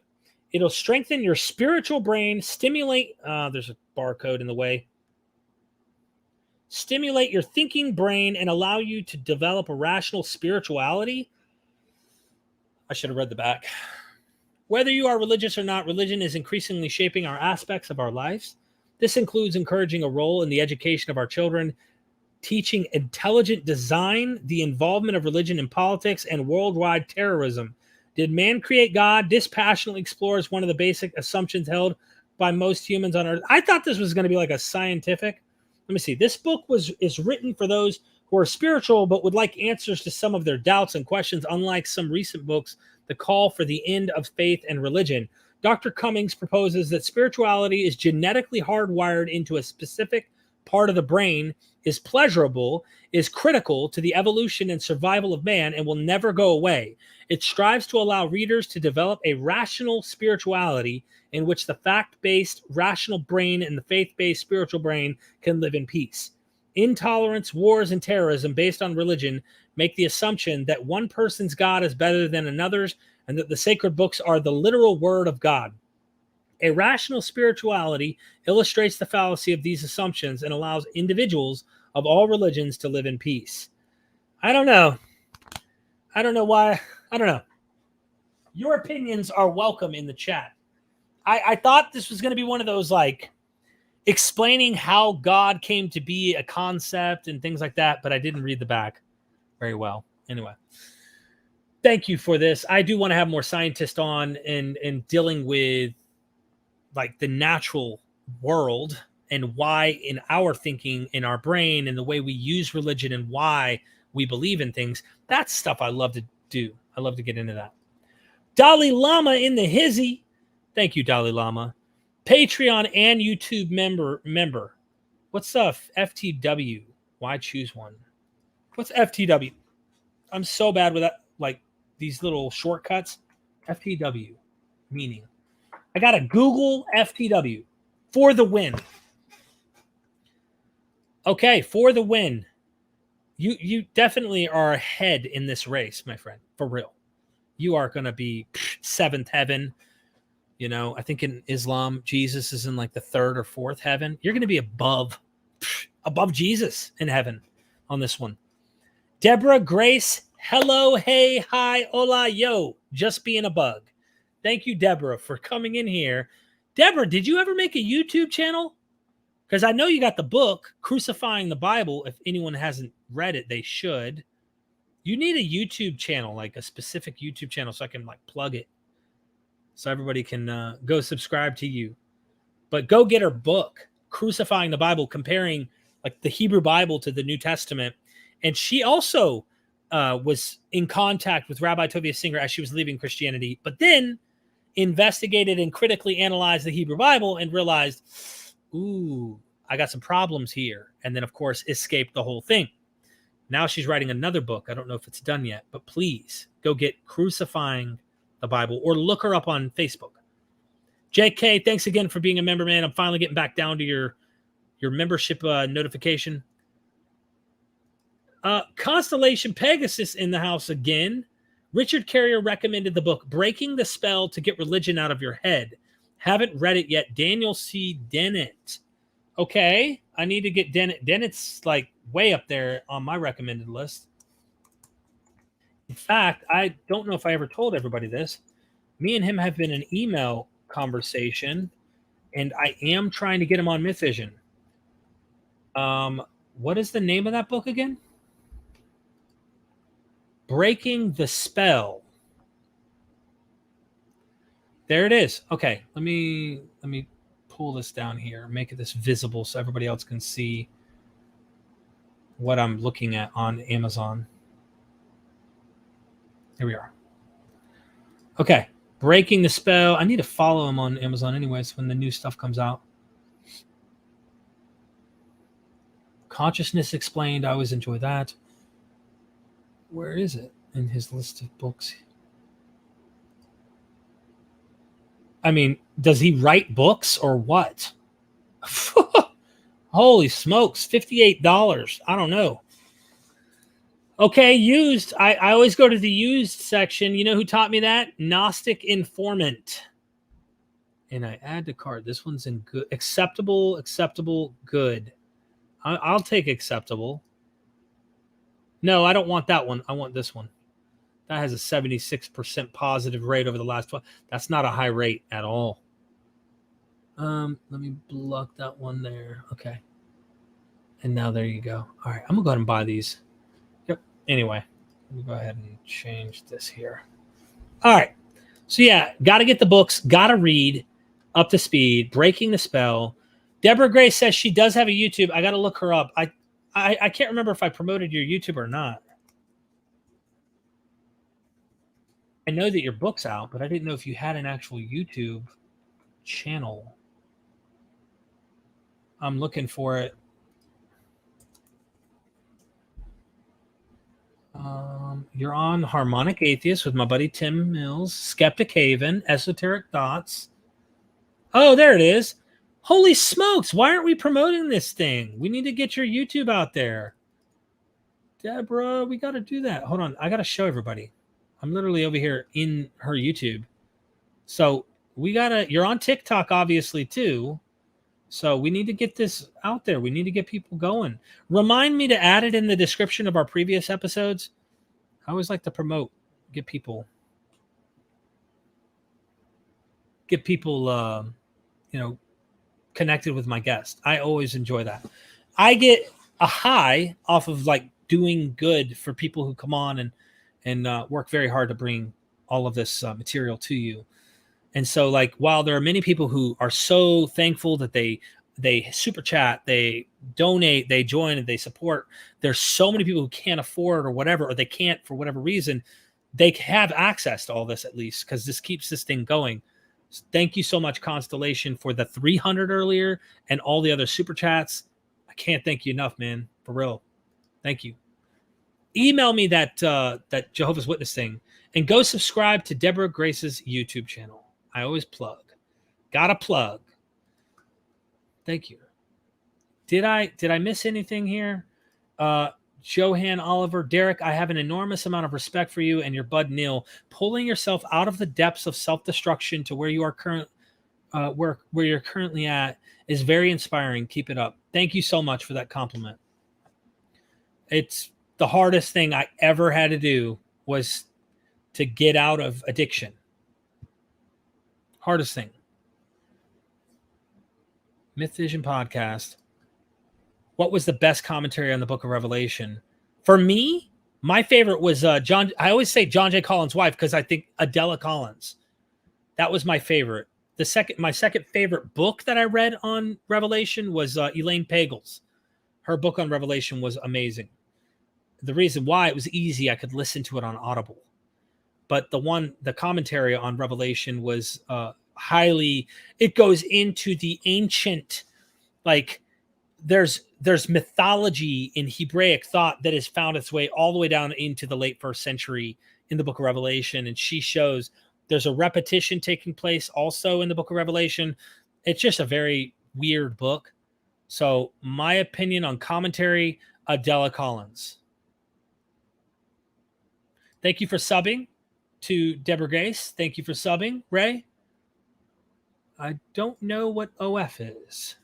It'll strengthen your spiritual brain, stimulate, there's a barcode in the way, stimulate your thinking brain, and allow you to develop a rational spirituality. I should have read the back. Whether you are religious or not, religion is increasingly shaping our aspects of our lives. This includes encouraging a role in the education of our children, teaching intelligent design, the involvement of religion in politics, and worldwide terrorism. Did man create God? Dispassionately explores one of the basic assumptions held by most humans on Earth. I thought this was going to be like a scientific. Let me see. This book is written for those who are spiritual but would like answers to some of their doubts and questions, unlike some recent books that call for the end of faith and religion. Dr. Cummings proposes that spirituality is genetically hardwired into a specific part of the brain, is pleasurable, is critical to the evolution and survival of man, and will never go away. It strives to allow readers to develop a rational spirituality in which the fact-based rational brain and the faith-based spiritual brain can live in peace. Intolerance, wars, and terrorism based on religion make the assumption that one person's God is better than another's and that the sacred books are the literal word of God. A rational spirituality illustrates the fallacy of these assumptions and allows individuals of all religions to live in peace. I don't know. I don't know why. I don't know. Your opinions are welcome in the chat. I thought this was going to be one of those like explaining how God came to be a concept and things like that, but I didn't read the back very well. Anyway, thank you for this. I do want to have more scientists on and dealing with like the natural world and why in our thinking, in our brain, and the way we use religion and why we believe in things. That's stuff I love to do. I love to get into that. Dalai Lama in the hizzy. Thank you, Dalai Lama. Patreon and YouTube member. What's FTW? Why choose one? What's FTW? I'm so bad with that, like these little shortcuts. FTW meaning. I got to Google FTW for the win. Okay, for the win. You definitely are ahead in this race, my friend. For real. You are going to be seventh heaven. You know, I think in Islam, Jesus is in like the third or fourth heaven. You're going to be above Jesus in heaven on this one. Deborah Grace, hello, hey, hi, hola, yo, just being a bug. Thank you, Deborah, for coming in here. Deborah, did you ever make a YouTube channel? Because I know you got the book, Crucifying the Bible. If anyone hasn't read it, they should. You need a YouTube channel, like a specific YouTube channel, so I can like plug it. So everybody can go subscribe to you. But go get her book, Crucifying the Bible, comparing like the Hebrew Bible to the New Testament. And she also was in contact with Rabbi Tovia Singer as she was leaving Christianity, but then investigated and critically analyzed the Hebrew Bible and realized, ooh, I got some problems here. And then, of course, escaped the whole thing. Now she's writing another book. I don't know if it's done yet, but please go get Crucifying the Bible or look her up on Facebook. JK, thanks again for being a member, man. I'm finally getting back down to your membership notification. Constellation Pegasus in the house again. Richard Carrier recommended the book Breaking the Spell to Get Religion Out of Your Head. Haven't read it yet. Daniel C. Dennett. Okay, I need to get Dennett. Dennett's like way up there on my recommended list. In fact, I don't know if I ever told everybody this. Me and him have been in email conversation, and I am trying to get him on MythVision. What is the name of that book again? Breaking the Spell. There it is. Okay, let me pull this down here, make this visible so everybody else can see what I'm looking at on Amazon. Here we are. Okay, Breaking the Spell. I need to follow him on Amazon anyways when the new stuff comes out. Consciousness Explained. I always enjoy that. Where is it in his list of books? I mean, does he write books or what? Holy smokes, $58. I don't know. Okay, used. I always go to the used section. You know who taught me that? Gnostic Informant. And I add to cart. This one's in good. Acceptable, good. I'll take acceptable. No, I don't want that one. I want this one. That has a 76% positive rate over the last 12. That's not a high rate at all. Let me block that one there. Okay. And now there you go. All right, I'm gonna go ahead and buy these. Yep. Anyway, let me go ahead and change this here. All right. So yeah, got to get the books, got to read, up to speed, breaking the spell. Deborah Grace says she does have a YouTube. I got to look her up. I can't remember if I promoted your YouTube or not. I know that your book's out, but I didn't know if you had an actual YouTube channel. I'm looking for it. You're on Harmonic Atheist with my buddy Tim Mills, Skeptic Haven, Esoteric Thoughts. Oh, there it is. Holy smokes, why aren't we promoting this thing? We need to get your YouTube out there. Deborah, we got to do that. Hold on, I got to show everybody. I'm literally over here in her YouTube. So you're on TikTok, obviously, too. So we need to get this out there. We need to get people going. Remind me to add it in the description of our previous episodes. I always like to promote, get people, connected with my guests. I always enjoy that. I get a high off of like doing good for people who come on and work very hard to bring all of this material to you. And so, like, while there are many people who are so thankful that they super chat, they donate, they join, and they support, there's so many people who can't afford or whatever, or they can't for whatever reason. They have access to all this at least because this keeps this thing going. Thank you so much, Constellation, for the 300 earlier and all the other super chats. I can't thank you enough, man. For real. Thank you. Email me that Jehovah's Witness thing and go subscribe to Deborah Grace's YouTube channel. I always plug. Gotta plug. Thank you. Did I miss anything here? Johan Oliver, Derek, I have an enormous amount of respect for you and your bud Neil. Pulling yourself out of the depths of self-destruction to where you are where you're currently at is very inspiring. Keep it up. Thank you so much for that compliment. It's the hardest thing I ever had to do was to get out of addiction. Hardest thing. MythVision podcast. What was the best commentary on the Book of Revelation? For me, my favorite was John. I always say John J. Collins' wife because I think Adela Collins. That was my favorite. My second favorite book that I read on Revelation was Elaine Pagel's. Her book on Revelation was amazing. The reason why, it was easy. I could listen to it on Audible. But the commentary on Revelation was highly, it goes into the ancient, like there's mythology in Hebraic thought that has found its way all the way down into the late 1st century in the Book of Revelation. And she shows there's a repetition taking place also in the Book of Revelation. It's just a very weird book. So my opinion on commentary, Adela Collins. Thank you for subbing to Deborah Grace. Thank you for subbing, Ray. I don't know what OF is.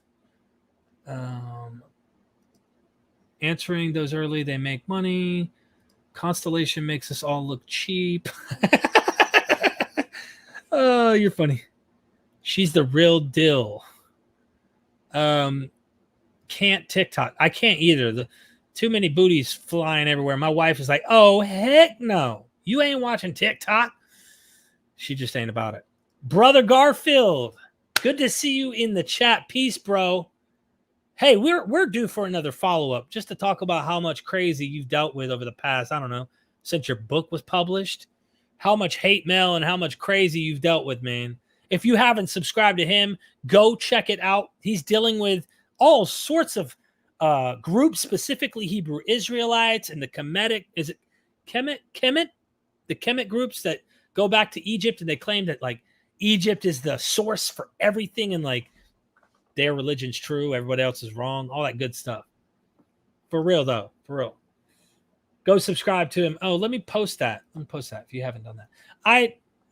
Answering those early, they make money. Constellation makes us all look cheap. Oh, you're funny. She's the real deal. Can't TikTok. I can't either. Too many booties flying everywhere. My wife is like, oh, heck no. You ain't watching TikTok. She just ain't about it. Brother Garfield, good to see you in the chat. Peace, bro. Hey, we're due for another follow-up just to talk about how much crazy you've dealt with over the past, I don't know, since your book was published. How much hate mail and how much crazy you've dealt with, man. If you haven't subscribed to him, go check it out. He's dealing with all sorts of groups, specifically Hebrew Israelites and the Kemetic. Is it Kemet? The Kemet groups that go back to Egypt, and they claim that like Egypt is the source for everything, and like their religion's true, everybody else is wrong, all that good stuff. For real though, for real. Go subscribe to him. Oh, let me post that. Let me post that if you haven't done that.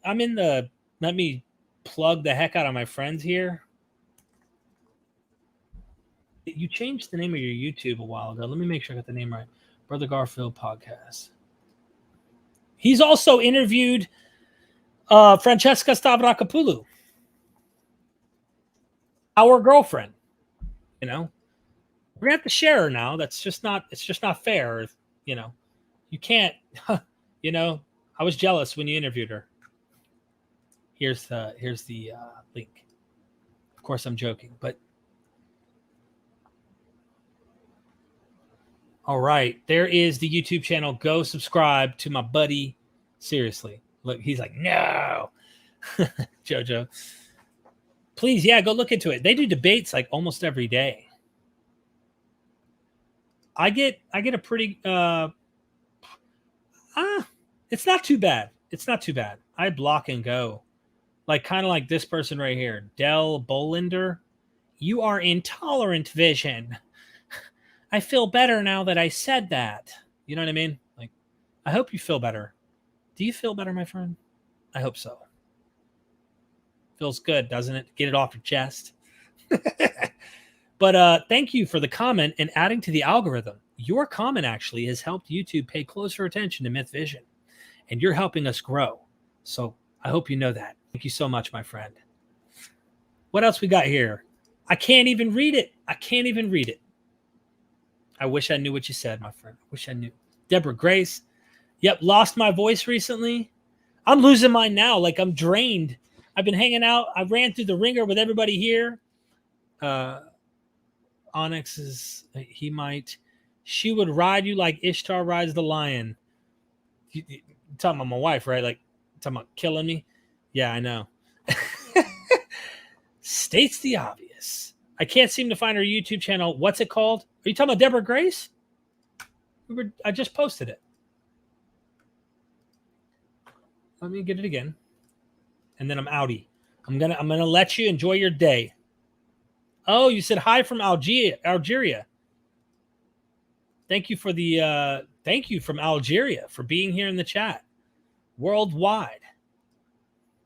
I'm in the, let me plug the heck out of my friends here. You changed the name of your YouTube a while ago. Let me make sure I got the name right. Brother Garfield Podcast. He's also interviewed Francesca Stavrakopoulou, our girlfriend. You know, we're gonna have to share her now. It's just not fair. You know, you can't. You know, I was jealous when you interviewed her. Here's the link. Of course, I'm joking, but all right, there is the YouTube channel. Go subscribe to my buddy. Seriously, look, he's like, no, Jojo. Please, yeah, go look into it. They do debates like almost every day. I get a pretty it's not too bad. It's not too bad. I block and go. Like kind of like this person right here, Del Bolinder. You are intolerant vision. I feel better now that I said that. You know what I mean? Like, I hope you feel better. Do you feel better, my friend? I hope so. Feels good, doesn't it? Get it off your chest. But thank you for the comment and adding to the algorithm. Your comment actually has helped YouTube pay closer attention to MythVision, and you're helping us grow. So I hope you know that. Thank you so much, my friend. What else we got here? I can't even read it. I can't even read it. I wish I knew what you said, my friend. I wish I knew. Deborah Grace. Yep, lost my voice recently. I'm losing mine now. Like, I'm drained. I've been hanging out. I ran through the ringer with everybody here. Onyx is, she would ride you like Ishtar rides the lion. You're talking about my wife, right? Like, talking about killing me? Yeah, I know. States the obvious. I can't seem to find her YouTube channel. What's it called? Are you talking about Deborah Grace? I just posted it. Let me get it again. And then I'm outie. I'm gonna let you enjoy your day. Oh, you said hi from Algeria. Thank you for the thank you from Algeria for being here in the chat. Worldwide.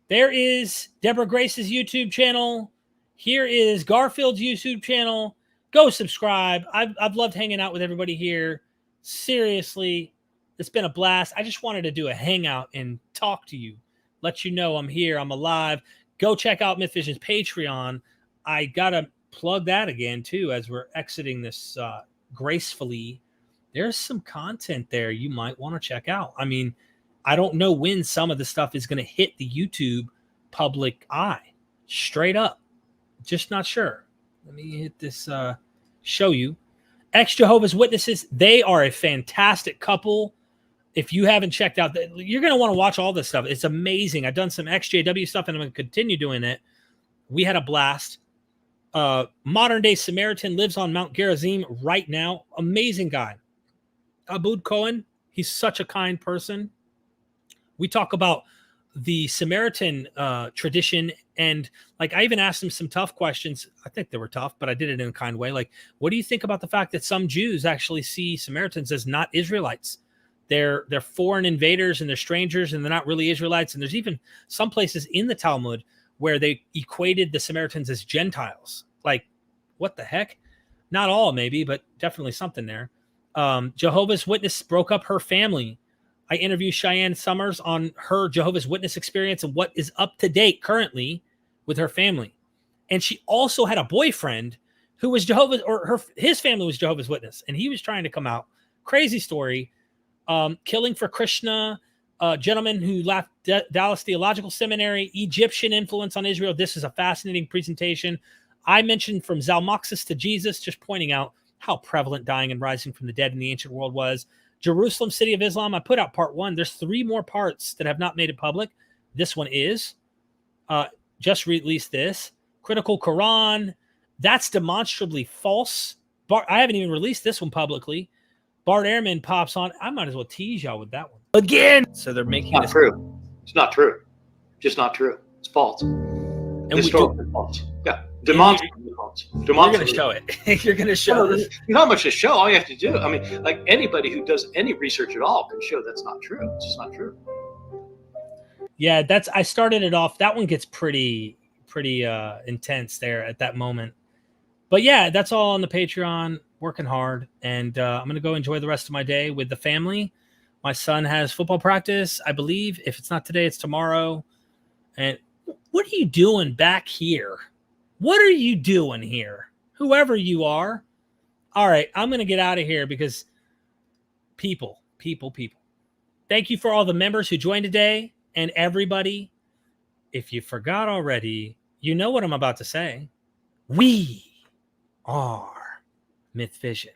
There is Deborah Grace's YouTube channel. Here is Garfield's YouTube channel. Go subscribe. I've loved hanging out with everybody here. Seriously, it's been a blast. I just wanted to do a hangout and talk to you. Let you know I'm here. I'm alive. Go check out MythVision's Patreon. I got to plug that again, too, as we're exiting this gracefully. There's some content there you might want to check out. I mean, I don't know when some of the stuff is going to hit the YouTube public eye. Straight up. Just not sure. Let me hit this, show you. Ex-Jehovah's Witnesses, they are a fantastic couple. If you haven't checked out, you're going to want to watch all this stuff. It's amazing. I've done some XJW stuff, and I'm going to continue doing it. We had a blast. Modern-day Samaritan lives on Mount Gerizim right now. Amazing guy. Aboud Cohen, he's such a kind person. We talk about the Samaritan tradition, and like I even asked him some tough questions. I think they were tough, but I did it in a kind way. Like, what do you think about the fact that some Jews actually see Samaritans as not Israelites? They're foreign invaders and they're strangers and they're not really Israelites. And there's even some places in the Talmud where they equated the Samaritans as Gentiles. Like, what the heck? Not all, maybe, but definitely something there. Jehovah's Witness broke up her family. I interviewed Cheyenne Summers on her Jehovah's Witness experience and what is up to date currently with her family. And she also had a boyfriend who was Jehovah's, or his family was Jehovah's Witness, and he was trying to come out. Crazy story. Killing for Krishna, gentleman who left Dallas Theological Seminary, Egyptian influence on Israel. This is a fascinating presentation. I mentioned from Zalmoxis to Jesus, just pointing out how prevalent dying and rising from the dead in the ancient world was. Jerusalem, City of Islam, I put out part 1. There's 3 more parts that have not made it public. This one is. Just released this. Critical Quran. That's demonstrably false. Bart, I haven't even released this one publicly. Bart Ehrman pops on. I might as well tease y'all with that one. Again. So they're making it's not true. It's not true. Just not true. It's false. And historically false. Yeah. Demonstrably false. You're going to show it. You're going to show it. You know how much to show? All you have to do. I mean, like anybody who does any research at all can show that's not true. It's just not true. Yeah, I started it off. That one gets pretty intense there at that moment. But yeah, that's all on the Patreon. Working hard, and I'm going to go enjoy the rest of my day with the family. My son has football practice, I believe. If it's not today, it's tomorrow. And what are you doing back here? What are you doing here? Whoever you are. All right, I'm going to get out of here because people. Thank you for all the members who joined today and everybody. If you forgot already, you know what I'm about to say. We are MythVision.